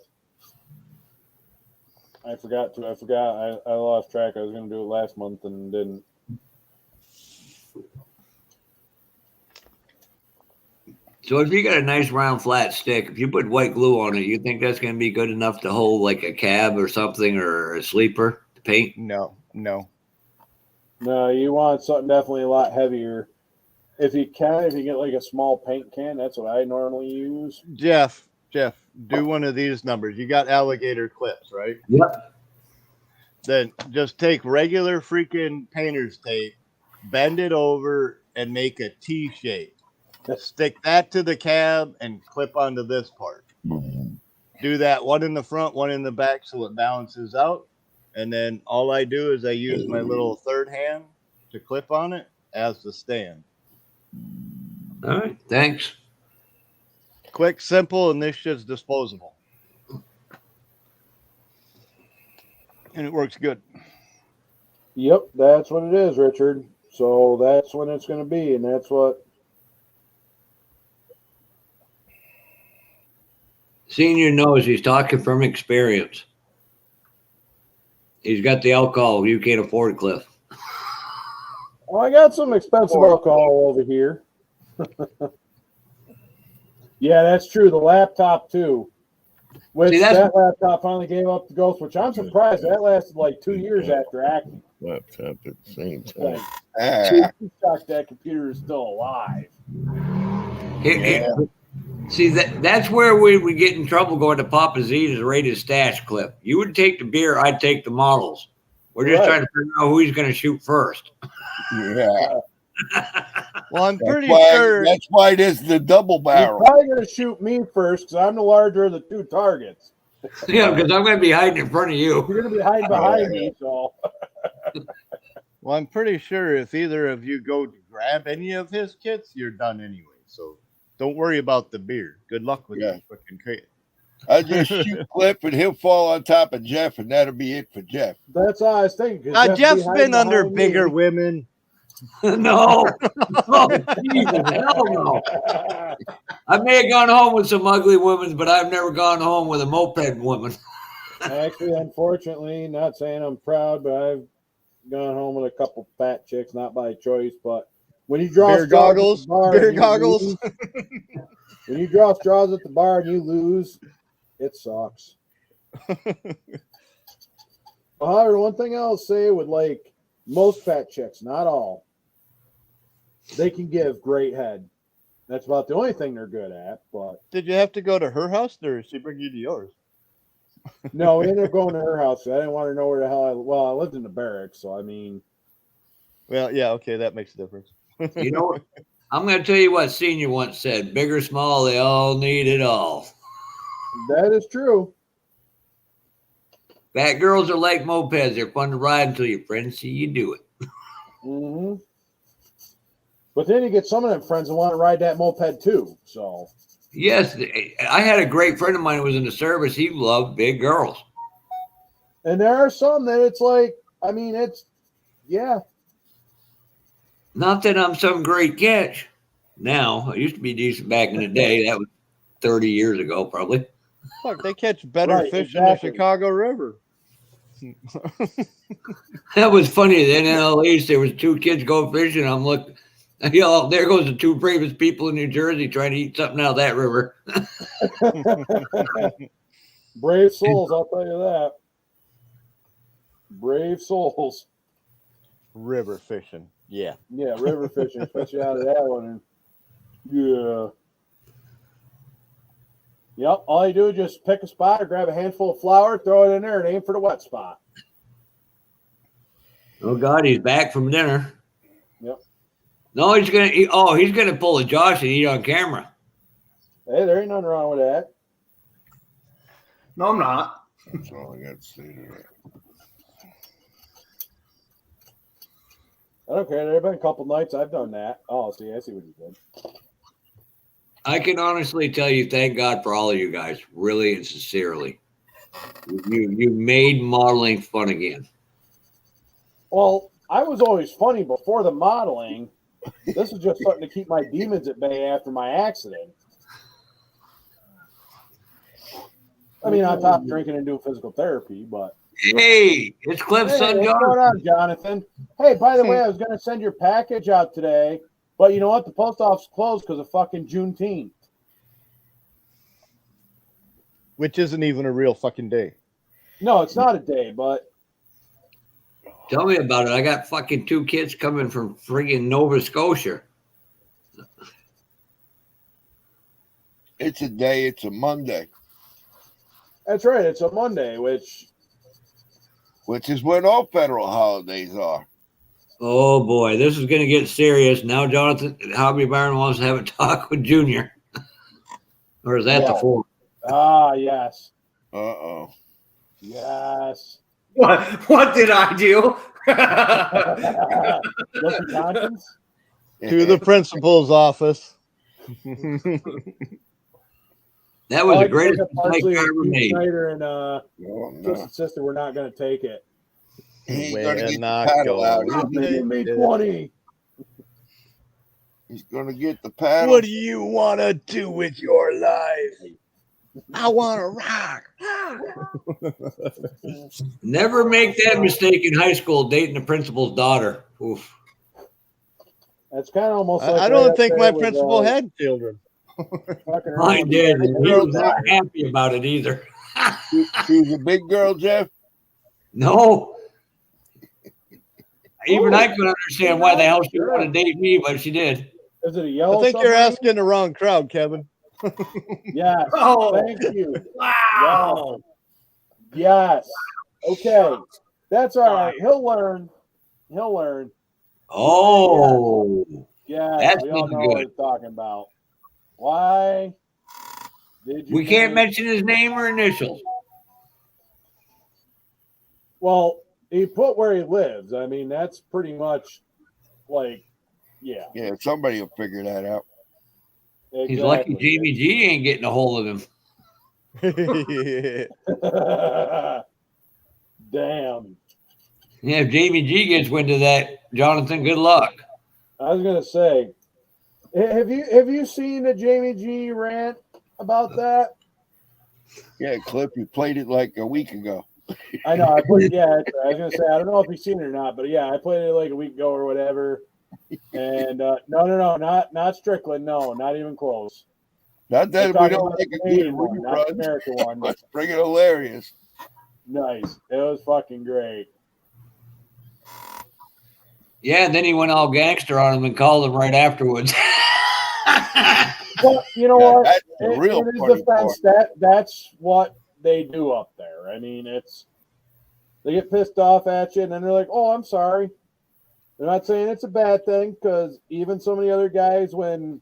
I forgot. I lost track. I was going to do it last month and didn't. So if you got a nice round flat stick, if you put white glue on it, you think that's going to be good enough to hold like a cab or something or a sleeper to paint? No. No, you want something definitely a lot heavier. If you get like a small paint can, that's what I normally use. Jeff, do one of these numbers. You got alligator clips, right? Yep. Then just take regular freaking painter's tape, bend it over, and make a T shape. Stick that to the cab and clip onto this part. Do that one in the front, one in the back, so it balances out. And then all I do is I use my little third hand to clip on it as the stand. All right, thanks. Quick, simple, and this shit's disposable. And it works good. Yep, that's what it is, Richard. So that's when it's going to be, and that's what. Senior knows he's talking from experience. He's got the alcohol. You can't afford, Cliff. Well, I got some expensive alcohol over here. Yeah, that's true. The laptop too. Which that laptop finally gave up the ghost, which I'm surprised. That lasted like 2 years after acting. Laptop at the same time. Shocked that computer is still alive. See, that's where we would get in trouble going to Papa Z's rated stash, Cliff. You would take the beer, I'd take the models. We're just trying to figure out who he's going to shoot first. Yeah. Well, I'm pretty sure that's why it is the double barrel. You're probably going to shoot me first because I'm the larger of the two targets. Yeah, because I'm going to be hiding in front of you. You're going to be hiding behind me, so. Well, I'm pretty sure if either of you go to grab any of his kits, you're done anyway. So don't worry about the beer. Good luck with that fucking crate. I just shoot Cliff and he'll fall on top of Jeff, and that'll be it for Jeff. That's all I was thinking. Jeff's been under bigger women. No. Oh, Jesus, hell no. I may have gone home with some ugly women, but I've never gone home with a moped woman. Actually, unfortunately, not saying I'm proud, but I've gone home with a couple fat chicks, not by choice, but when you draw beer goggles, when you draw straws at the bar and you lose, it sucks. However, one thing I'll say with like most fat chicks, not all, They can give great head. That's about the only thing they're good at. But Did you have to go to her house, or did she bring you to yours? no, we ended up going to her house. I didn't want to know where the hell I lived in the barracks, so I mean. Well, yeah, okay, that makes a difference. You know, I'm going to tell you what Senior once said: big or small, they all need it all. That is true. Fat girls are like mopeds. They're fun to ride until your friends see you do it. Mm-hmm. But then you get some of them friends that want to ride that moped too. So yes, I had a great friend of mine who was in the service. He loved big girls. And there are some that it's like, I mean, it's, yeah. Not that I'm some great catch. Now, I used to be decent back in the day. That was 30 years ago, probably. Fuck, they catch better Right, fish exactly. in the Chicago River. That was funny. Then in LA, there was two kids go fishing. I'm looking, you know, there goes the two bravest people in New Jersey trying to eat something out of that river. Brave souls, I'll tell you that. Brave souls. River fishing. Yeah. Yeah, river fishing, especially out of that one. And yeah. Yep, all you do is just pick a spot or grab a handful of flour, throw it in there, and aim for the wet spot. Oh God, he's back from dinner. Yep. No, he's gonna pull a Josh and eat on camera. Hey, there ain't nothing wrong with that. No, I'm not. That's all I got to say to that. I don't care. There have been a couple nights I've done that. Oh, see, I see what you did. I can honestly tell you, thank God for all of you guys, really and sincerely. You made modeling fun again. Well, I was always funny before the modeling. This is just something to keep my demons at bay after my accident. I mean, on top of drinking and doing physical therapy, but. Hey, it's Cliff's son, what's going on, Jonathan? Hey, by the way, I was going to send your package out today, but you know what? The post office closed because of fucking Juneteenth. Which isn't even a real fucking day. No, it's not a day, but. Tell me about it. I got fucking two kids coming from friggin' Nova Scotia. It's a day. It's a Monday. That's right. It's a Monday, which is when all federal holidays are. Oh boy, this is going to get serious. Now Jonathan, Hobby Byron wants to have a talk with Junior. Or is that the fourth? Ah, yes. Uh-oh. Yes. What did I do? Guilty conscience? To the principal's office. That was the I greatest think mistake I ever made. Snyder and Twisted Sister were not going to take it. He's We're going to get not the paddle out. going. Give me 20. He's going to get the paddle. What do you want to do with your life? I want to rock. Never make that mistake in high school dating the principal's daughter. Oof. That's kind of almost like I don't think my principal had children. Mine did. And he was not happy about it either. She was a big girl, Jeff? No. Even I couldn't understand why the hell she wanted to date me, but she did. Is it a yellow? I think you're asking the wrong crowd, Kevin. Yes. Oh, thank you. Wow. Yes. Okay. That's all right. He'll learn. He'll learn. Oh. Yeah. That's We all know good. what he's talking about. Why did you? We can't mention his name or initials. Well, he put where he lives. I mean, that's pretty much like, yeah. Yeah, somebody will figure that out. He's lucky Jamie G ain't getting a hold of him. Damn. Yeah, if Jamie G gets wind of that, Jonathan, good luck. I was gonna say, have you seen the Jamie G rant about that? Yeah, Cliff, you played it like a week ago. I know. I was gonna say, I don't know if you've seen it or not, but yeah, I played it like a week ago or whatever. And no, not Strickland. No, not even close. Not that we don't make a good one, not the American one. Let's bring it hilarious. Nice. It was fucking great. Yeah, and then he went all gangster on him and called him right afterwards. But you know what? That's the real in his funny defense, that's what they do up there. I mean, they get pissed off at you, and then they're like, "Oh, I'm sorry." They're not saying it's a bad thing, because even so many other guys, when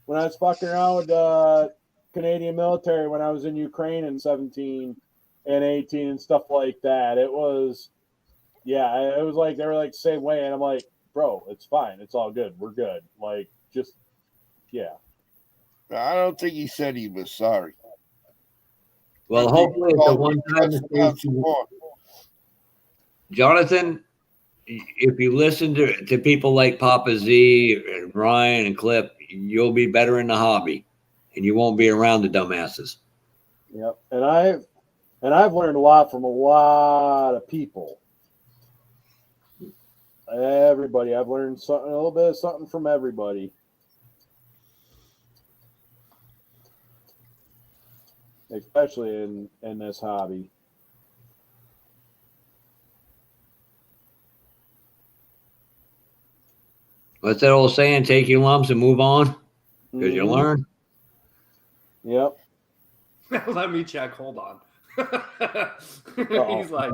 I was fucking around with Canadian military when I was in Ukraine in 17 and 18 and stuff like that, it was like they were like the same way, and I'm like, bro, it's fine, it's all good, we're good, like just yeah. I don't think he said he was sorry. Well, hopefully it's a one-time mistake. Jonathan, if you listen to people like Papa Z and Ryan and Clip, you'll be better in the hobby, and you won't be around the dumbasses. Yep, and I've learned a lot from a lot of people. Everybody, I've learned something, a little bit of something from everybody. Especially in this hobby. What's that old saying? Take your lumps and move on, because you learn. Yep. Let me check. Hold on. He's like,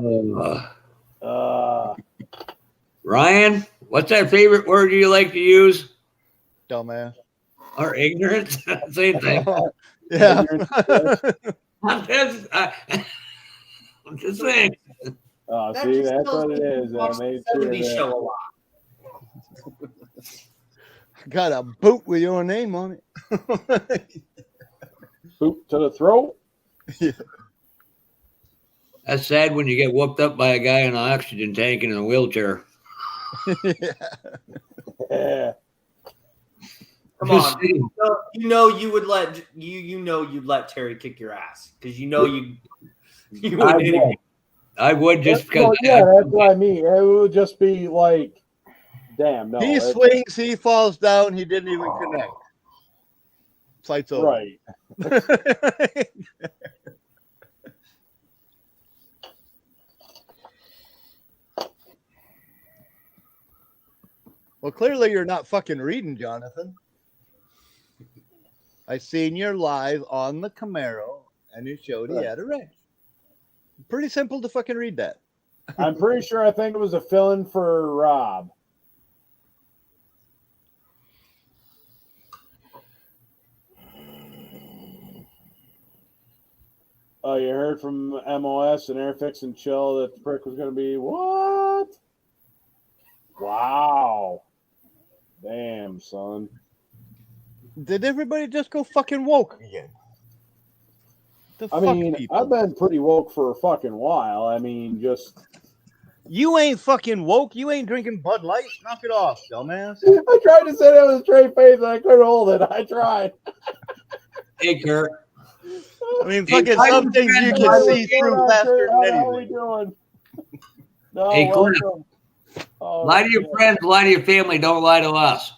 Ryan, what's that favorite word you like to use? Dumbass. Or ignorant? Same thing. Yeah. I'm just saying. Oh, see, that's what it is. I made sure that. Show a lot. Got a boot with your name on it. Boot to the throat. Yeah. That's sad when you get whooped up by a guy in an oxygen tank and in a wheelchair. Yeah. Come on, you know you would let you'd let Terry kick your ass because you would. I would just because. Well, yeah, that's what I mean. It would just be like, damn, no. He swings, he falls down, he didn't even connect. Fight's over. Right. Well, clearly you're not fucking reading, Jonathan. I seen your live on the Camaro, and you showed he had a wrench. Pretty simple to fucking read that. I'm pretty sure I think it was a fill-in for Rob. Oh, you heard from MOS and Airfix and Chill that the prick was going to be what? Wow. Damn, son. Did everybody just go fucking woke again? I mean, I've been pretty woke for a fucking while. I mean, just... You ain't fucking woke. You ain't drinking Bud Light. Knock it off, dumbass. I tried to say that with a straight face and I couldn't hold it. I tried. Hey, Kurt. I mean, fucking some things you can see through faster than How are we anything. doing? No, Hey, Cliff. welcome. Oh, Lie to your friends, lie to your family, don't lie to us.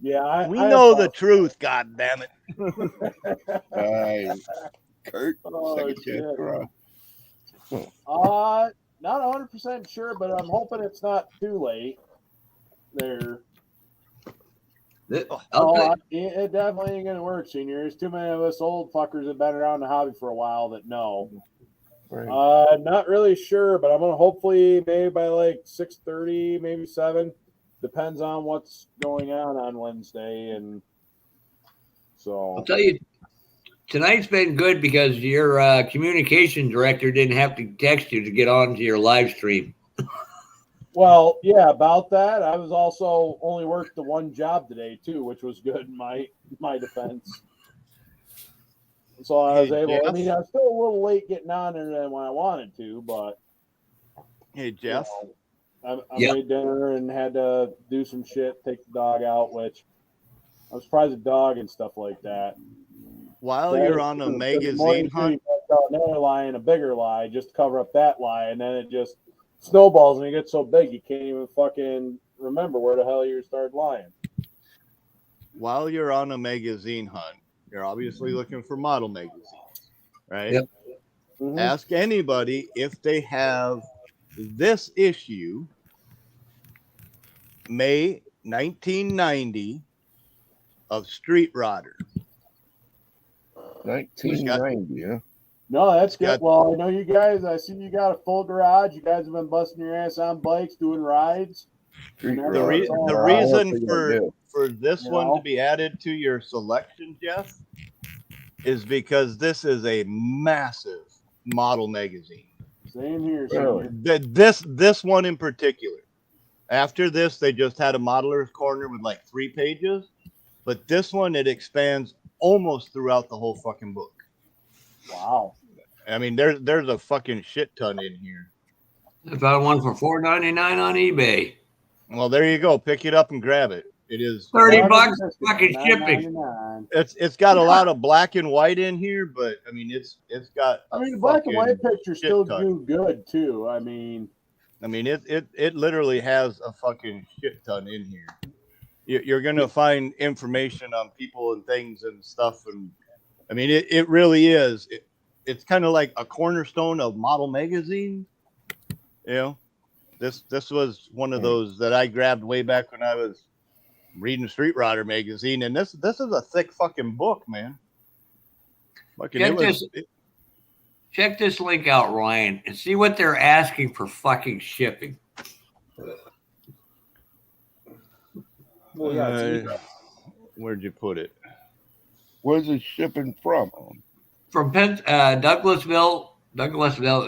Yeah, we know the truth, god damn it. Kurt, second chance for not 100% sure, but I'm hoping it's not too late. There. It definitely ain't gonna work, senior. There's too many of us old fuckers that have been around the hobby for a while that know. Right. Not really sure, but I'm gonna hopefully maybe by like 6:30, maybe 7. Depends on what's going on Wednesday, and so I'll tell you, tonight's been good because your communication director didn't have to text you to get onto your live stream. Well, yeah, about that. I was also only worked the one job today too, which was good in my defense. So I was able. I mean, I was still a little late getting on there than when I wanted to, but hey, Jeff. I made dinner and had to do some shit, take the dog out, which I'm surprised the dog and stuff like that. While you're on a magazine hunt, another lie and a bigger lie just to cover up that lie, and then it just snowballs and it gets so big you can't even fucking remember where the hell you started lying. While you're on a magazine hunt, you're obviously looking for model magazines, right? Yep. Mm-hmm. Ask anybody if they have this issue, May 1990, of Street Rodder. 1990, huh? No, that's good. got- Well, I know you guys. I see you got a full garage. You guys have been busting your ass on bikes, doing rides. Street And The, that's Rodder. all the right. reason do. for this You one know? to be added to your selection, Jeff, is because this is a massive model magazine. Same here. Really? This one in particular. After this, they just had a modeler's corner with like 3 pages, but this one, it expands almost throughout the whole fucking book. Wow. I mean, there's a fucking shit ton in here. I found one for $4.99 on eBay. Well, there you go. Pick it up and grab it. It is $30 $100 fucking shipping. $9.99. it's got a lot of black and white in here, but I mean it's got I mean, the black and white pictures shit still ton. do good too. I mean, it literally has a fucking shit ton in here. You're gonna find information on people and things and stuff, and I mean it really is. It's kind of like a cornerstone of model magazine. You know, this was one of those that I grabbed way back when I was reading Street Rodder magazine, and this is a thick fucking book, man. Fucking Check this link out, Ryan, and see what they're asking for fucking shipping. well, yeah, it's eBay. Where'd you put it? Where's it shipping from? From Douglasville,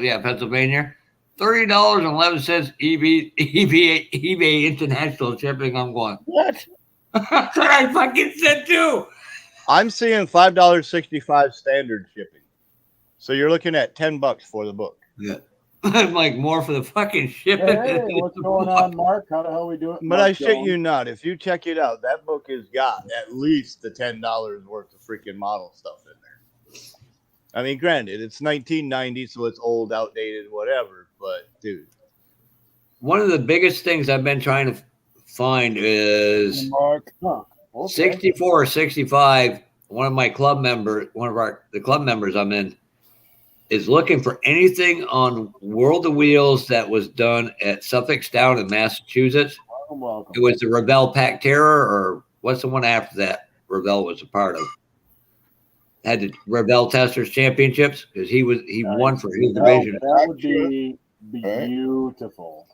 yeah, Pennsylvania. $30.11 eBay international shipping. I'm going, What? that's what I fucking said too. I'm seeing $5.65 standard shipping. So you're looking at $10 for the book. Yeah. I'm like, more for the fucking shipping. Hey, what's going on, Mark? How the hell we doing? But I shit you not. If you check it out, that book has got at least the $10 worth of freaking model stuff in there. I mean, granted, it's 1990, so it's old, outdated, whatever. But dude, One of the biggest things I've been trying to find is Mark. Huh. Okay. 64 or 65. One of the club members I'm in is looking for anything on World of Wheels that was done at Suffolkstown in Massachusetts. Welcome. It was the Revell Pack Terror, or what's the one after that Revell was a part of? Had the Revell Testers Championships because he won for his division. That would be beautiful.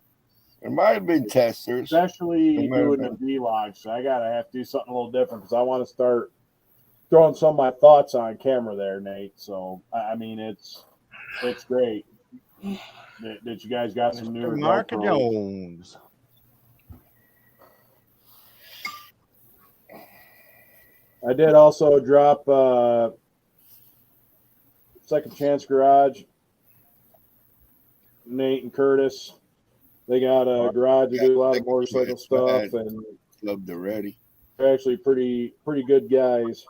It might have been testers. Especially doing a vlog. So I have to do something a little different because I want to start throwing some of my thoughts on camera there, Nate. So I mean, it's great that you guys got some new Mark Jones. I did also drop Second Chance Garage. Nate and Curtis, they got a garage to do a lot of motorcycle stuff, and Loved already. they're actually pretty good guys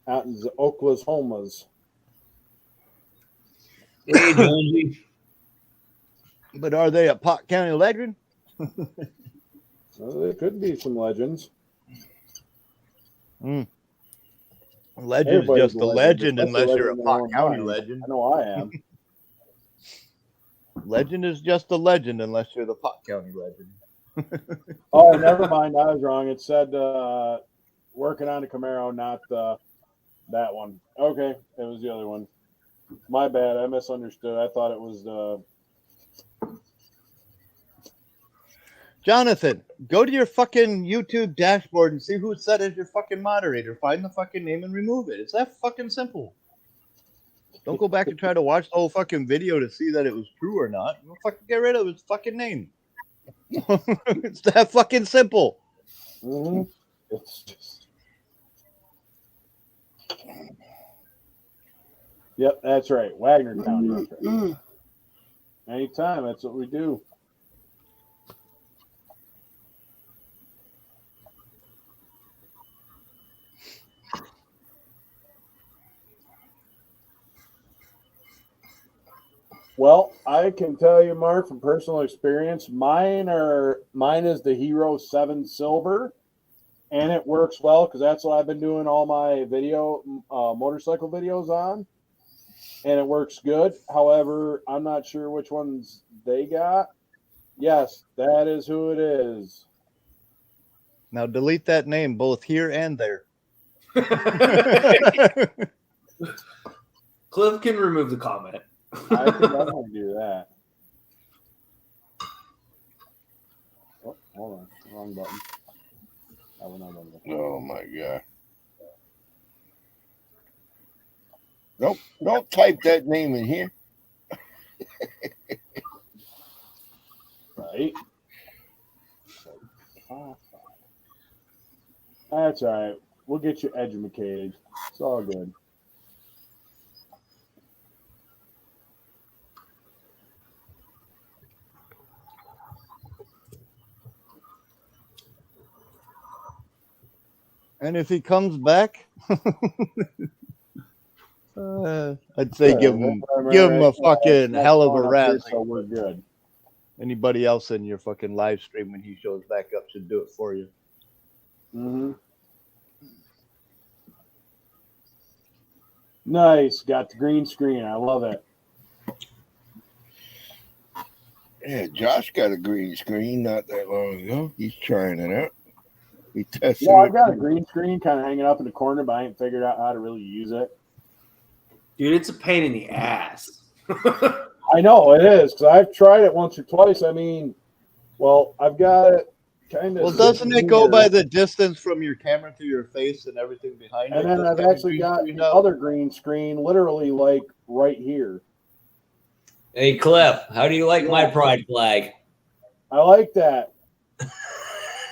out in the Oklahomas. Hey, Jonesy. But are they a Pot County legend? There could be some legends. Legend's Everybody's just a legend That's unless you're a legend in their Pot own County mind. legend. I know I am. Legend is just a legend unless you're the Pot County legend. Oh, never mind. I was wrong. It said working on a Camaro, not that one. Okay, it was the other one. My bad. I misunderstood. I thought it was the. Jonathan, go to your fucking YouTube dashboard and see who's set as your fucking moderator. Find the fucking name and remove it. It's that fucking simple. Don't go back and try to watch the whole fucking video to see that it was true or not. You'll fucking get rid of his fucking name. It's that fucking simple. Mm-hmm. It's just. Yep, that's right. Wagner County. That's right. Anytime, that's what we do. Well, I can tell you, Mark, from personal experience, mine is the Hero 7 Silver, and it works well because that's what I've been doing all my motorcycle videos on. and it works good. However, I'm not sure which ones they got. Yes, that is who it is. Now delete that name both here and there. Cliff can remove the comment. I can definitely do that. Oh, hold on. Wrong button. That one, that one. Oh my god. Don't type that name in here. Right. That's all right. We'll get you educated. It's all good. And if he comes back, I'd say give him a fucking hell of a rousing. So we're good. Anybody else in your fucking live stream when he shows back up should do it for you. Mm-hmm. Nice. Got the green screen. I love it. Yeah, Josh got a green screen not that long ago. He's trying it out. He tested Yeah, it. I've got a green screen kind of hanging up in the corner, but I ain't figured out how to really use it. Dude, it's a pain in the ass. I know it is, because I've tried it once or twice. I mean, well, I've got it kind of. Well, doesn't it go by the distance from your camera to your face and everything behind it? And then I've actually got the other green screen literally like right here. Hey, Cliff, how do you like my pride flag? I like that.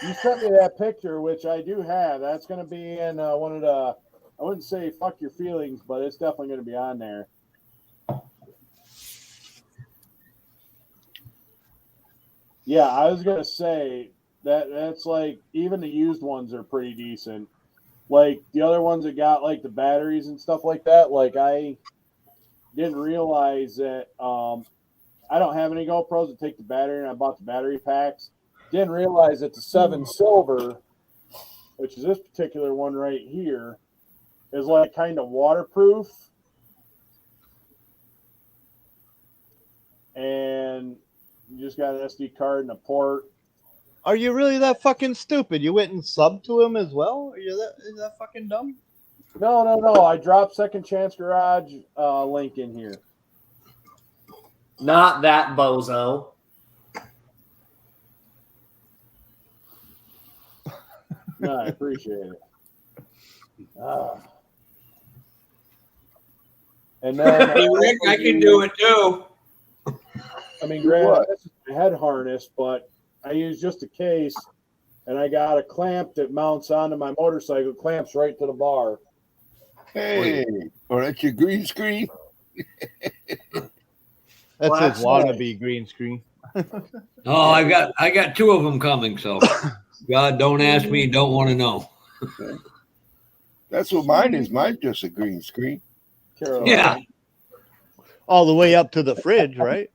You sent me that picture, which I do have. That's going to be in one of the, I wouldn't say fuck your feelings, but it's definitely going to be on there. Yeah, I was going to say that's like, even the used ones are pretty decent. Like the other ones that got like the batteries and stuff like that, like I didn't realize that I don't have any GoPros that take the battery, and I bought the battery packs. Didn't realize that the 7 silver, which is this particular one right here, is like kind of waterproof. And you just got an SD card and a port. Are you really that fucking stupid? You went and subbed to him as well? Is that fucking dumb? No. I dropped Second Chance Garage link in here. Not that bozo. No, I appreciate it. And then Hey, Rick, I can do it too. I mean, granted, this is a head harness, but I use just a case, and I got a clamp that mounts onto my motorcycle, clamps right to the bar. Hey, that's your green screen? That's his wannabe green screen. Oh, I got 2 of them coming, so God, don't ask me, don't want to know. That's what mine is. Mine's just a green screen. Yeah. All the way up to the fridge, right?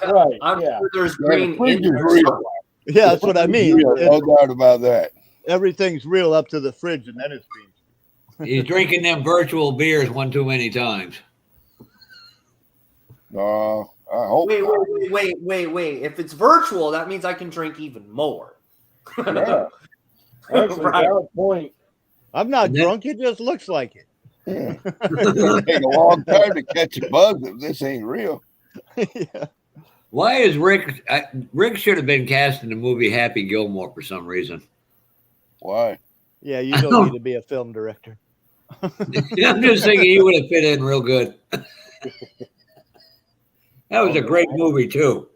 Right. I'm Yeah. sure there's green The fridge in is there real. somewhere. Yeah, that's what I mean. Real, no doubt about that. Everything's real up to the fridge, and then it's green. He's drinking them virtual beers one too many times. No, I hope not. Wait. If it's virtual, that means I can drink even more. Yeah. That's Right. a valid point. I'm not drunk. It just looks like it. Yeah. It'll take a long time to catch a buzz if this ain't real. Yeah. Why is Rick? Rick should have been cast in the movie Happy Gilmore for some reason. Why? Yeah, you don't need to be a film director. I'm just thinking he would have fit in real good. That was a great movie too.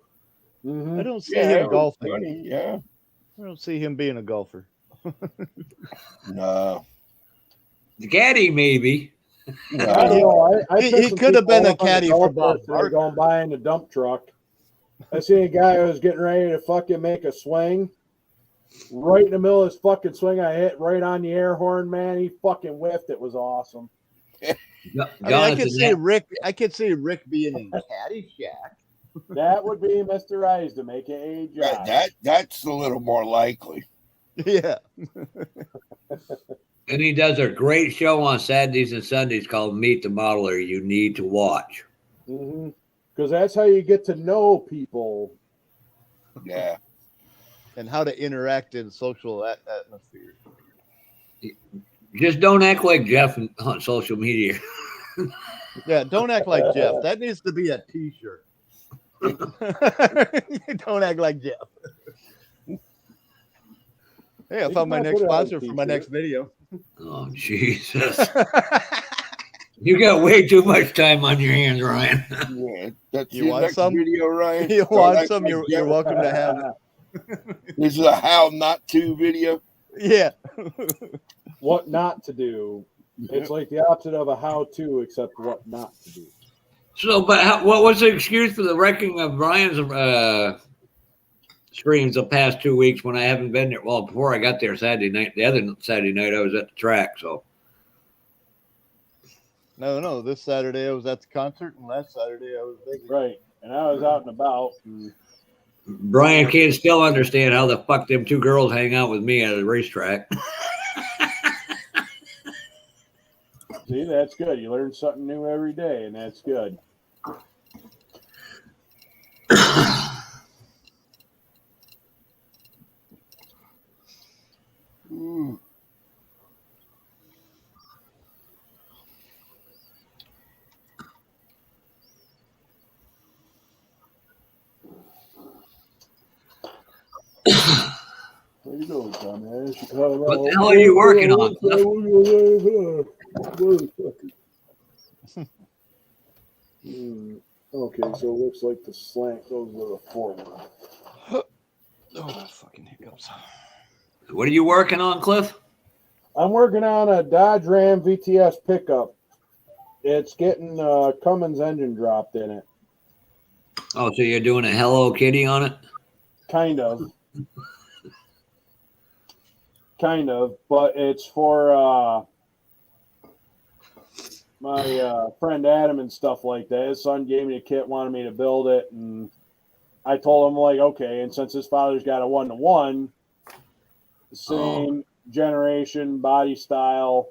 I don't see Yeah, him golfing. funny, yeah. I don't see him being a golfer. No. The caddy, maybe. He could have been a caddy for Bob Barker. Going by in the dump truck. I see a guy who was getting ready to fucking make a swing. Right in the middle of his fucking swing, I hit right on the air horn, man. He fucking whiffed. It was awesome. I could see Rick. I could see Rick being in Caddyshack. That would be Mr. Eyes to make it a job. That's a little more likely. Yeah. And he does a great show on Saturdays and Sundays called Meet the Modeler. You need to watch. Because that's how you get to know people. Yeah. And how to interact in social atmosphere. Just don't act like Jeff on social media. Yeah, don't act like Jeff. That needs to be a T-shirt. Don't act like Jeff. Hey, I found my next sponsor for my next video. Oh, Jesus. You got way too much time on your hands, Ryan. Yeah, that's You your want next some? video, Ryan? You want some? You're welcome to have it. This is a how not to video. Yeah. What not to do. It's like the opposite of a how-to, except what not to do. So, but what was the excuse for the wrecking of Brian's streams the past 2 weeks when I haven't been there? Well, before I got there Saturday night, the other Saturday night I was at the track. So, No. This Saturday I was at the concert, and last Saturday I was busy. Right. And I was out and about. Brian can't still understand how the fuck them two girls hang out with me at a racetrack. See, that's good. You learn something new every day, and that's good. There you go, dumbass. What the hell are you working on, Cliff? Okay, so it looks like the slant goes with a forward. Oh, fucking hiccups. What are you working on, Cliff? I'm working on a Dodge Ram VTS pickup. It's getting Cummins engine dropped in it. Oh, so you're doing a Hello Kitty on it? Kind of. Kind of, but it's for my friend Adam and stuff like that. His son gave me a kit, wanted me to build it, and I told him, like, okay, and since his father's got a 1-to-1, same generation, body style,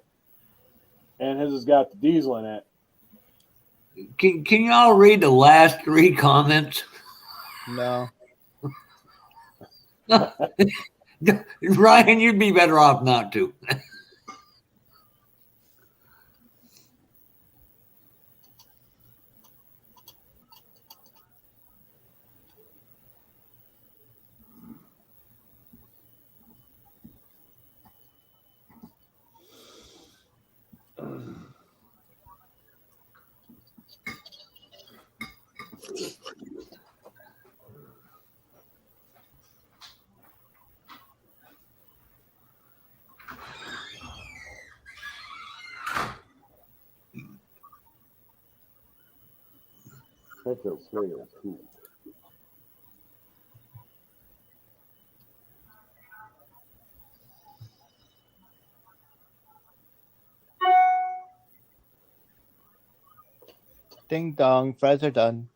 and his has got the diesel in it. Can you all read the last 3 comments? No. Ryan, you'd be better off not to. That's okay, cool. Ding dong, fries are done.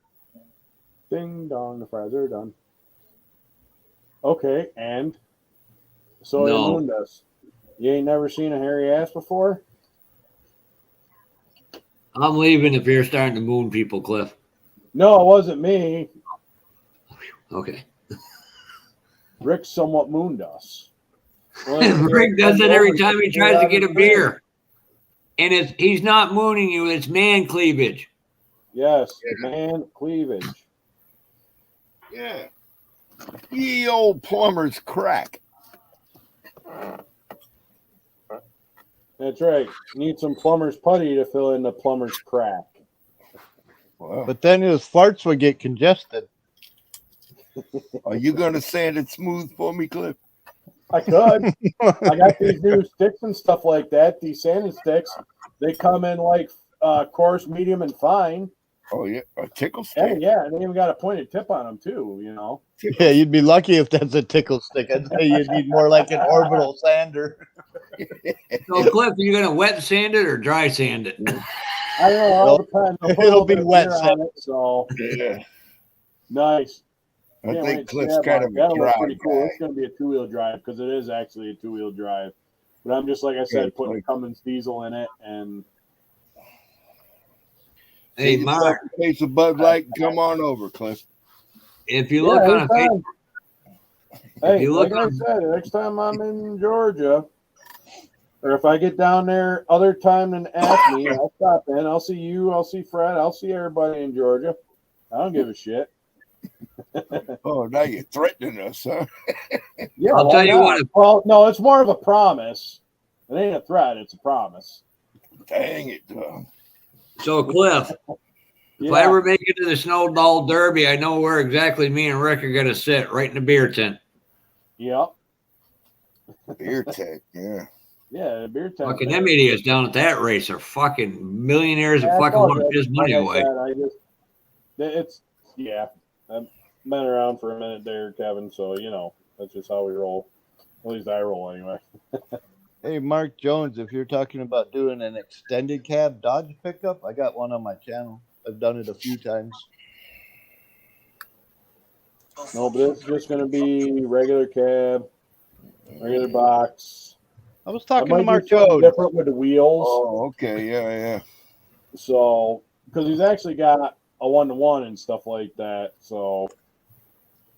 Ding dong, the fries are done. Okay, and so No. he mooned us. You ain't never seen a hairy ass before? I'm leaving if you're starting to moon people, Cliff. No, it wasn't me. Okay. Rick somewhat mooned us. Rick does it every time he tries to get a beer. And he's not mooning you, it's man cleavage. Yes, man cleavage. Yeah. Ye old plumber's crack. That's right. Need some plumber's putty to fill in the plumber's crack. Wow. But then his farts would get congested. Are you going to sand it smooth for me, Cliff? I could. I got these new sticks and stuff like that. These sanding sticks, they come in like coarse, medium, and fine. Oh, yeah. A tickle stick? And yeah, and they even got a pointed tip on them too, you know. Yeah, you'd be lucky if that's a tickle stick. I'd say you'd need more like an orbital sander. So, Cliff, are you going to wet sand it or dry sand it? I don't know. All depends. I'll put a It'll little be bit of wet beer sand. on it, so Yeah. nice. I Can't think wait to Cliff's stab kind on of it. a That'll look dry pretty cool. guy. It's going to be a 2-wheel drive because it is actually a 2-wheel drive. But I'm just, like I said, Yeah, putting a like- Cummins diesel in it. And Hey, Get yourself Mark, a case of Bud Light. Come on over, Cliff. if you look on a anytime. Facebook, Hey, you look like I on- said, next time I'm in Georgia, or if I get down there other time than Acme, I'll stop in. I'll see you. I'll see Fred. I'll see everybody in Georgia. I don't give a shit. Oh, now you're threatening us, huh? Yeah, I'll why tell you not? what, Well, no, it's more of a promise. It ain't a threat. It's a promise. Dang it. so Cliff, if I ever make it to the Snow Doll Derby, I know where exactly me and Rick are going to sit, right in the beer tent. Yep. Beer tent, yeah. Yeah, the beer tent. Fucking them idiots down at that race are fucking millionaires that Yeah, fucking it's all want to good. piss money Like I away. said, it's I've been around for a minute there, Kevin. So that's just how we roll. At least I roll anyway. Hey, Mark Jones, if you're talking about doing an extended cab Dodge pickup, I got one on my channel. I've done it a few times. No, but it's just going to be regular cab, regular box. I was I talking to might Mark do something Jones. different with the wheels. Oh, okay. Yeah. So, because he's actually got a 1-to-1 and stuff like that. So,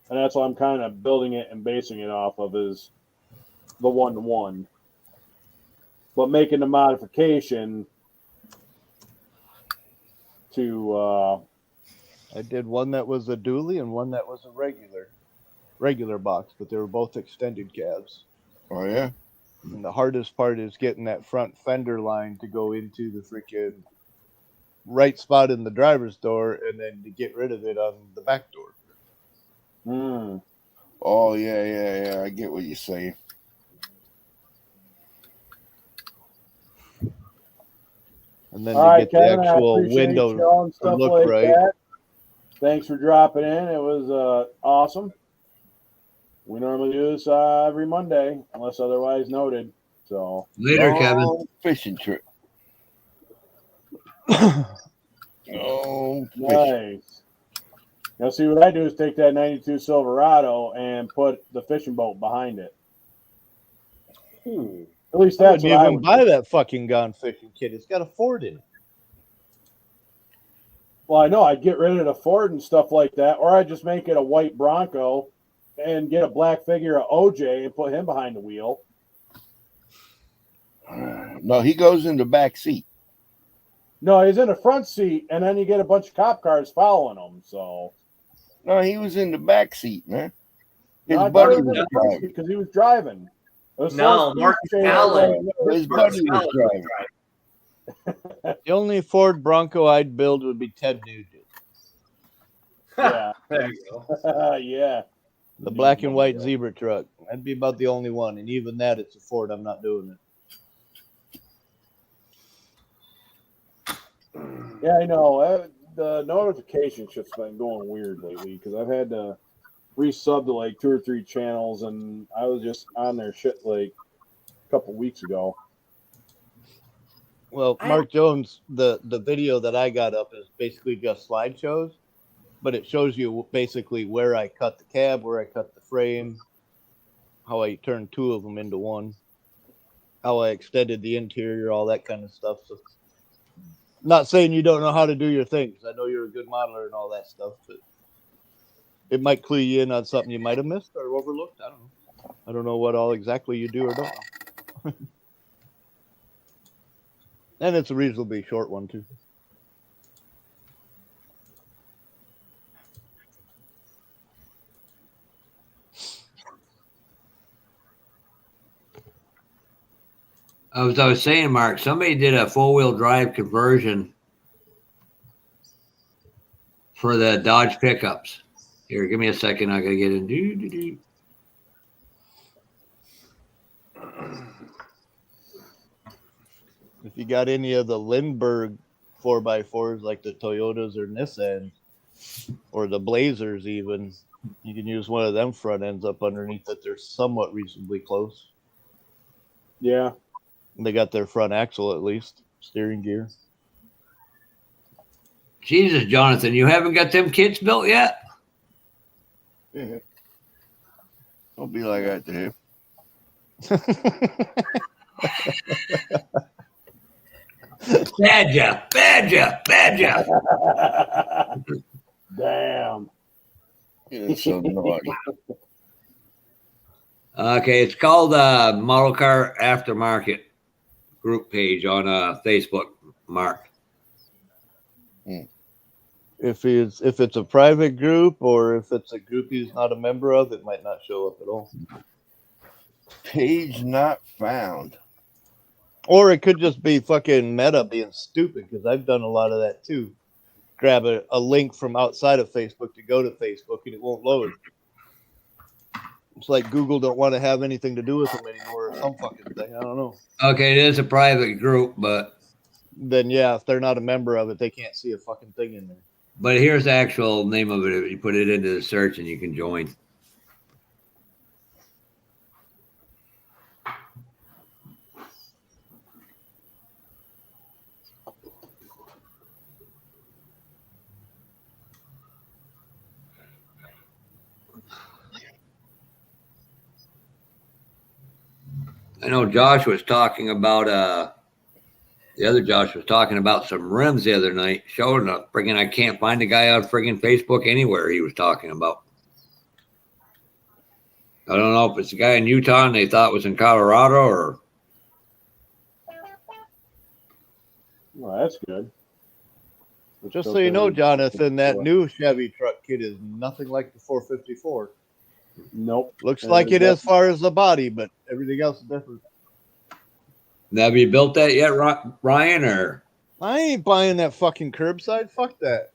and that's why I'm kind of building it and basing it off of is the 1-to-1. But making the modification to I did one that was a dually and one that was a regular box, but they were both extended cabs. Oh, yeah. And the hardest part is getting that front fender line to go into the freaking right spot in the driver's door and then to get rid of it on the back door. Oh, yeah. I get what you're saying. And then all to right, get Kevin, the I actual appreciate window you and to stuff look like right. that. Thanks for dropping in. It was awesome. We normally do this every Monday, unless otherwise noted. So Later, Kevin. Fishing trip. Oh, nice. Now, see what I do is take that '92 Silverado and put the fishing boat behind it. At least I that's wouldn't what I even would buy do. that fucking gone fishing kit. It's got a Ford in it. Well, I know I'd get rid of the Ford and stuff like that, or I'd just make it a white Bronco and get a black figure of OJ and put him behind the wheel. No, he goes in the back seat. No, he's in the front seat, and then you get a bunch of cop cars following him. So No, he was in the back seat, man. His no, buddy was in was the front driving. seat because he was driving. No, Mark Allen. His buddy was driving. The only Ford Bronco I'd build would be Ted Nugent. Yeah. There you go. Yeah. The black and white zebra truck. That'd be about the only one. And even that, it's a Ford. I'm not doing it. Yeah, I know. The notification shit's been going weird lately because I've had to resub to like 2 or 3 channels, and I was just on their shit like a couple weeks ago. Well, Mark Jones, the video that I got up is basically just slideshows, but it shows you basically where I cut the cab, where I cut the frame, how I turned 2 of them into one, how I extended the interior, all that kind of stuff. So, not saying you don't know how to do your things. I know you're a good modeler and all that stuff, but it might clue you in on something you might have missed or overlooked. I don't know. I don't know what all exactly you do or don't know. And it's a reasonably short one, too. As I was saying, Mark, somebody did a 4-wheel drive conversion for the Dodge pickups. Here, give me a second. I gotta get in. If you got any of the Lindbergh 4x4s like the Toyotas or Nissans or the Blazers even, you can use one of them front ends up underneath that. They're somewhat reasonably close. Yeah. They got their front axle at least, steering gear. Jesus, Jonathan, you haven't got them kits built yet? Yeah. Don't be like that to him. Badger. Damn. It's so naughty. Okay, it's called Model Car Aftermarket group page on Facebook, Mark. If it's a private group or if it's a group he's not a member of, it might not show up at all. Page not found. Or it could just be fucking Meta being stupid, because I've done a lot of that too. Grab a link from outside of Facebook to go to Facebook and it won't load. It's like Google don't want to have anything to do with them anymore or some fucking thing. I don't know. Okay, it is a private group, but Then yeah, if they're not a member of it, they can't see a fucking thing in there. But here's the actual name of it. You put it into the search and you can join. I know Josh was talking about the other Josh was talking about some rims the other night, showing up. Friggin' I can't find the guy on friggin' Facebook anywhere he was talking about. I don't know if it's the guy in Utah and they thought was in Colorado or. Well, that's good. Just so you know, Jonathan, that new Chevy truck kit is nothing like the 454. Nope. Looks like it as far as the body, but everything else is different. Now, have you built that yet, Ryan? Or I ain't buying that fucking curbside. Fuck that.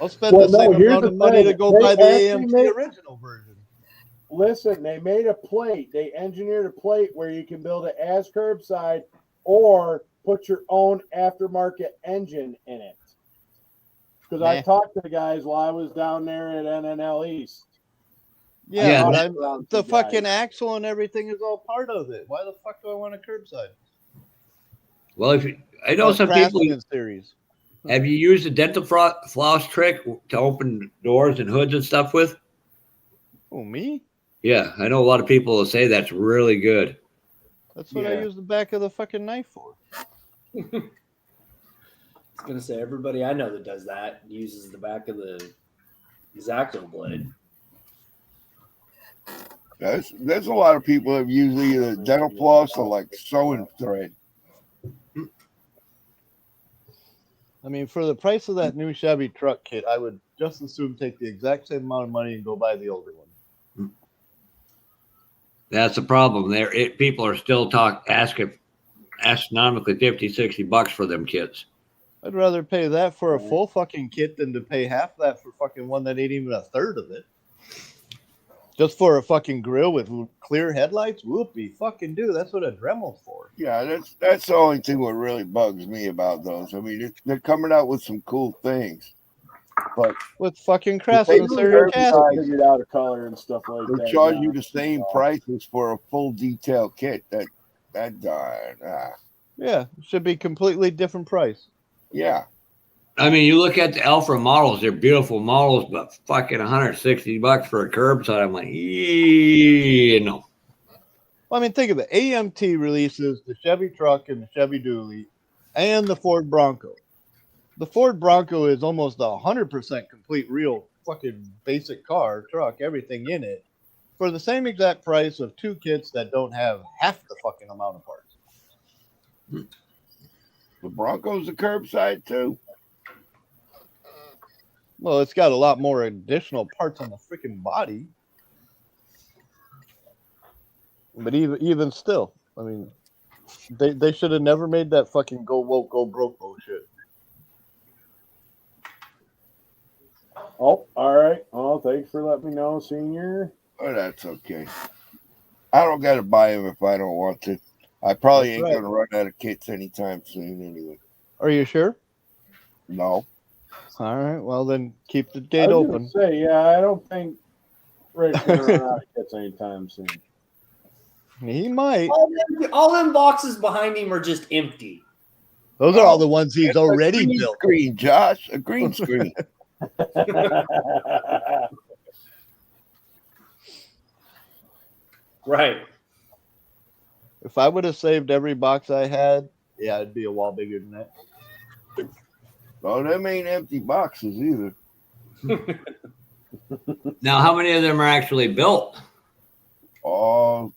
I'll spend the same amount of money to go buy the AMT original version. Listen, they made a plate. They engineered a plate where you can build it as curbside or put your own aftermarket engine in it. Because I talked to the guys while I was down there at NNL East. Yeah, but the fucking axle and everything is all part of it. Why the fuck do I want a curbside? Well, I know some people. Series. Have you used the dental floss trick to open doors and hoods and stuff with? Oh, me? Yeah, I know a lot of people will say that's really good. That's what I use the back of the fucking knife for. I was gonna say everybody I know that does that uses the back of the X-Acto blade. There's a lot of people that use either dental floss or like sewing thread. I mean, for the price of that new Chevy truck kit, I would just as soon take the exact same amount of money and go buy the older one. That's the problem. People are still asking astronomically $50-$60 for them kits. I'd rather pay that for a full fucking kit than to pay half that for fucking one that ain't even a third of it. Just for a fucking grill with clear headlights? Whoopie fucking do. That's what a Dremel's for. Yeah, that's the only thing what really bugs me about those. I mean, they're coming out with some cool things, but with fucking Craftsman figured out a color and stuff like that. They charge you the same prices for a full detail kit. Yeah, it should be completely different price. Yeah. I mean, you look at the Alpha models; they're beautiful models, but fucking $160 for a curbside. I'm like, no. Well, I mean, think of it. AMT releases the Chevy truck and the Chevy Dually and the Ford Bronco. The Ford Bronco is almost 100% complete, real fucking basic car, truck, everything in it, for the same exact price of two kits that don't have half the fucking amount of parts. The Bronco's a curbside too. Well, it's got a lot more additional parts on the freaking body. But even still, I mean, they should have never made that fucking go woke, go broke bullshit. Oh, all right. Oh, thanks for letting me know, Senior. Oh, that's okay. I don't got to buy them if I don't want to. I probably ain't going to run out of kits anytime soon anyway. Are you sure? No. All right. Well, then keep the gate open. I don't think Rick's going to run out of kits anytime soon. He might. All them boxes behind him are just empty. Those are all the ones he's already built. Screen, Josh. A green screen. Right. If I would have saved every box I had, yeah, it'd be a wall bigger than that. Well, them ain't empty boxes either. Now, how many of them are actually built? Oh,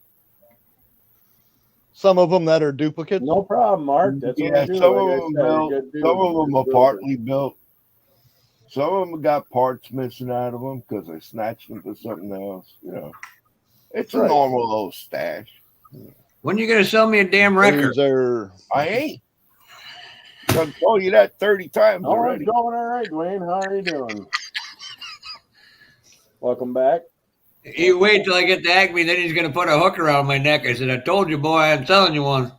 Some of them that are duplicates. No problem, Mark. That's what yeah, I do. some Like I of them said, built. you gotta do Some of them are build it. partly built. Some of them got parts missing out of them because I snatched them for something else. You know, it's a Right. normal little stash. When are you going to sell me a damn record? These are I ain't. I've told you that 30 times Oh, I'm already. going all right, Dwayne. How are you doing? Welcome back. You wait till I get to Acme, then he's going to put a hook around my neck. I said, I told you, boy, I'm selling you one.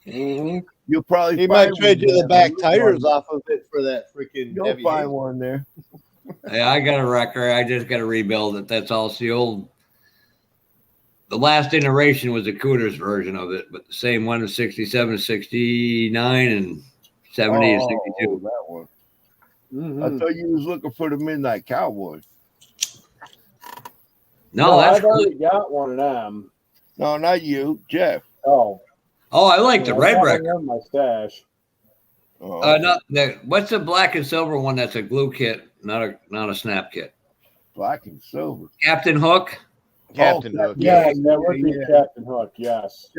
Mm-hmm. You'll probably he might find trade one you the there. back You'll tires find- off of it for that freaking You'll heavy find haze. one there. Yeah, I got a record. I just got to rebuild it. That's all. It's the old. The last iteration was the Cooters version of it, but the same one is 67, 69, and 70 and 62. that one. Mm-hmm. I thought you was looking for the Midnight Cowboy. No, that's I've already got one of them. No, not you, Jeff. Oh, I like the I red got record. one in my stash. Oh, Not the what's the black and silver one? That's a glue kit, not a snap kit. black and silver. Captain Hook. Captain Oh, Hook. Yeah, Yeah, that would be yeah. Captain Hook. Yes.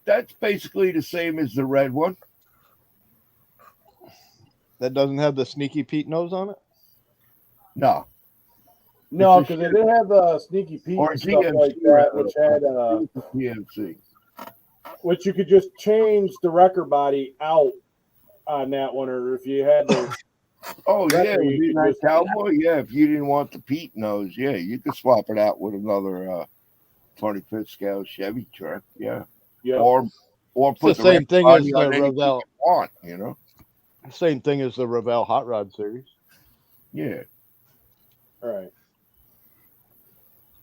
That's basically the same as the red one. That doesn't have the Sneaky Pete nose on it. No, No, It's a because they did have Sneaky Pete Or and stuff GMC like that, record. which had PMC. which you could just change the record body out on that one, or if you had the Oh yeah, record, you could Midnight just- Cowboy. Yeah, if you didn't want the Pete nose, yeah, you could swap it out with another 25th scale Chevy truck. Yeah, yeah. or It's put the same record thing as body the on anything Revell. you want. You know. Same thing as the Revell Hot Rod series. Yeah. All right.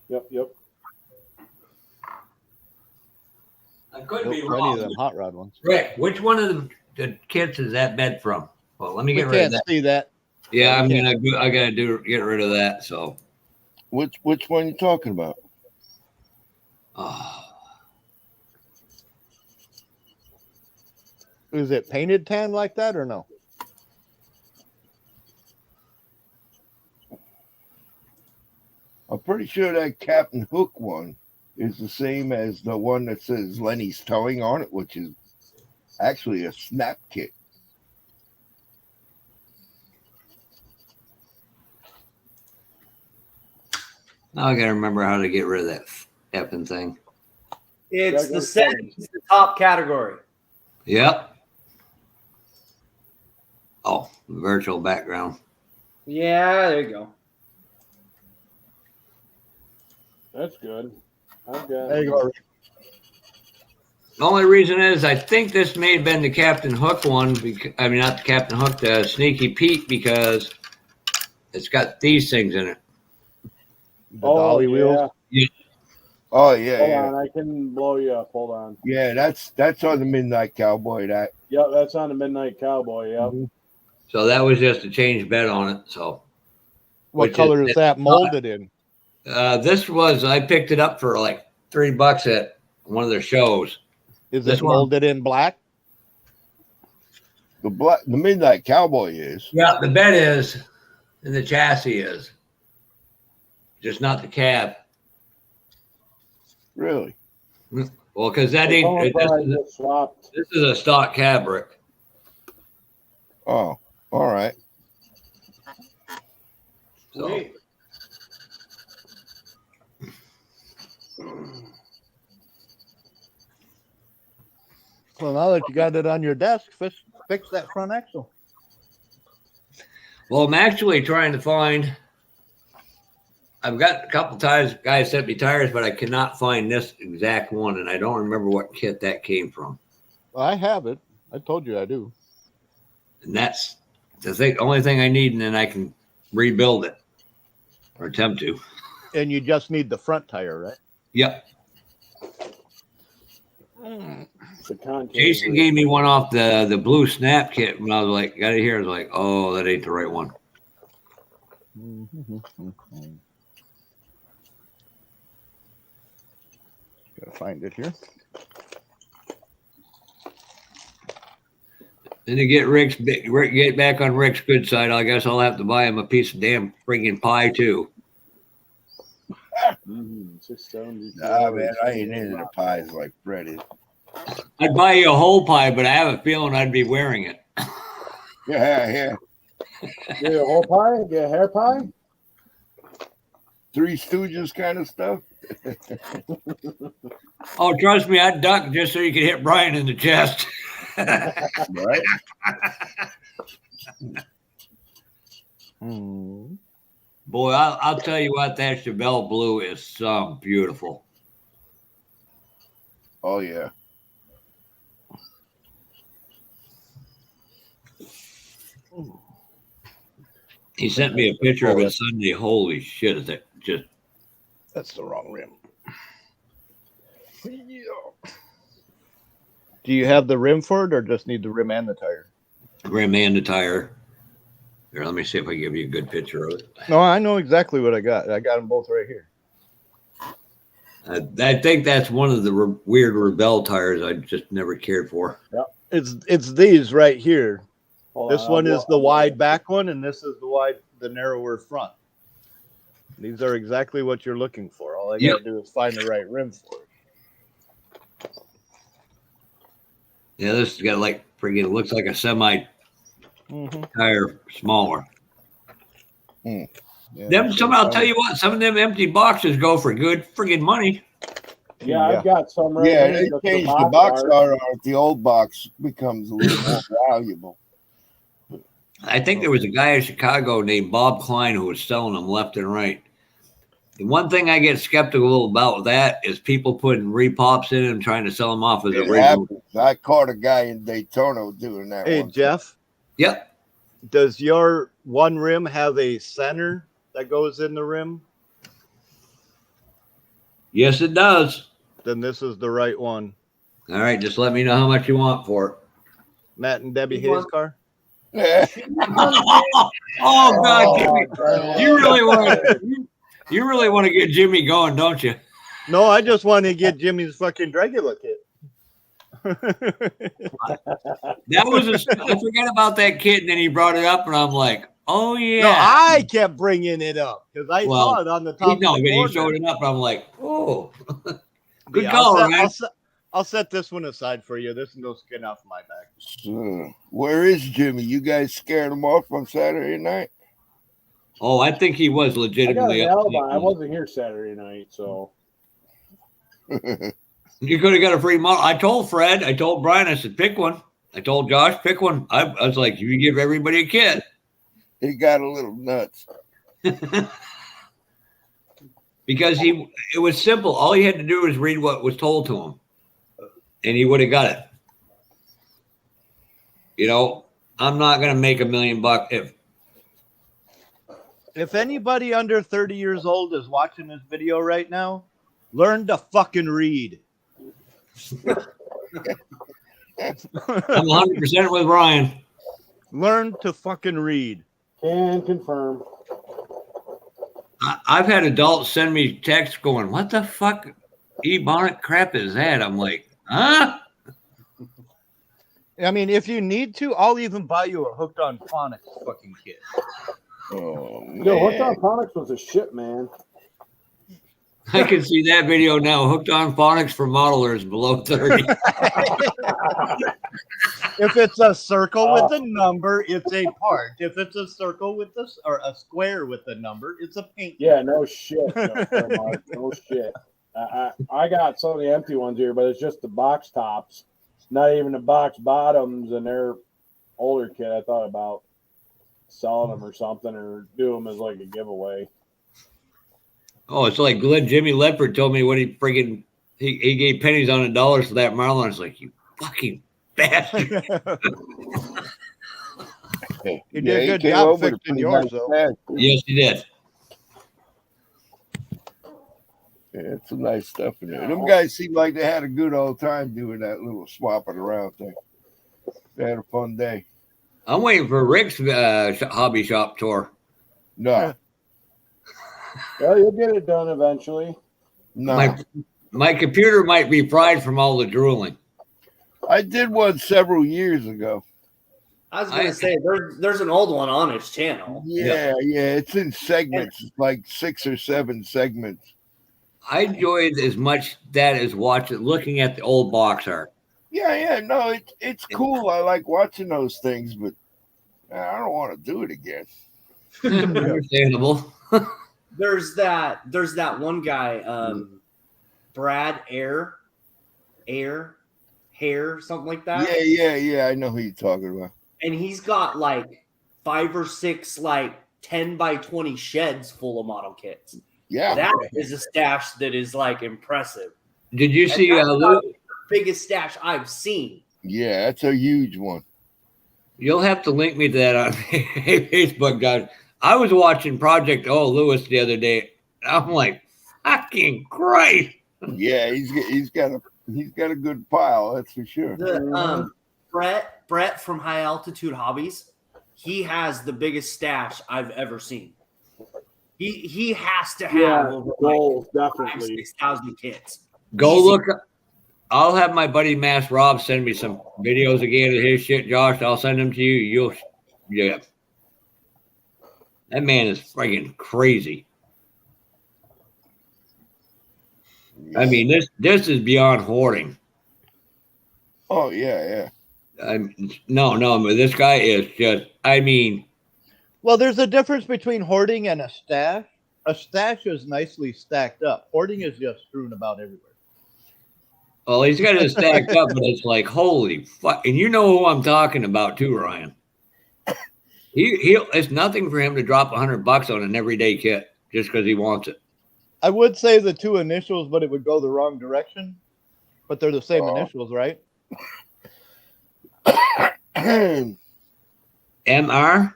Yep. I could Built be plenty wrong. of them Hot Rod ones. Rick, which one of the kits is that bed from? Well, let me We get rid of can't that. see that. Yeah, we I'm can't. gonna. I gotta get rid of that. So, Which one you talking about? oh, Is it painted tan like that or no? I'm pretty sure that Captain Hook one is the same as the one that says Lenny's Towing on it, which is actually a snap kit. now I gotta remember how to get rid of that effing thing. It's Gotta go the to settings, the top category. Yep. Oh, virtual background. Yeah, there you go. That's good. I've got. There you go. The only reason is I think this may have been the Captain Hook one. I mean, not the Captain Hook, the Sneaky Pete, because it's got these things in it. The dolly wheels. Oh yeah, Hold yeah, on, I can blow you up. Hold on. yeah. That's on the Midnight Cowboy. That Yep, that's on the Midnight Cowboy. Yep. Mm-hmm. So that was just a change bed on it. So What Which color is- is that molded in? this was, I picked it up for like $3 at one of their shows. Is This it one. molded in black? the Midnight Cowboy is. Yeah, the bed is, and the chassis is, just not the cab. Really? Well, because that Someone ain't. probably just swapped. This is a stock cab, Rick. Oh, all right. So Wait. Well, now that you got it on your desk, fix that front axle. well, I'm actually trying to find. I've got a couple times guys sent me tires, but I cannot find this exact one, and I don't remember what kit that came from. I have it. I told you I do. And that's the only thing I need, and then I can rebuild it or attempt to. And you just need the front tire, right? Yep. The concave Jason rear. gave me one off the blue snap kit when I was like, got it here. I was like, oh, that ain't the right one. Gotta find it here. Then to get get back on Rick's good side, I guess I'll have to buy him a piece of damn friggin' pie too. 670. Nah, man, I ain't into the pies like Fred is. I'd buy you a whole pie, but I have a feeling I'd be wearing it. Yeah. Get a whole pie? Get a hair pie? Three Stooges kind of stuff. Oh, trust me, I'd duck just so you could hit Brian in the chest. Right? Boy, I'll tell you what, that Chevelle blue is some beautiful. Oh, yeah. He sent me a picture of it Sunday. Holy shit, is that just... That's the wrong rim. Do you have the rim for it or just need the rim and the tire? Rim and the tire. Here, let me see if I give you a good picture of it. No, I know exactly what I got. I got them both right here. I think that's one of the weird Rebel tires I just never cared for. Yep. It's these right here. Hold This on, one I'll is the wide back one, and this is the narrower front. These are exactly what you're looking for. All I gotta do is find the right rim for it. Yeah, this has got like friggin' looks like a semi tire smaller. Yeah, I'll tell you what, some of them empty boxes go for good friggin' money. Yeah, I've got some right Yeah, here. they changed the box art. The old box becomes a little more valuable. I think there was a guy in Chicago named Bob Klein who was selling them left and right. The one thing I get skeptical about that is people putting repops in and trying to sell them off as It original. happens. I caught a guy in Daytona doing that. Hey, Jeff. Yep. Does your one rim have a center that goes in the rim? Yes, it does. Then this is the right one. All right, just let me know how much you want for it. Matt and Debbie Hayes car? Oh God, Jimmy. You really want to get Jimmy going, don't you? No, I just want to get Jimmy's fucking Dragula kit. That was I forgot about that kid, and then he brought it up, and I'm like, oh yeah. No, I kept bringing it up because I saw it on the top. He showed it up, and I'm like, oh, good call, man. I'll set this one aside for you. This is no skin off my back. So, where is Jimmy? You guys scared him off on Saturday night? Oh, I think he was legitimately. I got an alibi. I wasn't here Saturday night, so. You could have got a free model. I told Fred, I told Brian, I said, pick one. I told Josh, pick one. I was like, you give everybody a kit. He got a little nuts. Because it was simple. All he had to do was read what was told to him. And he would have got it. You know, I'm not going to make $1 million if anybody under 30 years old is watching this video right now, learn to fucking read. I'm 100% with Ryan. Learn to fucking read. Can confirm. I've had adults send me texts going, what the fuck ebonic crap is that? I'm like, huh? I mean, if you need to, I'll even buy you a Hooked on Phonics fucking kit. Oh, Yo, Hooked on Phonics was a shit, man. I can see that video now. Hooked on Phonics for modelers below 30. If it's a circle with a number, it's a part. If it's a circle with this or a square with a number, it's a paint. Yeah, no shit. No shit. I got some of the empty ones here, but it's just the box tops, not even the box bottoms, and they're older kit. I thought about selling them or something, or do them as like a giveaway. Oh, it's like Glenn Jimmy Ledford told me when he friggin' he gave pennies on the dollars for that Marlin. It's like, you fucking bastard. You did a good job fixing yours, though. Yes, he did. Yeah, it's some nice stuff in there. Them guys seem like they had a good old time doing that little swapping around thing. They had a fun day. I'm waiting for Rick's hobby shop tour. No. Well, you'll get it done eventually. No. My computer might be fried from all the drooling. I did one several years ago. I was gonna say there's an old one on his channel. Yeah, it's in segments. It's like 6 or 7 segments. I enjoyed as much that as looking at the old box art. Yeah. No, it's cool. I like watching those things, but I don't want to do it again. Understandable. There's that one guy, Brad Hair, something like that. Yeah. I know who you're talking about. And he's got like 5 or 6 like 10 by 20 sheds full of model kits. Yeah, that is a stash that is like impressive. Did you see the biggest stash I've seen? Yeah, that's a huge one. You'll have to link me to that on Facebook, guys. I was watching Project O Lewis the other day. I'm like, fucking Christ. Yeah, he's got a good pile, that's for sure. Brett from High Altitude Hobbies, he has the biggest stash I've ever seen. He has to have over goals, like definitely 6,000 kits. Go look. I'll have my buddy Mass Rob send me some videos again of his shit, Josh. I'll send them to you. Yeah. That man is friggin' crazy. I mean, this is beyond hoarding. Oh yeah. No, but this guy is just. I mean. Well, there's a difference between hoarding and a stash. A stash is nicely stacked up. Hoarding is just strewn about everywhere. Well, he's got it stacked up, but it's like, holy fuck. And you know who I'm talking about too, Ryan. It's nothing for him to drop $100 on an everyday kit just because he wants it. I would say the 2 initials, but it would go the wrong direction. But they're the same initials, right? MR?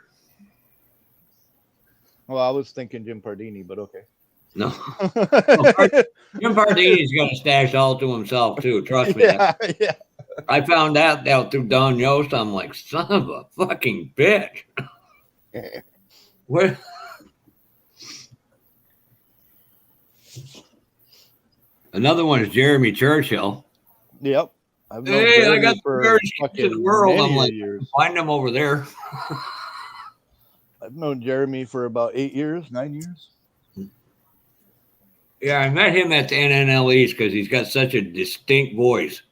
Well, I was thinking Jim Pardini, but okay. No. Jim Pardini's got a stash all to himself, too. Trust me. Yeah. I found that out through Don Yost. I'm like, son of a fucking bitch. Where? Another one is Jeremy Churchill. Yep. I got the very in the world. I'm like, find them over there. I've known Jeremy for about 8 years, 9 years. Yeah, I met him at the NNLEs because he's got such a distinct voice.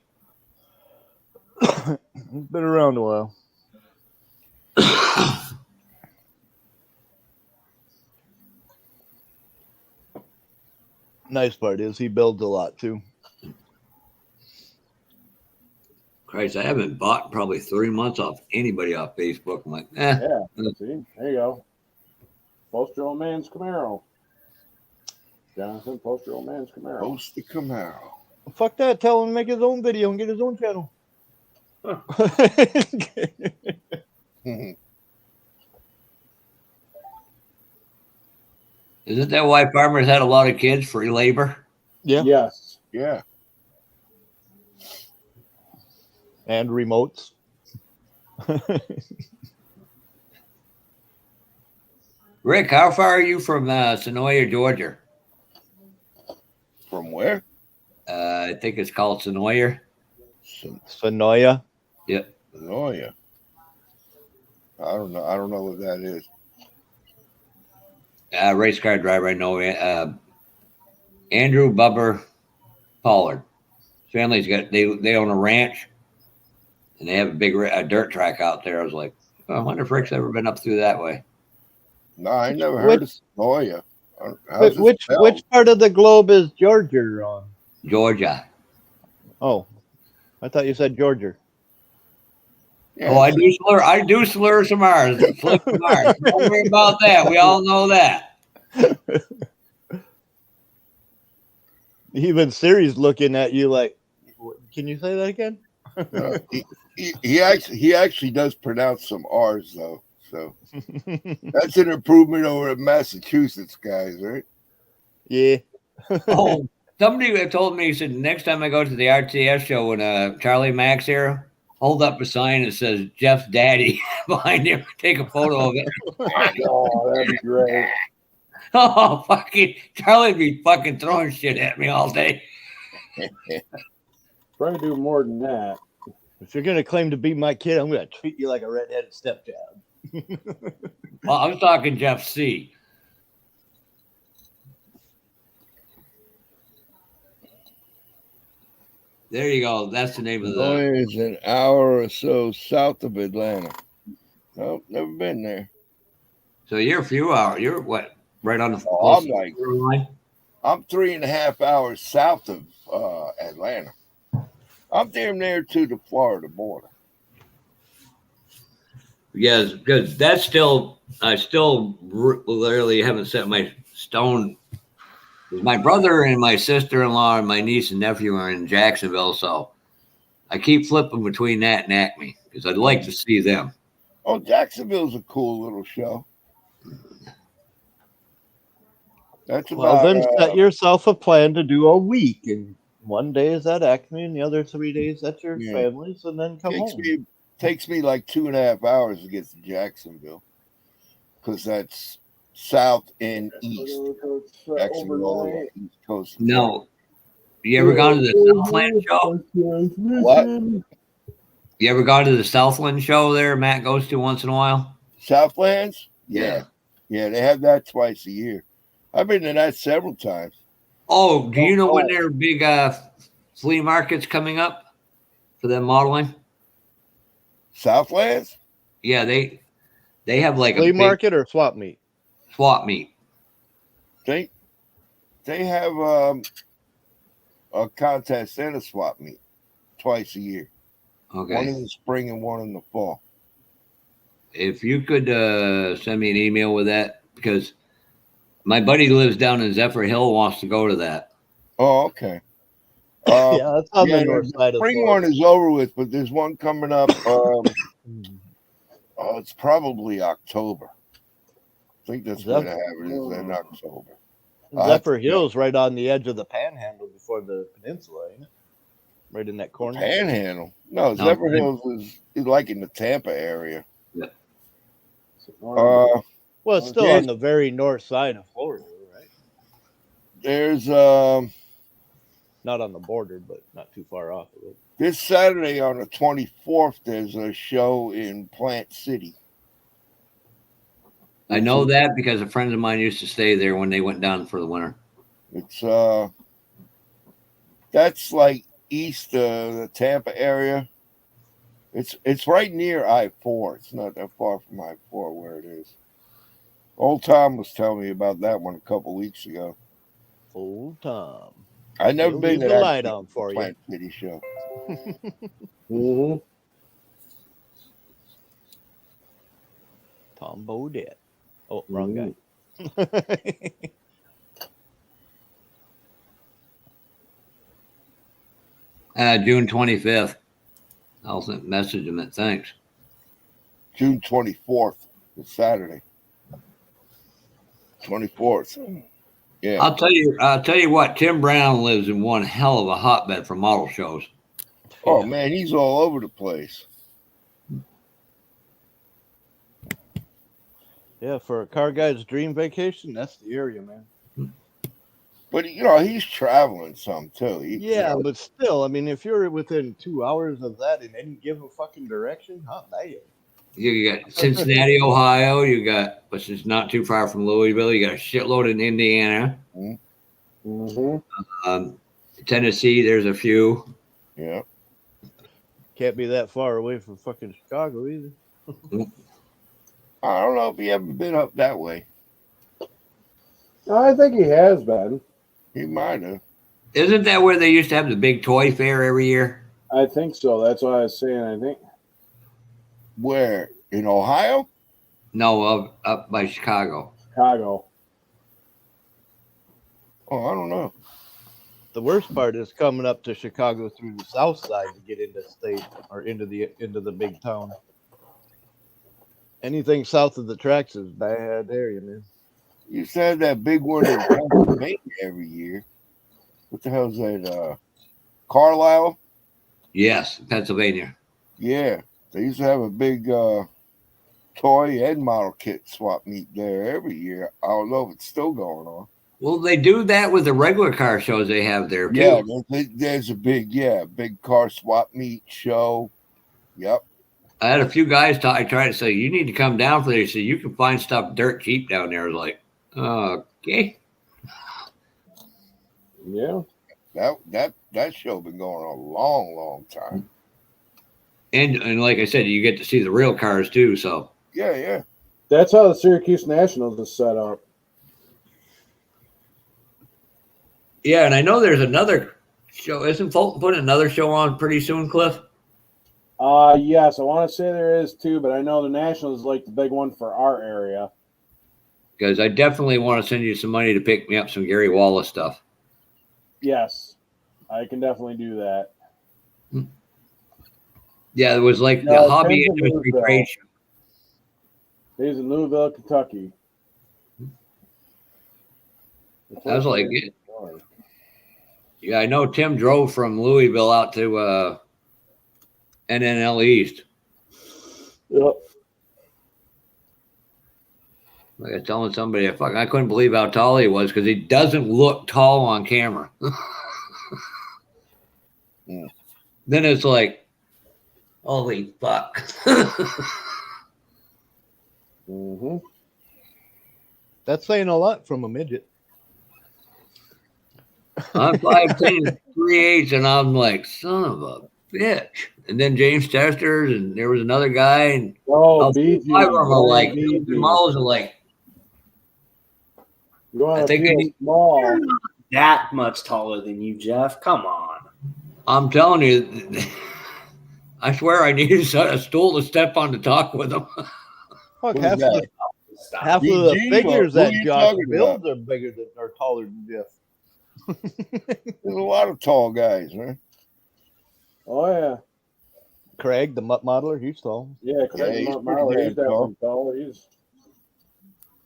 He's been around a while. Nice part is he builds a lot too. Christ, I haven't bought probably 3 months off anybody off Facebook. I'm like, Yeah, see, there you go. Post your old man's Camaro. Jonathan, post your old man's Camaro. Post the Camaro. Fuck that. Tell him to make his own video and get his own channel. Isn't that why farmers had a lot of kids? Free labor? Yeah. Yes. Yeah. And remotes. Rick, how far are you from Sonoya, Georgia? From where? I think it's called Sonoya. Sonoya. Yep. Sonoya. I don't know. I don't know what that is. Race car driver, I know. Andrew Bubber Pollard. His family's got they own a ranch, and they have a big dirt track out there. I was like, oh, I wonder if Rick's ever been up through that way. No, I never heard of Sonoya. Which part of the globe is Georgia on? Georgia. Oh, I thought you said Georgia. Yeah, oh, I do slur some R's. Flip some R's. Don't worry about that. We all know that. Even Siri's looking at you like, can you say that again? he actually does pronounce some R's though, so that's an improvement over the Massachusetts guys, right? Yeah. Oh, somebody told me, he said, next time I go to the RTS show when Charlie Mack's here, hold up a sign that says Jeff's daddy behind him. Take a photo of it. Oh, that'd be great. Oh, fucking Charlie'd be fucking throwing shit at me all day. Probably do more than that. If you're gonna claim to be my kid, I'm gonna treat you like a redheaded stepchild. Well, I'm talking Jeff C. There you go. That's the name of the. It's an hour or so south of Atlanta. Nope, never been there. So you're a few hours. You're what? Right on the. I'm like, line? I'm 3.5 hours south of Atlanta. I'm damn near to the Florida border. Yes, because that's still. I still literally haven't set my stone. My brother and my sister-in-law and my niece and nephew are in Jacksonville, so I keep flipping between that and Acme because I'd like to see them. Oh, Jacksonville's a cool little show. That's Well, about. then set yourself a plan to do a week, and one day is at Acme, and the other 3 days at your families, and then come home. Takes me like 2.5 hours to get to Jacksonville because that's south and east. Jacksonville, east coast. No, you ever gone to the Southland show? What? You ever gone to the Southland show there? Matt goes to once in a while. Southlands? Yeah, they have that twice a year. I've been to that several times. Oh, do you know when their big flea market's coming up for them modeling? Southlands? Yeah, they have like flea a market or swap meet. Swap meet. They have a contest and a swap meet twice a year. Okay. One in the spring and one in the fall. If you could send me an email with that, because my buddy lives down in Zephyr Hill, wants to go to that. Oh, okay. Yeah, that's on the north side of spring Florida. one is over with, but there's one coming up. It's probably October. I think that's going to have it is in October. Zephyr Hill's right on the edge of the Panhandle before the peninsula, ain't it? Right in that corner. Panhandle? No, Zephyr Hills is like in the Tampa area. Yeah. Well, it's still on the very north side of Florida, right? There's not on the border, but not too far off of it. This Saturday on the 24th, there's a show in Plant City. I know that because a friend of mine used to stay there when they went down for the winter. It's that's like east of the Tampa area. It's right near I-4. It's not that far from I-4 where it is. Old Tom was telling me about that one a couple weeks ago. Old Tom. I've never been to the that light on for Plant City show. Tom Bodette. Oh, wrong guy. June 25th. I'll message him at thanks. June 24th. It's Saturday. 24th. Yeah. I'll tell you what, Tim Brown lives in one hell of a hotbed for model shows. Oh man, he's all over the place. Yeah, for a car guy's dream vacation, that's the area, man. But he's traveling some too. But still, I mean, if you're within 2 hours of that in any given fucking direction, hot damn. You got Cincinnati, Ohio. You got, which is not too far from Louisville. You got a shitload in Indiana. Tennessee, there's a few. Yeah. Can't be that far away from fucking Chicago either. I don't know if he ever been up that way. I think he has been. He might have. Isn't that where they used to have the big toy fair every year? I think so. That's what I was saying. I think. Where? In Ohio? No, up by Chicago. Chicago. Oh, I don't know. The worst part is coming up to Chicago through the south side to get into state or into the big town. Anything south of the tracks is bad area, man. You said that big one in Pennsylvania every year. What the hell is that? Carlisle? Yes, Pennsylvania. Yeah. They used to have a big toy and model kit swap meet there every year. I don't know if it's still going on. Well, they do that with the regular car shows they have there too. Yeah, there's a big car swap meet show. Yep. I had a few guys I tried to say, you need to come down for this. So you can find stuff dirt cheap down there. I was like, okay. Yeah. That show been going on a long time. And like I said, you get to see the real cars too. So Yeah. That's how the Syracuse Nationals is set up. yeah, and I know there's another show. Isn't Fulton putting another show on pretty soon, Cliff? Yes, I want to say there is too, but I know the Nationals is like the big one for our area. Because I definitely want to send you some money to pick me up some Gary Wallace stuff. Yes, I can definitely do that. Yeah, it was like No, the hobby Tim's in industry Louisville. trade show. He's in Louisville, Kentucky. I was like, yeah, I know Tim drove from Louisville out to NNL East. Yep. Like I was telling somebody, I couldn't believe how tall he was because he doesn't look tall on camera. Then it's like, holy fuck. Mm-hmm. That's saying a lot from a midget. I'm 5'10", 3/8, and I'm like, son of a bitch. And then James Testers, and there was another guy, and Oh, BG, BG. 5 of them are like, BG. the models are like, You want I to think I feel need- small. You're not that much taller than you, Jeff. Come on. I'm telling you, I swear I needed a stool to step on to talk with him. Fuck, Who's half that? of the BG, figures who that you Josh talking builds are bigger than are taller than Jeff. There's a lot of tall guys, man. Oh, yeah. Craig, the mutt modeler, he's tall. Yeah, Craig he's Marler, pretty he's damn tall. definitely tall. He's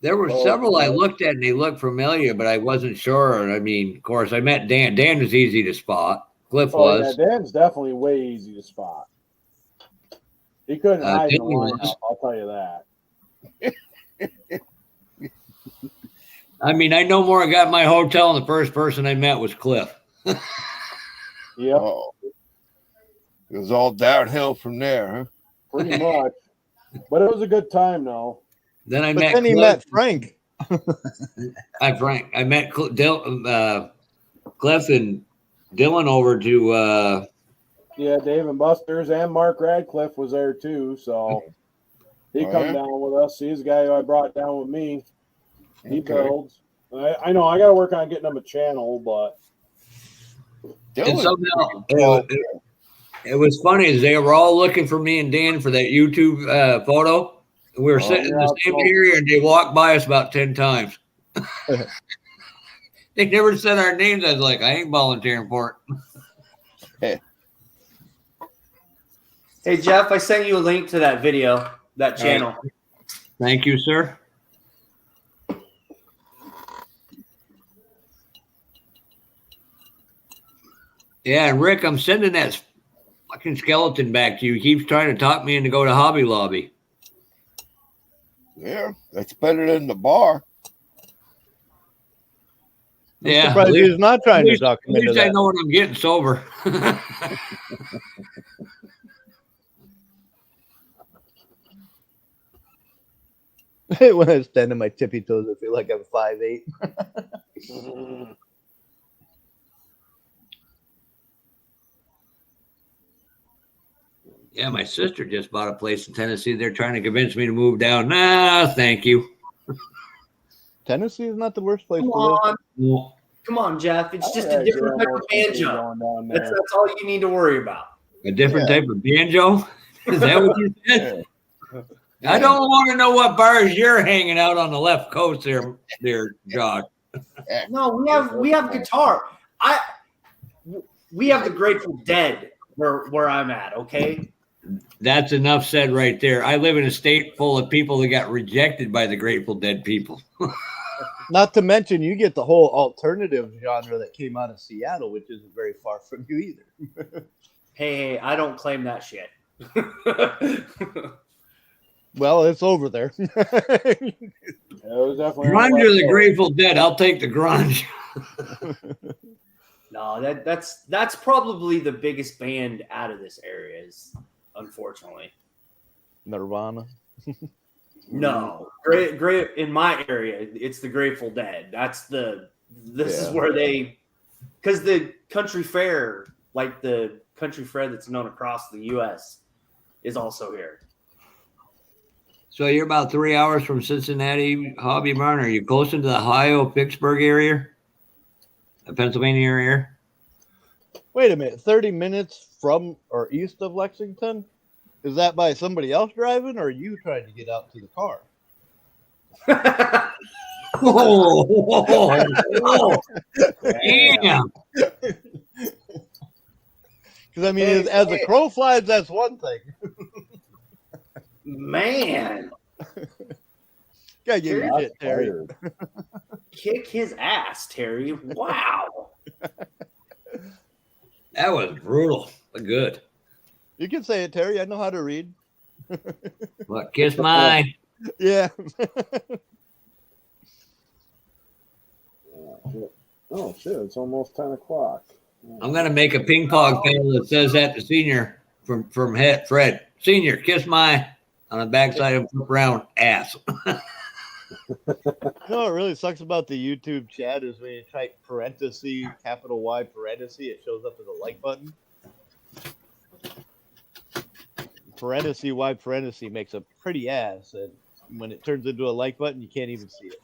There were Oh, several I yeah. looked at, and they looked familiar, but I wasn't sure. I mean, of course, I met Dan. Dan was easy to spot. Cliff was. Yeah, Dan's definitely way easy to spot. He couldn't hide in the Danny was. lineup, I'll tell you that. I mean, I no more got my hotel, and the first person I met was Cliff. Yep. Oh, it was all downhill from there, huh? Pretty much. But it was a good time, though. Then I But met then he Cliff. met Frank. Frank. I met Cliff and Dylan over to Yeah, Dave and Buster's and Mark Radcliffe was there too, so he Oh, come yeah? down with us. He's the guy who I brought down with me. He Okay. builds. I know I got to work on getting him a channel, but and Dylan's somehow pretty tall. it was funny as they were all looking for me and Dan for that YouTube photo. And we were sitting in the yeah, same so- area, and they walked by us about 10 times. They never said our names. I was like, I ain't volunteering for it. Hey, Jeff, I sent you a link to that video, that channel. Thank you, sir. Yeah, and Rick, I'm sending that fucking skeleton back to you. He keeps trying to talk me into go to Hobby Lobby. Yeah, that's better than the bar. Yeah, Surprised he's not trying to talk at him into least I that. know what I'm getting sober. When I stand on my tippy toes, I feel like I'm 5'8". Yeah, my sister just bought a place in Tennessee. They're trying to convince me to move down. Nah, thank you. Tennessee is not the worst place Come to live. on. Well, Come on, Jeff. It's just I a different type of almost think banjo. going down That's, there. that's all you need to worry about. a different type of banjo? Is that what you said? Yeah. I don't want to know what bars you're hanging out on the left coast there, Josh. No, we have guitar. We have the Grateful Dead where I'm at. Okay. That's enough said right there. I live in a state full of people that got rejected by the Grateful Dead people. Not to mention, you get the whole alternative genre that came out of Seattle, which isn't very far from you either. Hey, I don't claim that shit. Well, it's over there. It was definitely Grunge or the Grateful Dead? I'll take the grunge. No, that's probably the biggest band out of this area. Is unfortunately Nirvana. no great in my area. It's the Grateful Dead. This is where they, because the country fair, like the country fair that's known across the U.S., is also here. So you're about 3 hours from Cincinnati, Hobby Barn. Are you close into the Ohio, Pittsburgh area? The Pennsylvania area? Wait a minute, 30 minutes from or east of Lexington? Is that by somebody else driving, or are you trying to get out to the car? Oh, damn. Because, I mean, as a crow flies, that's one thing. Man, Gotta give you shit, Terry. kick his ass, Terry. Wow. That was brutal, but good. You can say it, Terry. I know how to read. What, kiss mine? Yeah. Oh shit! It's almost 10 o'clock. I'm gonna make a ping pong table that says that to Senior from Fred. Senior, kiss my on the backside of round ass. You know what really sucks about the YouTube chat is when you type parenthesis, capital Y parenthesis, it shows up as a like button. Parenthesis Y parenthesis makes a pretty ass, and when it turns into a like button, you can't even see it.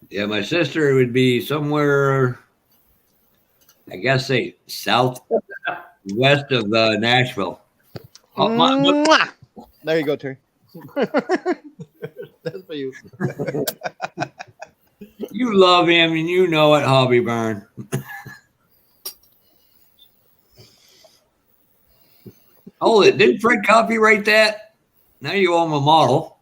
Yeah, my sister would be somewhere, I guess, say southwest of Nashville. Mwah! There you go, Terry. That's for you. You love him, and you know it, Hobby Barn. Oh, didn't Fred copyright that? Now you owe him a model.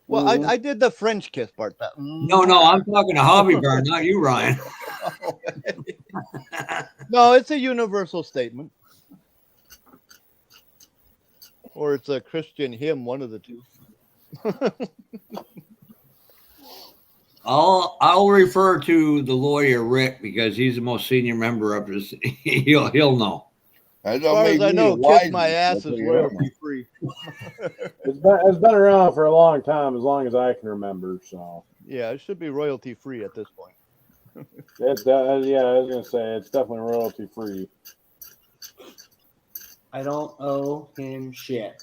Well, I did the French kiss part. No, I'm talking to Hobby Barn, not you, Ryan. No, it's a universal statement. Or it's a Christian hymn, one of the two. I'll refer to the lawyer Rick because he's the most senior member of this. He'll know. As far as I know, kiss my ass is royalty free. It's been around for a long time, as long as I can remember. So yeah, it should be royalty free at this point. Yeah, I was gonna say it's definitely royalty free. I don't owe him shit.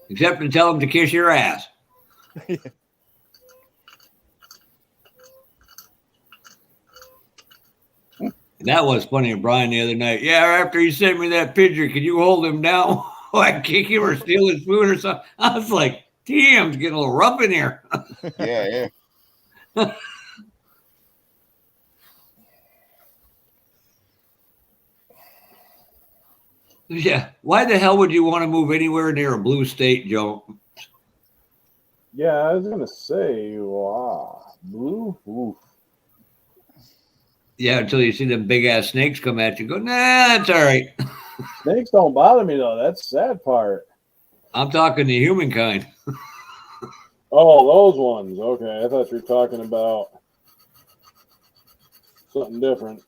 Except to tell him to kiss your ass. That was funny, Brian, the other night. Yeah, after he sent me that picture, could you hold him down? I kick him or steal his food or something. I was like, damn, it's getting a little rough in here. Yeah. Yeah. Why the hell would you want to move anywhere near a blue state, Joe? Yeah, I was gonna say, wow, blue. Oof. Yeah, until you see them big ass snakes come at you. Go, nah, that's all right. Snakes don't bother me though. That's the sad part. I'm talking to humankind. Oh, those ones. Okay, I thought you were talking about something different.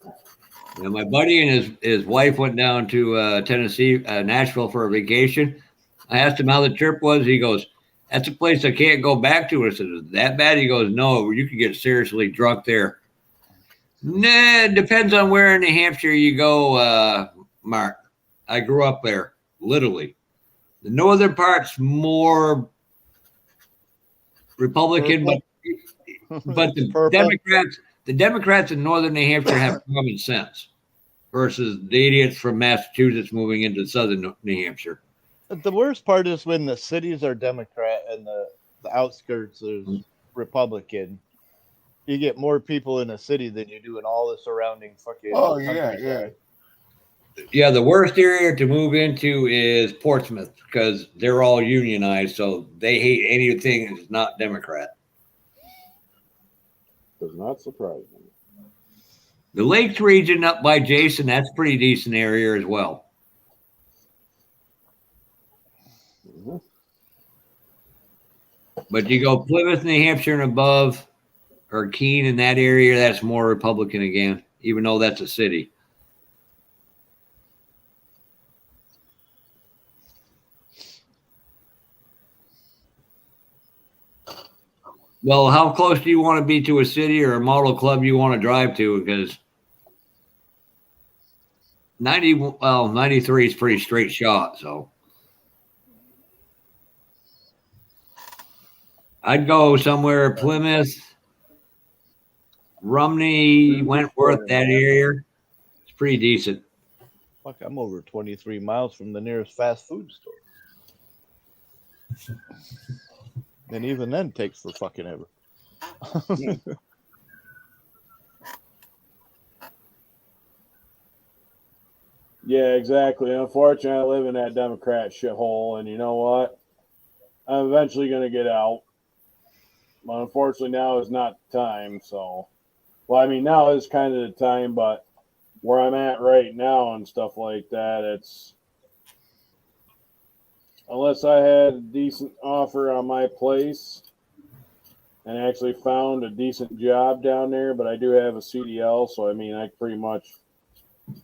Yeah, my buddy and his wife went down to Tennessee, Nashville for a vacation. I asked him how the trip was. He goes, "That's a place I can't go back to." I said, "Is it that bad?" He goes, "No, you could get seriously drunk there." Nah, it depends on where in New Hampshire you go, Mark. I grew up there, literally. The northern part's more Republican, but the Democrats in northern New Hampshire have common sense versus the idiots from Massachusetts moving into southern New Hampshire. The worst part is when the cities are Democrat and the outskirts is Republican. You get more people in a city than you do in all the surrounding fucking. Oh yeah. Yeah, the worst area to move into is Portsmouth because they're all unionized, so they hate anything that's not Democrat. Does not surprise me. The Lakes region up by Jason, that's a pretty decent area as well. Mm-hmm. But you go Plymouth, New Hampshire and above, or Keene in that area, that's more Republican again, even though that's a city. Well, how close do you want to be to a city or a model club you want to drive to? Because 93 is pretty straight shot, so I'd go somewhere Plymouth, Rumney, Wentworth, that area. It's pretty decent. Fuck, I'm over 23 miles from the nearest fast food store. And even then takes for fucking ever. Yeah, exactly. Unfortunately, I live in that Democrat shithole, and you know what? I'm eventually going to get out. But unfortunately, now is not the time. So, well, I mean, now is kind of the time, but where I'm at right now and stuff like that, it's unless I had a decent offer on my place and actually found a decent job down there, but I do have a CDL, so I mean, I pretty much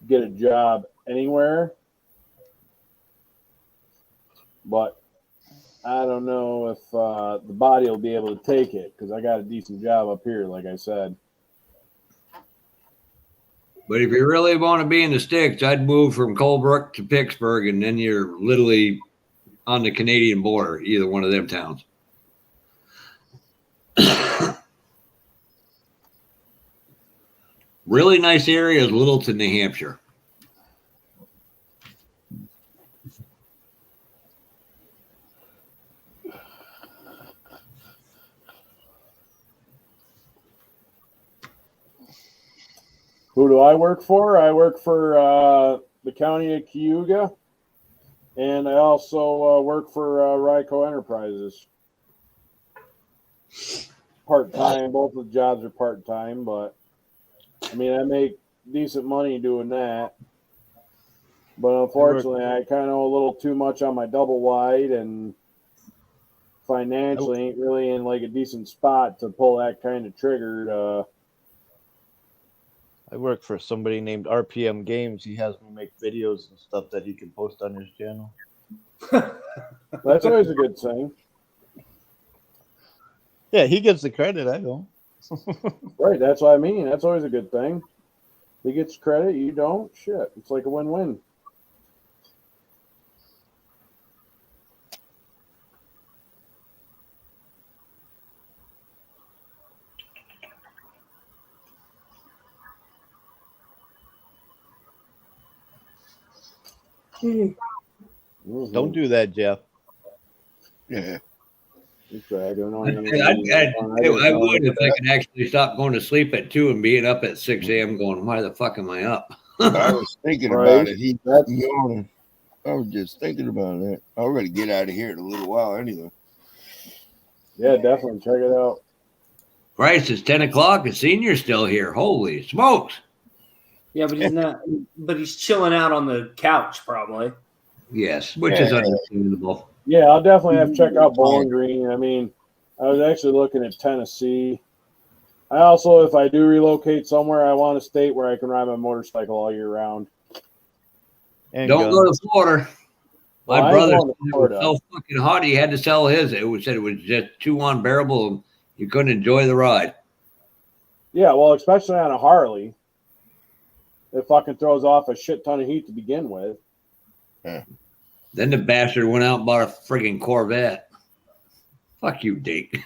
get a job anywhere. But I don't know if the body will be able to take it because I got a decent job up here, like I said. But if you really want to be in the sticks, I'd move from Colebrook to Pittsburgh, and then you're literally on the Canadian border, either one of them towns. Really nice area is Littleton, New Hampshire. Who do I work for? I work for the county of Cayuga, and I also work for Ryco Enterprises. Part-time. Both of the jobs are part-time, but I mean, I make decent money doing that. But unfortunately, I kind of owe a little too much on my double wide, and financially ain't really in like a decent spot to pull that kind of trigger. I work for somebody named RPM Games. He has me make videos and stuff that he can post on his channel. That's always a good thing. Yeah, he gets the credit. I don't. Right, that's what I mean. That's always a good thing. He gets credit, you don't. Shit, it's like a win-win. Mm-hmm. Don't do that, Jeff. Yeah. I would if I could actually stop going to sleep at 2 and being up at 6 a.m. going, why the fuck am I up? I was thinking about it. I was just thinking about it. I'm going to get out of here in a little while anyway. Yeah, definitely. Check it out. Christ, it's 10 o'clock and Senior's still here. Holy smokes. Yeah, but he's not. But he's chilling out on the couch, probably. Yes, which is understandable. Yeah, I'll definitely have to check out Bowling Green. I mean, I was actually looking at Tennessee. I also, if I do relocate somewhere, I want a state where I can ride my motorcycle all year round. And don't go to Florida. Well, My brother was so fucking hot he had to sell his. It said it was just too unbearable. You couldn't enjoy the ride. Yeah, well, especially on a Harley. It fucking throws off a shit ton of heat to begin with. Yeah. Then the bastard went out and bought a friggin' Corvette. Fuck you, Dake.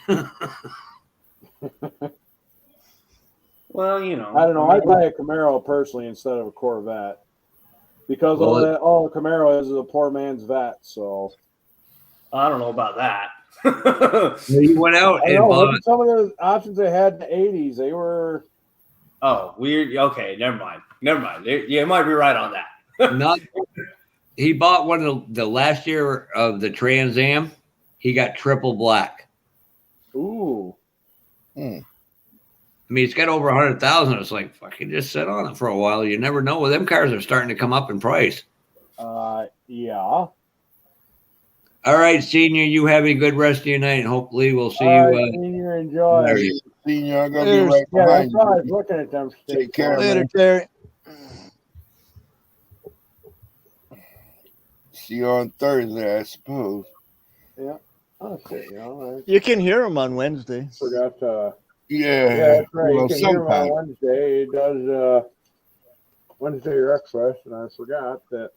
Well, you know. I don't know. I'd buy a Camaro personally instead of a Corvette. Because all a Camaro is a poor man's vet, so. I don't know about that. You went out and bought some of the options they had in the 80s. They were. Oh, weird. Okay, never mind. You might be right on that. He bought one of the last year of the Trans Am. He got triple black. Ooh. But mean, it's got over 100,000. It's like fucking just sit on it for a while. You never know. Well, them cars are starting to come up in price. Yeah. All right, Senior, you have a good rest of your night, and hopefully we'll see All you. right, Senior, enjoy. Saturday. Senior, I'm gonna Later. be right Yeah, behind that's why I was you. looking at them. Take care, Later, man. Terry. See you on Thursday, I suppose. Yeah. Okay, all right. You can hear him on Wednesday. Forgot to. Yeah, Yeah, that's right. well, You can hear him on sometime. Wednesday. He does Wednesday breakfast, and I forgot to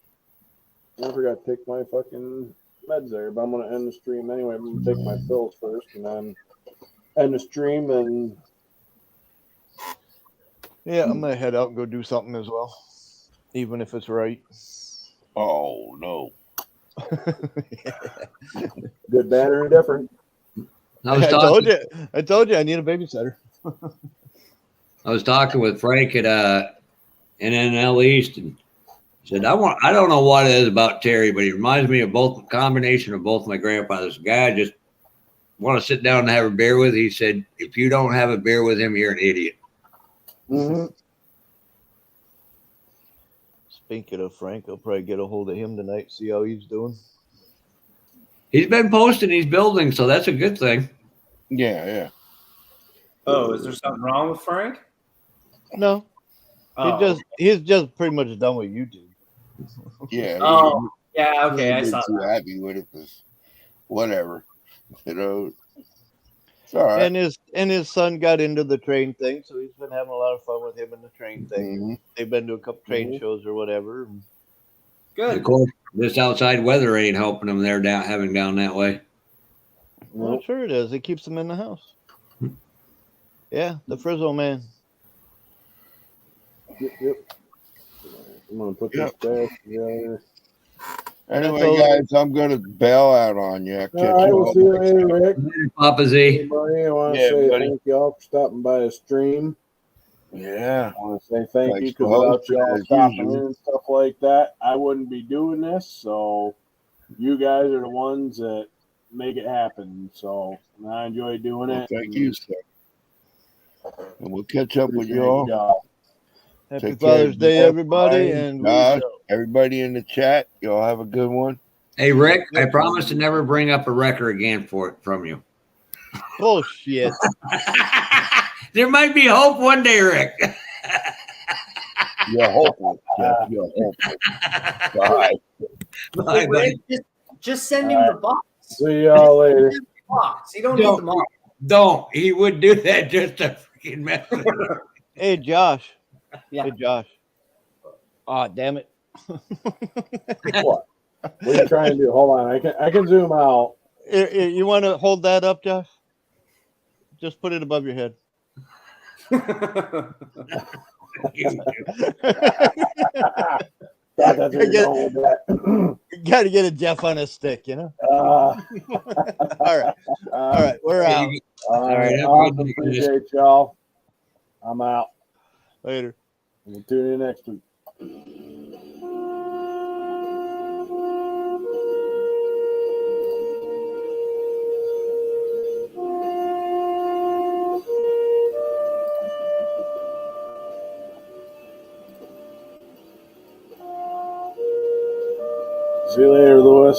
take my fucking meds there. But I'm gonna end the stream anyway. I'm gonna take my pills first, and then end the stream. And Yeah, I'm gonna head out and go do something as well, even if it's right. Oh no. good, bad, or indifferent. I told you I need a babysitter. I was talking with Frank at NNL East, and said, I don't know what it is about Terry, but he reminds me of both, combination of both my grandfathers. A guy I just want to sit down and have a beer with. He said, if you don't have a beer with him, you're an idiot. Mm-hmm. Speaking of Frank, I'll probably get a hold of him tonight, see how he's doing. He's been posting these buildings, so that's a good thing. Yeah. Oh, is there something wrong with Frank? No, Oh, he's just pretty much done what you did. Yeah. oh, yeah. Okay, I He saw ain't too that. happy with it, 'cause whatever. You know. It's all right. And his son got into the train thing, so he's been having a lot of fun with him in the train thing. Mhm. They've been to a couple train shows or whatever. Good. Of course, this outside weather ain't helping them. They're having down that way. Well, sure it is. It keeps them in the house. Yeah, the Frizzle man. Yep. I'm gonna put this back together. Anyway, guys, I'm gonna bail out on you. I'll catch All right, you we'll all see you next later, time. Rick. Papa Z. Hey, buddy, I want to Yeah, say buddy. thank y'all for stopping by the stream. Yeah. I want to say thank you Thanks because for without hosting y'all as stopping usual. in and stuff like that, I wouldn't be doing this. So you guys are the ones that make it happen. So I enjoy doing Well, it. thank you, sir. And we'll catch up with you Appreciate all. y'all. Happy Take care, Father's Day, Jeff, everybody, Brian, and Josh, everybody in the chat. Y'all have a good one. Hey, Rick, I promise to never bring up a record again from you. bullshit. There might be hope one day, Rick. You're hopeful, Jeff. You're hopeful. Bye. Bye, Hey, buddy. Rick, just send him the box. See y'all later. Box. You don't need the box. Don't. He would do that just to freaking mess with you. Hey, Josh. Yeah. Hey, Josh. Oh, damn it. What? What are you trying to do? Hold on. I can zoom out. You want to hold that up, Josh? Just put it above your head. Thought that's where you're going with that. Got to get a Jeff on a stick, you know? All right. We're out. All right. have a Awesome. good night, guys. Appreciate y'all. I'm out. Later. We'll tune in next week. See you later, Lewis.